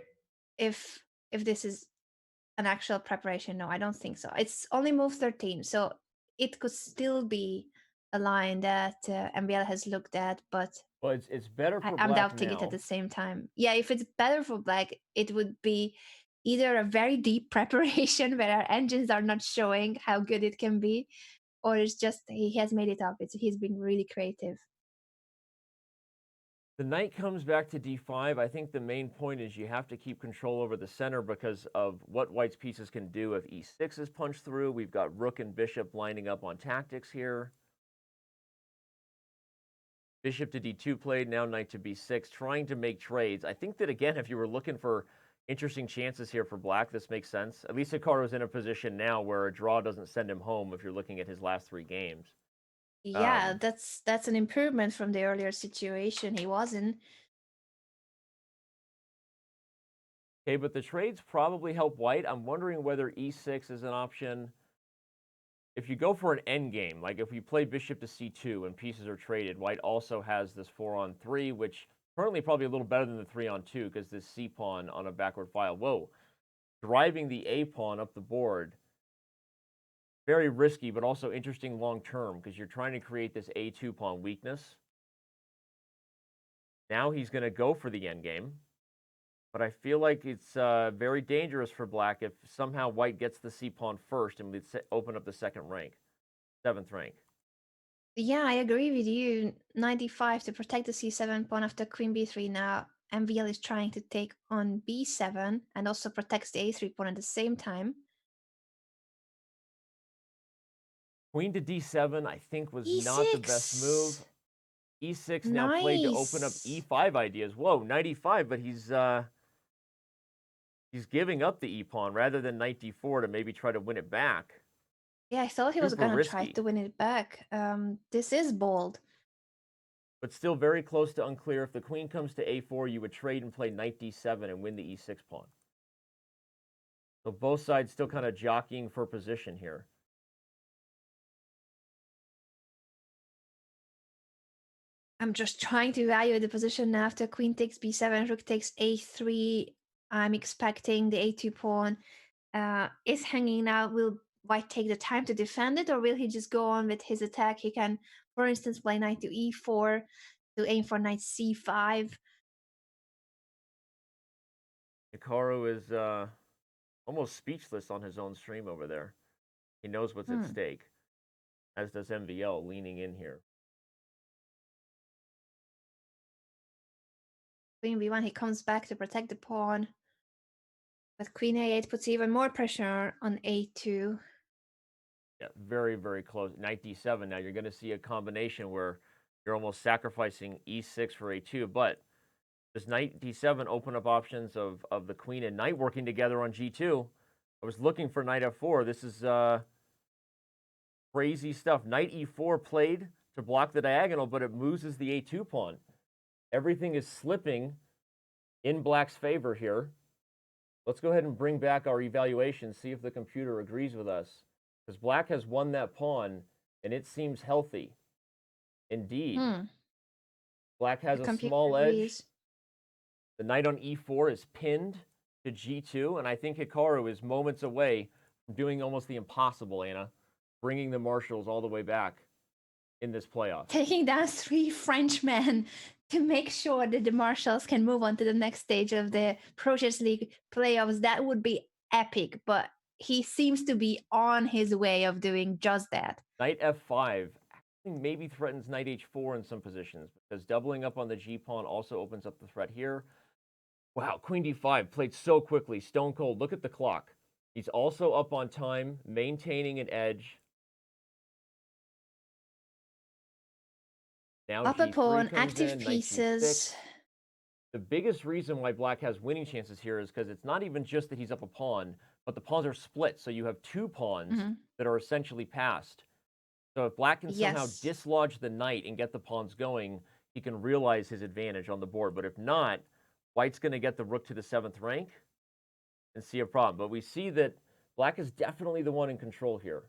if this is an actual preparation. No, I don't think so. It's only move 13, so it could still be a line that MBL has looked at, but Well, it's better for I'm black doubting it at now. the same time. Yeah, if it's better for black, it would be either a very deep preparation where our engines are not showing how good it can be, or it's just he has made it up. He's being really creative. The knight comes back to d5. I think the main point is you have to keep control over the center because of what white's pieces can do if e6 is punched through. We've got rook and bishop lining up on tactics here. Bishop to d2 played, now knight to b6, trying to make trades. I think that, again, if you were looking for interesting chances here for black, this makes sense. At least Hikaru's in a position now where a draw doesn't send him home if you're looking at his last 3 games. Yeah, that's an improvement from the earlier situation he was in. Okay, but the trades probably help white. I'm wondering whether e6 is an option. If you go for an endgame, like if we play bishop to c2 and pieces are traded, white also has this 4-on-3, which currently probably a little better than the 3-on-2 because this c pawn on a backward file. Whoa, driving the a pawn up the board. Very risky, but also interesting long term because you're trying to create this a2 pawn weakness. Now he's going to go for the endgame. But I feel like it's very dangerous for black if somehow white gets the c-pawn first and we open up the second rank, 7th rank. Yeah, I agree with you. 95 to protect the c7 pawn after queen b3 now. MVL is trying to take on b7 and also protects the a3 pawn at the same time. Queen to d7, I think, was E6. not the best move. e6 now Nice. played to open up e5 ideas. Whoa, knight e5, but he's giving up the e-pawn rather than knight d4 to maybe try to win it back. Yeah, I thought he was Super going to try risky. to win it back. This is bold. But still very close to unclear. If the queen comes to a4, you would trade and play knight d7 and win the e6 pawn. So both sides still kind of jockeying for position here. I'm just trying to evaluate the position after queen takes b7, rook takes a3. I'm expecting the a2 pawn is hanging now. Will white take the time to defend it, or will he just go on with his attack? He can, for instance, play knight to e4 to aim for knight c5. Hikaru is almost speechless on his own stream over there. He knows what's at stake, as does MVL leaning in here. Queen b1, he comes back to protect the pawn. But queen a8 puts even more pressure on a2. Yeah, very, very close. Knight d7. Now you're going to see a combination where you're almost sacrificing e6 for a2. But does knight d7 open up options of the queen and knight working together on g2? I was looking for knight f4. This is crazy stuff. Knight e4 played to block the diagonal, but it loses the a2 pawn. Everything is slipping in black's favor here. Let's go ahead and bring back our evaluation, see if the computer agrees with us. Because black has won that pawn, and it seems healthy. Indeed. Black has a small edge. The knight on e4 is pinned to g2, and I think Hikaru is moments away from doing almost the impossible, Anna, bringing the marshals all the way back in this playoff. Taking down 3 Frenchmen to make sure that the marshals can move on to the next stage of the Pro Chess League playoffs. That would be epic, but he seems to be on his way of doing just that. Knight f5 maybe threatens knight h4 in some positions, because doubling up on the g-pawn also opens up the threat here. Wow, queen d5 played so quickly, stone cold. Look at the clock. He's also up on time, maintaining an edge. Now Up a g3 pawn, comes active in, knight pieces. g6. The biggest reason why black has winning chances here is because it's not even just that he's up a pawn, but the pawns are split. So you have 2 pawns that are essentially passed. So if black can somehow Yes. dislodge the knight and get the pawns going, he can realize his advantage on the board. But if not, white's going to get the rook to the 7th rank and see a problem. But we see that black is definitely the one in control here.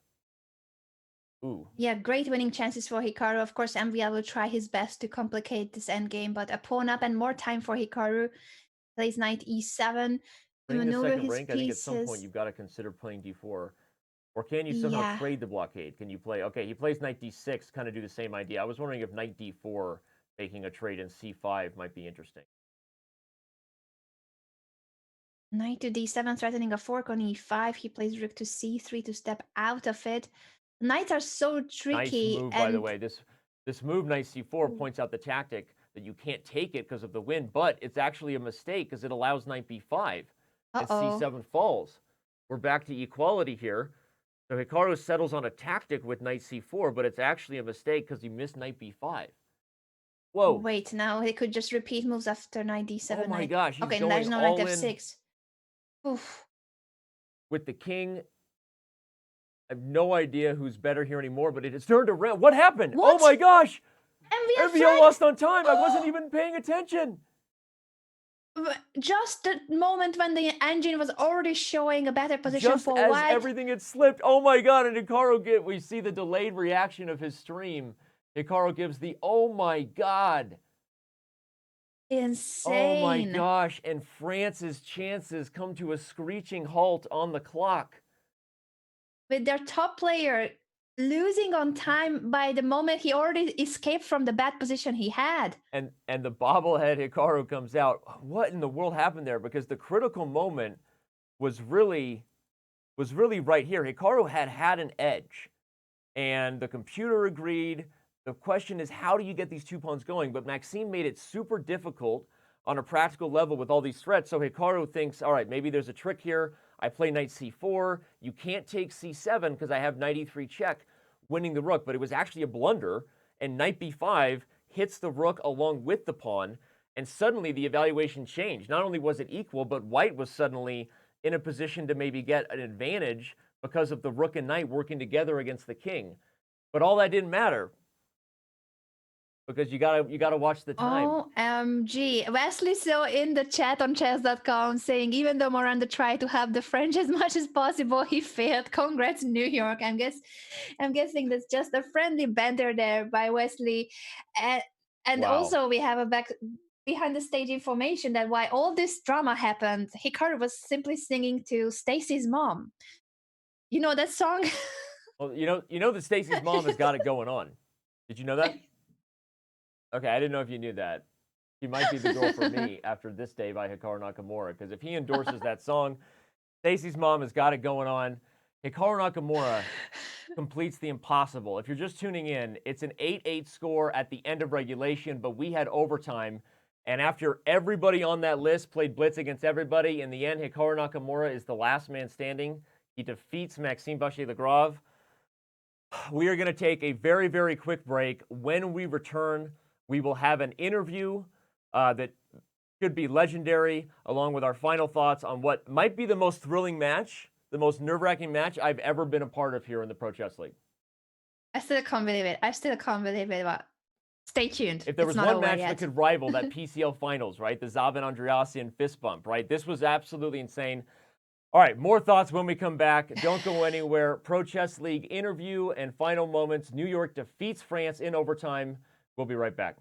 Ooh. Yeah, great winning chances for Hikaru. Of course, MVL will try his best to complicate this endgame, but a pawn up and more time for Hikaru. Plays knight e7 to Playing the maneuver 2nd his rank, I think at some point pieces. you've got to consider playing d4. Or can you somehow Yeah. trade the blockade? Can you play... Okay, he plays knight d6, kind of do the same idea. I was wondering if knight d4 making a trade in c5 might be interesting. Knight to d7, threatening a fork on e5. He plays rook to c3 to step out of it. Knights are so tricky. Nice move, and by the way. This move, knight c4, points out the tactic that you can't take it because of the win, but it's actually a mistake because it allows knight b5. And c7 falls. We're back to equality here. So Hikaru settles on a tactic with knight c4, but it's actually a mistake because he missed knight b5. Whoa. Wait, now he could just repeat moves after knight d7. Oh my gosh, he's okay, going there's no all knight in f6. Oof. with the king. I have no idea who's better here anymore, but it has turned around. What happened? What? Oh my gosh! MVL MVL lost on time. I wasn't even paying attention. Just the moment when the engine was already showing a better position Just for as white. everything had slipped. Oh my god, and Hikaru we see the delayed reaction of his stream. Hikaru gives the oh my god. Insane. Oh my gosh, and France's chances come to a screeching halt on the clock. With their top player losing on time by the moment he already escaped from the bad position he had. And the bobblehead Hikaru comes out. What in the world happened there? Because the critical moment was really right here. Hikaru had an edge, and the computer agreed. The question is, how do you get these 2 pawns going? But Maxime made it super difficult on a practical level with all these threats. So Hikaru thinks, all right, maybe there's a trick here. I play knight c4. You can't take c7 because I have knight e3 check, winning the rook. But it was actually a blunder, and knight b5 hits the rook along with the pawn, and suddenly the evaluation changed. Not only was it equal, but white was suddenly in a position to maybe get an advantage because of the rook and knight working together against the king. But all that didn't matter, because you gotta watch the time. OMG. Wesley so in the chat on Chess.com saying even though Miranda tried to help the French as much as possible, he failed. Congrats, New York. I'm guessing that's just a friendly banter there by Wesley. And Wow. also we have a behind the stage information that why all this drama happened, Hikaru was simply singing to Stacy's mom. You know that song? Well, you know that Stacy's mom has got it going on. Did you know that? Okay, I didn't know if you knew that. She might be the girl for me after this day by Hikaru Nakamura, because if he endorses that song, Stacy's mom has got it going on. Hikaru Nakamura completes the impossible. If you're just tuning in, it's an 8-8 score at the end of regulation, but we had overtime. And after everybody on that list played blitz against everybody, in the end, Hikaru Nakamura is the last man standing. He defeats Maxime vachier-lagrave. We are going to take a very, very quick break. When we return, we will have an interview that should be legendary, along with our final thoughts on what might be the most thrilling match, the most nerve-wracking match I've ever been a part of here in the Pro Chess League. I still can't believe it. But stay tuned. If there was one match that could rival that PCL finals, right? The Zav and Andreassian fist bump, right? This was absolutely insane. All right, more thoughts when we come back. Don't go anywhere. Pro Chess League interview and final moments. New York defeats France in overtime. We'll be right back.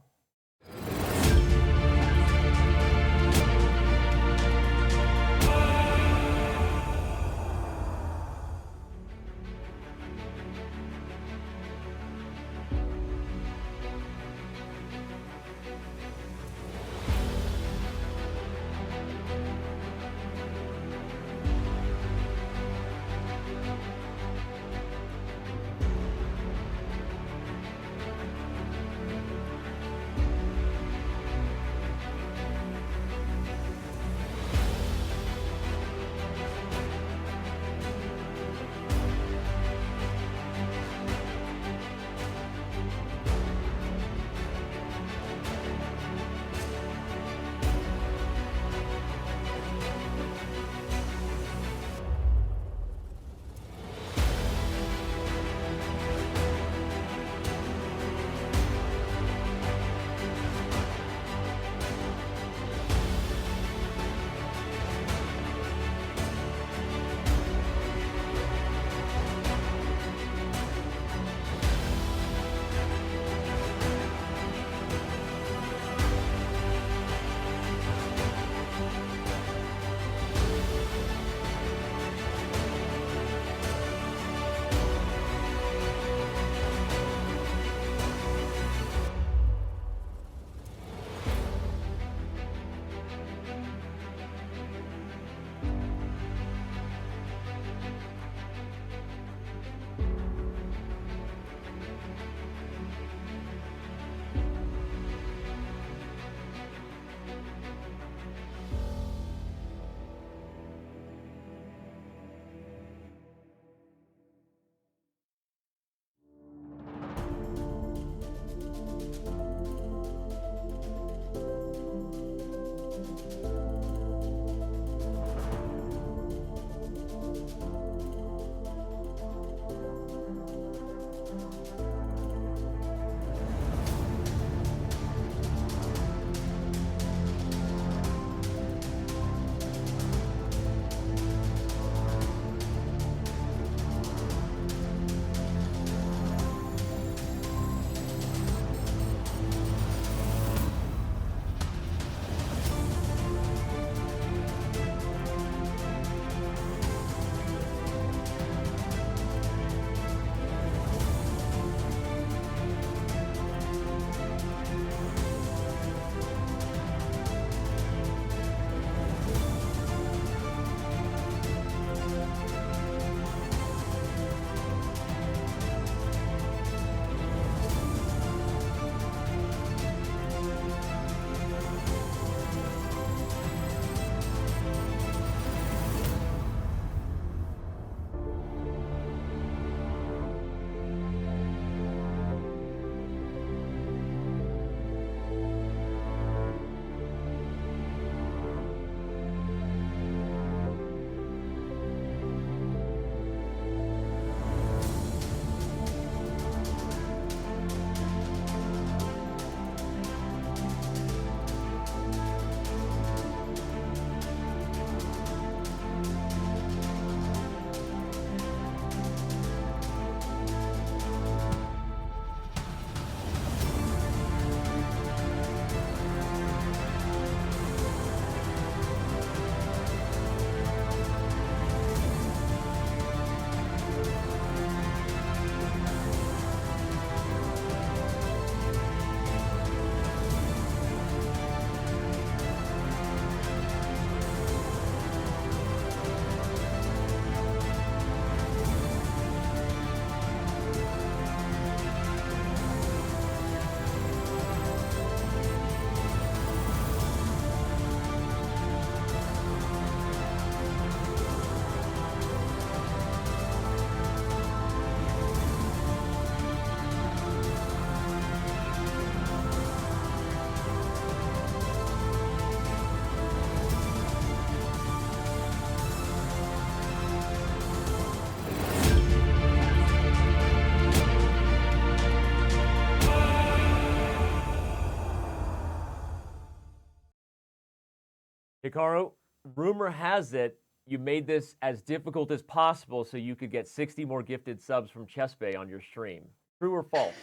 Hikaru, rumor has it you made this as difficult as possible so you could get 60 more gifted subs from ChessBay on your stream. True or false?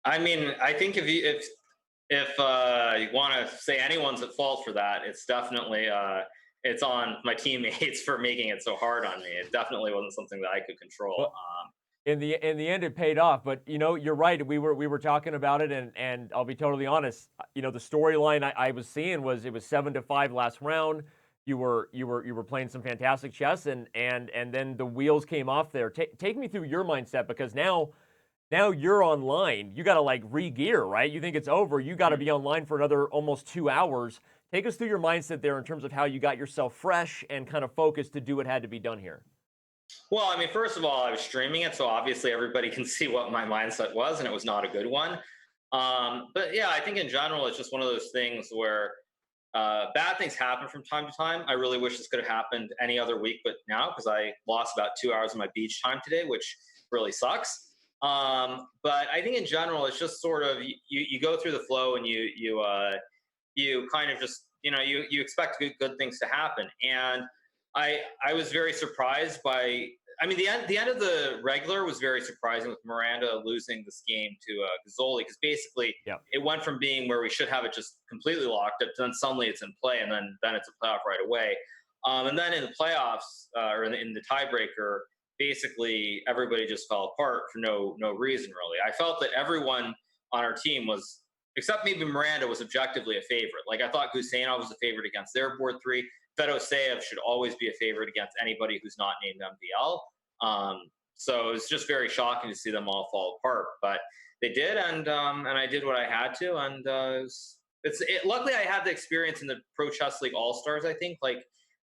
I mean, I think if you want to say anyone's at fault for that, it's definitely it's on my teammates for making it so hard on me. It definitely wasn't something that I could control. Well, in the end, it paid off. But you're right. We were talking about it, and I'll be totally honest. The storyline I was seeing was it was 7-5 last round. You were playing some fantastic chess, and then the wheels came off there. Take me through your mindset, because now you're online. You got to like re-gear, right? You think it's over. You got to be online for another almost 2 hours. Take us through your mindset there in terms of how you got yourself fresh and kind of focused to do what had to be done here. Well, I mean, first of all, I was streaming it, so obviously everybody can see what my mindset was, and it was not a good one. But yeah, I think in general, it's just one of those things where bad things happen from time to time. I really wish this could have happened any other week, but now, because I lost about 2 hours of my beach time today, which really sucks. But I think in general, it's just sort of you go through the flow, and you kind of just you expect good things to happen. And I was very surprised by. I mean, the end of the regular was very surprising, with Miranda losing this game to Gazzoli, because basically it went from being where we should have it just completely locked up to then suddenly it's in play, and then it's a playoff right away. And then in the playoffs or in the tiebreaker, basically everybody just fell apart for no reason, really. I felt that everyone on our team was, except maybe Miranda, was objectively a favorite. Like, I thought Guseynov was a favorite against their board 3. Fedoseev should always be a favorite against anybody who's not named MVL. So it was just very shocking to see them all fall apart, but they did, and I did what I had to, and luckily I had the experience in the Pro Chess League All Stars. I think like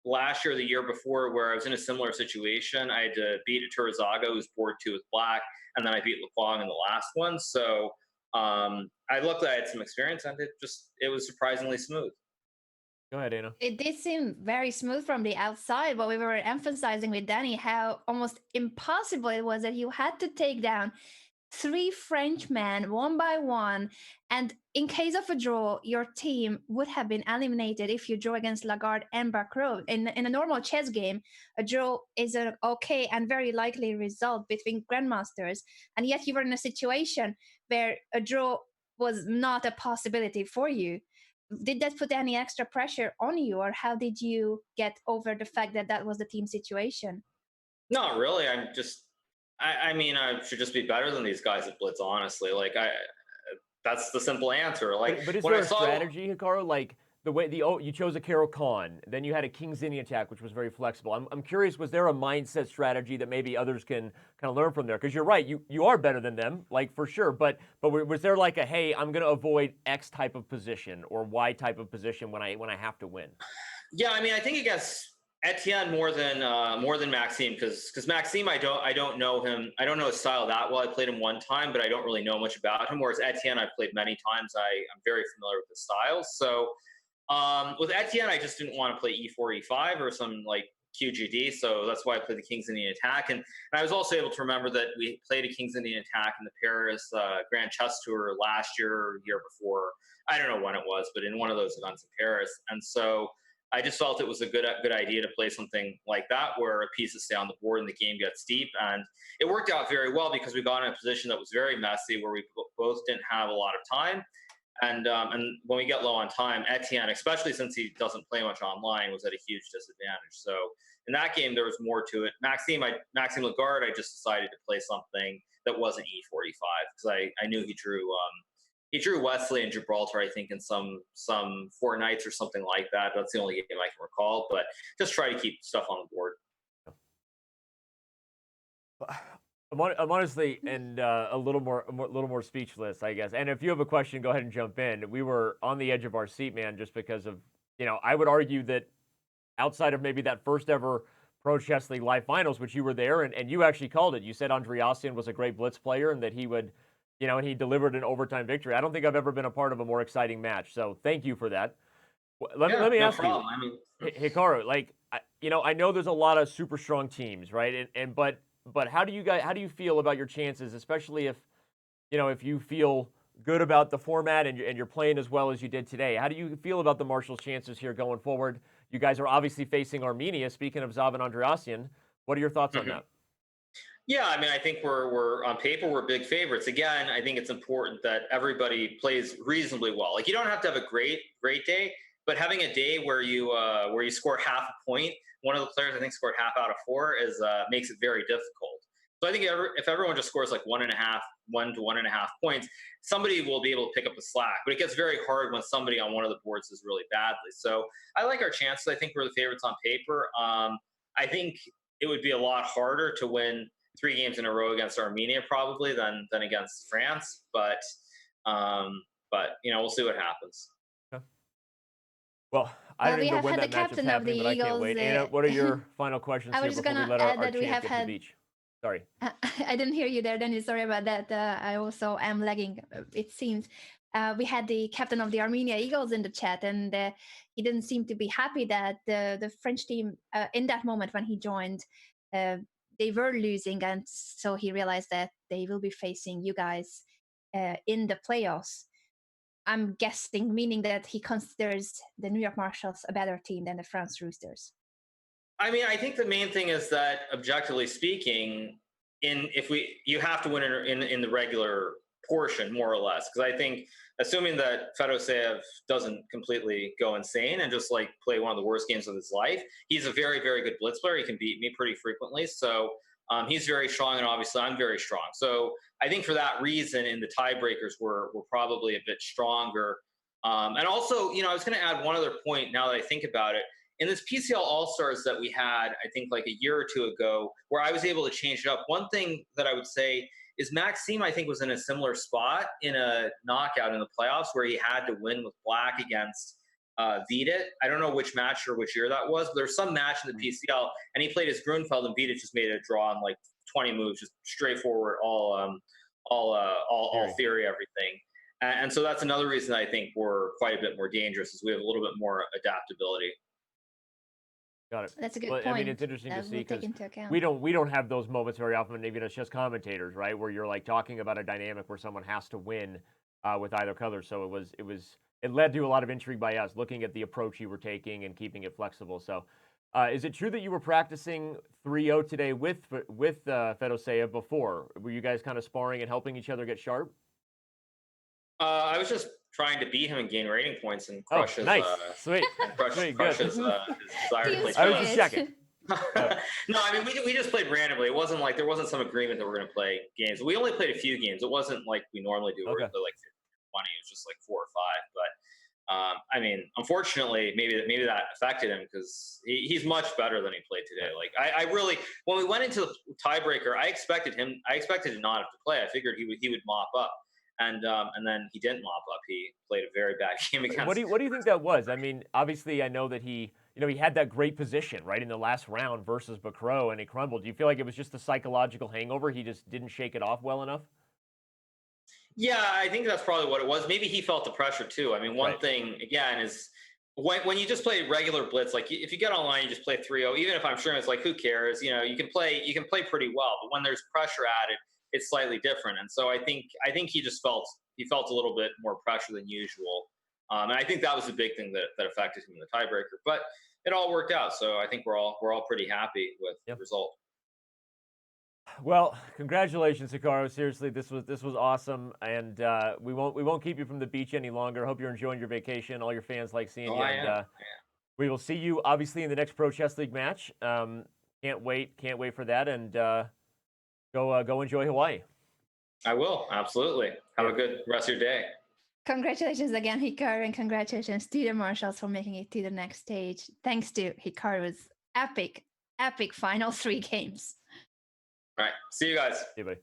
last year, or the year before, where I was in a similar situation. I had to beat Turazaga, who's board 2 with black, and then I beat Laquang in the last one. So I luckily I had some experience, and it was surprisingly smooth. Go ahead, Anna. It did seem very smooth from the outside, but we were emphasizing with Danny how almost impossible it was that you had to take down 3 Frenchmen one by one. And in case of a draw, your team would have been eliminated if you draw against Lagarde and Bacrot. In a normal chess game, a draw is an okay and very likely result between grandmasters. And yet you were in a situation where a draw was not a possibility for you. Did that put any extra pressure on you, or how did you get over the fact that was the team situation? Not really. I mean, I should just be better than these guys at Blitz, honestly. Like, that's the simple answer. Like, but is there a strategy, Hikaru? Like the way you chose a Carol Khan, then you had a King's Indian attack, which was very flexible. I'm curious, was there a mindset strategy that maybe others can kind of learn from there? Because you're right, you are better than them, like for sure. But was there like a, hey, I'm going to avoid X type of position or Y type of position when I have to win? Yeah, I mean, I think against Etienne more than Maxime, because Maxime, I don't know him. I don't know his style that well. I played him one time, but I don't really know much about him. Whereas Etienne, I've played many times. I'm very familiar with his style. So with Etienne, I just didn't want to play E4, E5 or some like QGD. So that's why I played the King's Indian attack. And I was also able to remember that we played a King's Indian attack in the Paris Grand Chess Tour last year or year before. I don't know when it was, but in one of those events in Paris. And so I just felt it was a good idea to play something like that, where pieces stay on the board and the game gets deep. And it worked out very well, because we got in a position that was very messy, where we both didn't have a lot of time. And when we get low on time, Etienne, especially since he doesn't play much online, was at a huge disadvantage. So in that game, there was more to it. Maxime Lagarde, I just decided to play something that wasn't E45, because I knew he drew Wesley and Gibraltar, I think, in some 4 nights or something like that. That's the only game I can recall. But just try to keep stuff on the board. I'm honestly and a little more speechless, I guess. And if you have a question, go ahead and jump in. We were on the edge of our seat, man, just because of, I would argue that outside of maybe that first ever Pro Chess League Live Finals, which you were there, and you actually called it. You said Andreassian was a great blitz player and that he would, and he delivered an overtime victory. I don't think I've ever been a part of a more exciting match. So thank you for that. Let me ask you, Hikaru, like, I know there's a lot of super strong teams, right? But how do you feel about your chances, especially if you feel good about the format and you're playing as well as you did today. How do you feel about the Marshals' chances here going forward? You guys are obviously facing Armenia. Speaking of Zav and Andreasyan, what are your thoughts on that? Yeah, I mean, I think we're on paper we're big favorites. Again, I think it's important that everybody plays reasonably well. Like you don't have to have a great day, but having a day where you score half a point, one of the players I think scored half out of 4 is makes it very difficult. So I think if everyone just scores like 1 to 1.5 points, somebody will be able to pick up the slack. But it gets very hard when somebody on one of the boards is really badly. So I like our chances. I think we're the favorites on paper. I think it would be a lot harder to win 3 games in a row against Armenia probably than against France, but we'll see what happens. Okay. Well, I don't even know when that match is happening, but I can't wait. Anna, what are your final questions here before we let our champ get to the beach? Sorry. I didn't hear you there, Dennis. Sorry about that. I also am lagging, it seems. We had the captain of the Armenia Eagles in the chat, and he didn't seem to be happy that the French team, in that moment when he joined, they were losing, and so he realized that they will be facing you guys in the playoffs. I'm guessing, meaning that he considers the New York Marshals a better team than the France Roosters. I mean, I think the main thing is that, objectively speaking, you have to win in the regular portion, more or less. Because I think, assuming that Fedoseev doesn't completely go insane and just like play one of the worst games of his life, he's a very, very good blitz player. He can beat me pretty frequently. So he's very strong, and obviously I'm very strong. So I think for that reason, in the tiebreakers, we're probably a bit stronger. And also, I was going to add one other point now that I think about it. In this PCL All-Stars that we had, I think like a year or two ago, where I was able to change it up, one thing that I would say is Maxime, I think, was in a similar spot in a knockout in the playoffs where he had to win with black against Vidit. I don't know which match or which year that was, but there was some match in the PCL, and he played as Grunfeld, and Vidit just made it a draw in like 20 moves, just straightforward, all theory, everything. And so that's another reason I think we're quite a bit more dangerous, is we have a little bit more adaptability. Got it. That's a good point. I mean, it's interesting to see because we don't have those moments very often, even as chess commentators, right? Where you're like talking about a dynamic where someone has to win with either color. So it led to a lot of intrigue by us looking at the approach you were taking and keeping it flexible. So, is it true that you were practicing 3-0 today with Fedoseev before? Were you guys kind of sparring and helping each other get sharp? I was just trying to beat him and gain rating points and crush his sweet. Crush his desire to play. I was just checking. No, I mean we just played randomly. It wasn't like there wasn't some agreement that we're going to play games. We only played a few games. It wasn't like we normally do. Where we play like 20. It was just like 4 or 5. But I mean, unfortunately, maybe that affected him because he's much better than he played today. Like I really, when we went into the tiebreaker, I expected him to not have to play. I figured he would mop up. And then he didn't mop up. He played a very bad game against. What do you think that was? I mean, obviously, I know that he had that great position right in the last round versus Bacro, and he crumbled. Do you feel like it was just a psychological hangover? He just didn't shake it off well enough. Yeah, I think that's probably what it was. Maybe he felt the pressure too. I mean, one thing again is when you just play regular blitz, like if you get online, you just play 3-0. Even if I'm sure it's like who cares? You can play pretty well, but when there's pressure added, it's slightly different. And so I think he just felt a little bit more pressure than usual. And I think that was the big thing that affected him in the tiebreaker. But it all worked out. So I think we're all pretty happy with the result. Well, congratulations, Hikaru. Seriously, this was awesome, and we won't keep you from the beach any longer. Hope you're enjoying your vacation. All your fans like seeing you. And we will see you obviously in the next Pro Chess League match. Can't wait for that, and go enjoy Hawaii. I will, absolutely. Have a good rest of your day. Congratulations again, Hikaru, and congratulations to the Marshals for making it to the next stage. Thanks to Hikaru's epic final 3 games. All right. See you guys. See you, buddy.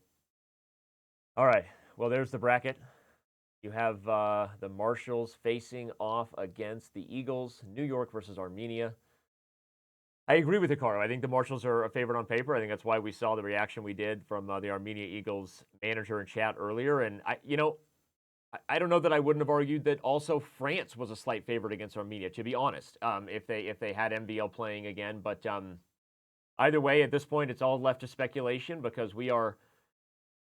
All right. Well, there's the bracket. You have the Marshals facing off against the Eagles, New York versus Armenia. I agree with Hikaru. I think the Marshals are a favorite on paper. I think that's why we saw the reaction we did from the Armenia Eagles manager in chat earlier. And I don't know that I wouldn't have argued that also France was a slight favorite against Armenia, to be honest, if they had MVL playing again. But either way, at this point, it's all left to speculation because we are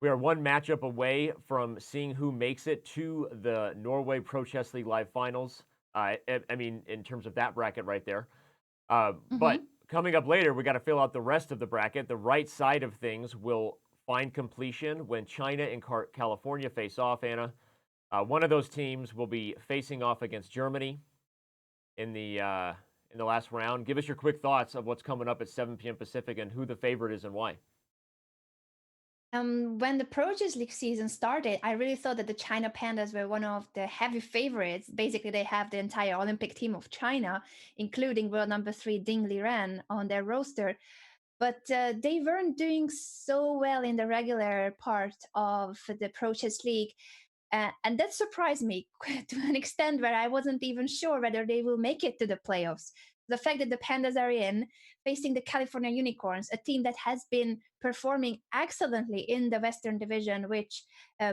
We are one matchup away from seeing who makes it to the Norway Pro Chess League Live Finals. I mean, in terms of that bracket right there. But coming up later, we got to fill out the rest of the bracket. The right side of things will find completion when China and California face off, Anna. One of those teams will be facing off against Germany in the last round. Give us your quick thoughts of what's coming up at 7 p.m. Pacific and who the favorite is and why. When the Pro Chess League season started, I really thought that the China Pandas were one of the heavy favorites. Basically, they have the entire Olympic team of China, including world number 3 Ding Liren on their roster. But they weren't doing so well in the regular part of the Pro Chess League. And that surprised me to an extent where I wasn't even sure whether they will make it to the playoffs. The fact that the Pandas are in, facing the California Unicorns, a team that has been performing excellently in the Western Division, which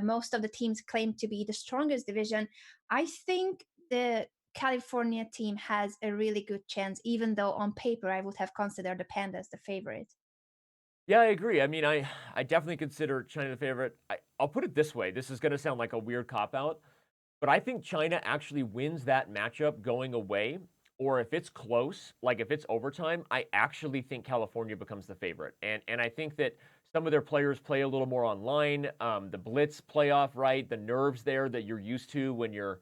most of the teams claim to be the strongest division, I think the California team has a really good chance, even though on paper I would have considered the Pandas the favorite. Yeah, I agree. I mean, I definitely consider China the favorite. I'll put it this way. This is going to sound like a weird cop-out, but I think China actually wins that matchup going away. Or if it's close, like if it's overtime, I actually think California becomes the favorite. And I think that some of their players play a little more online. The blitz playoff, right? The nerves there that you're used to when you're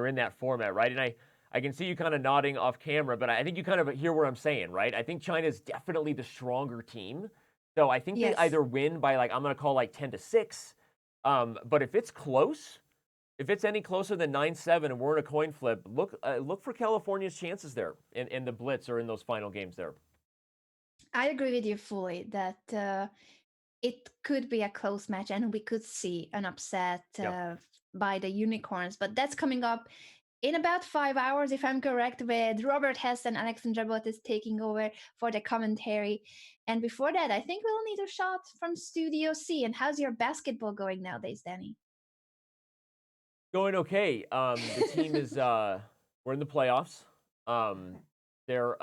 in that format, right? And I can see you kind of nodding off camera, but I think you kind of hear what I'm saying, right? I think China is definitely the stronger team. So I think they either win by like, I'm going to call like 10-6. But if it's close, if it's any closer than 9-7 and we're in a coin flip, look for California's chances there in the blitz or in those final games there. I agree with you fully that it could be a close match and we could see an upset by the Unicorns. But that's coming up in about 5 hours, if I'm correct, with Robert Hess and Alexandra Bottes taking over for the commentary. And before that, I think we'll need a shot from Studio C. And how's your basketball going nowadays, Danny? Going okay. The team is we're in the playoffs. They're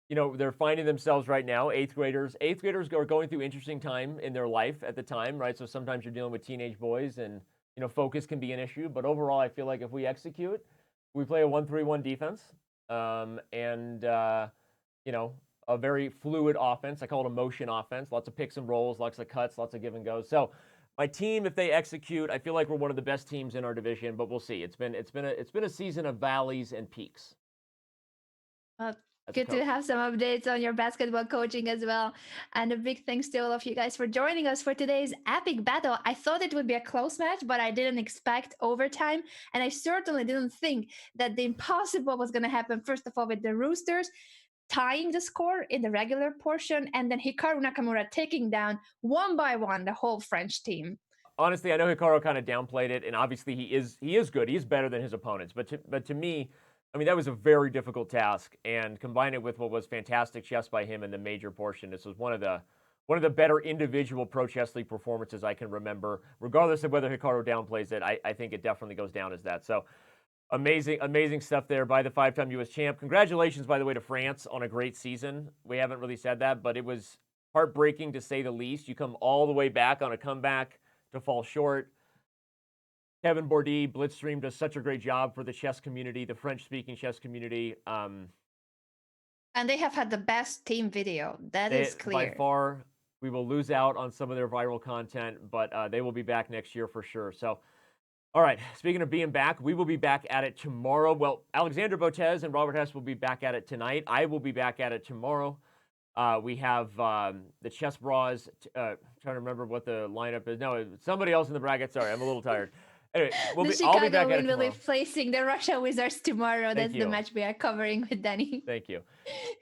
they're finding themselves right now. Eighth graders are going through interesting time in their life at the time, right? So sometimes you're dealing with teenage boys and focus can be an issue, but overall I feel like if we execute, we play a 1-3-1 defense. And a very fluid offense. I call it a motion offense. Lots of picks and rolls, lots of cuts, lots of give and goes. So my team, if they execute, I feel like we're one of the best teams in our division, but we'll see. It's been a season of valleys and peaks. Good to have some updates on your basketball coaching as well. And a big thanks to all of you guys for joining us for today's epic battle. I thought it would be a close match, but I didn't expect overtime. And I certainly didn't think that the impossible was going to happen, first of all, with the Roosters tying the score in the regular portion, and then Hikaru Nakamura taking down one by one the whole French team. Honestly, I know Hikaru kind of downplayed it, and obviously he is good. He's better than his opponents. But to me, I mean, that was a very difficult task, and combine it with what was fantastic chess by him in the major portion. This was one of the better individual Pro Chess League performances I can remember. Regardless of whether Hikaru downplays it, I think it definitely goes down as that. So amazing stuff there by the 5-time U.S. champ. Congratulations, by the way, to France on a great season. We haven't really said that, but it was heartbreaking to say the least. You come all the way back on a comeback to fall short. Kevin Bourdie, Blitzstream does such a great job for the chess community, the French-speaking chess community. And they have had the best team video. That is clear. By far, we will lose out on some of their viral content, but they will be back next year for sure. So, all right, speaking of being back, we will be back at it tomorrow. Well, Alexandra Bottes and Robert Hess will be back at it tonight. I will be back at it tomorrow. We have the Chess Bras. Trying to remember what the lineup is. No, somebody else in the bracket. Sorry, I'm a little tired. Anyway, I'll be back at it tomorrow. Will be facing the Russia Wizards tomorrow. That's the match we are covering with Danny. Thank you.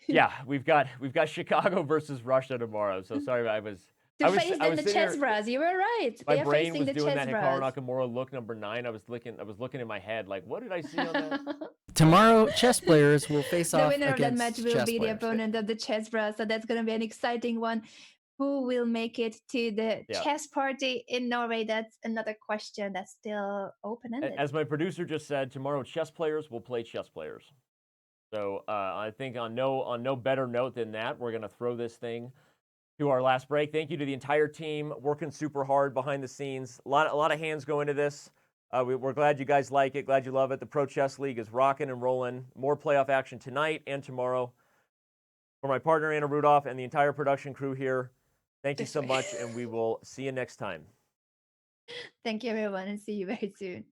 Yeah, we've got Chicago versus Russia tomorrow. So sorry, I was the Chess Bras. You were right. My brain was doing that Hikaru Nakamura look number 9. I was looking in my head like, what did I see on that? Tomorrow, chess players will face off against against the winner of that match will be players. the opponent of the Chess Bras. So that's going to be an exciting one. Who will make it to the chess party in Norway? That's another question that's still open-ended. As my producer just said, tomorrow chess players will play chess players. So I think on no better note than that, we're going to throw this thing to our last break. Thank you to the entire team working super hard behind the scenes. A lot of hands go into this. We're glad you guys like it. Glad you love it. The Pro Chess League is rocking and rolling. More playoff action tonight and tomorrow. For my partner, Anna Rudolph, and the entire production crew here, thank you so much, and we will see you next time. Thank you, everyone, and see you very soon.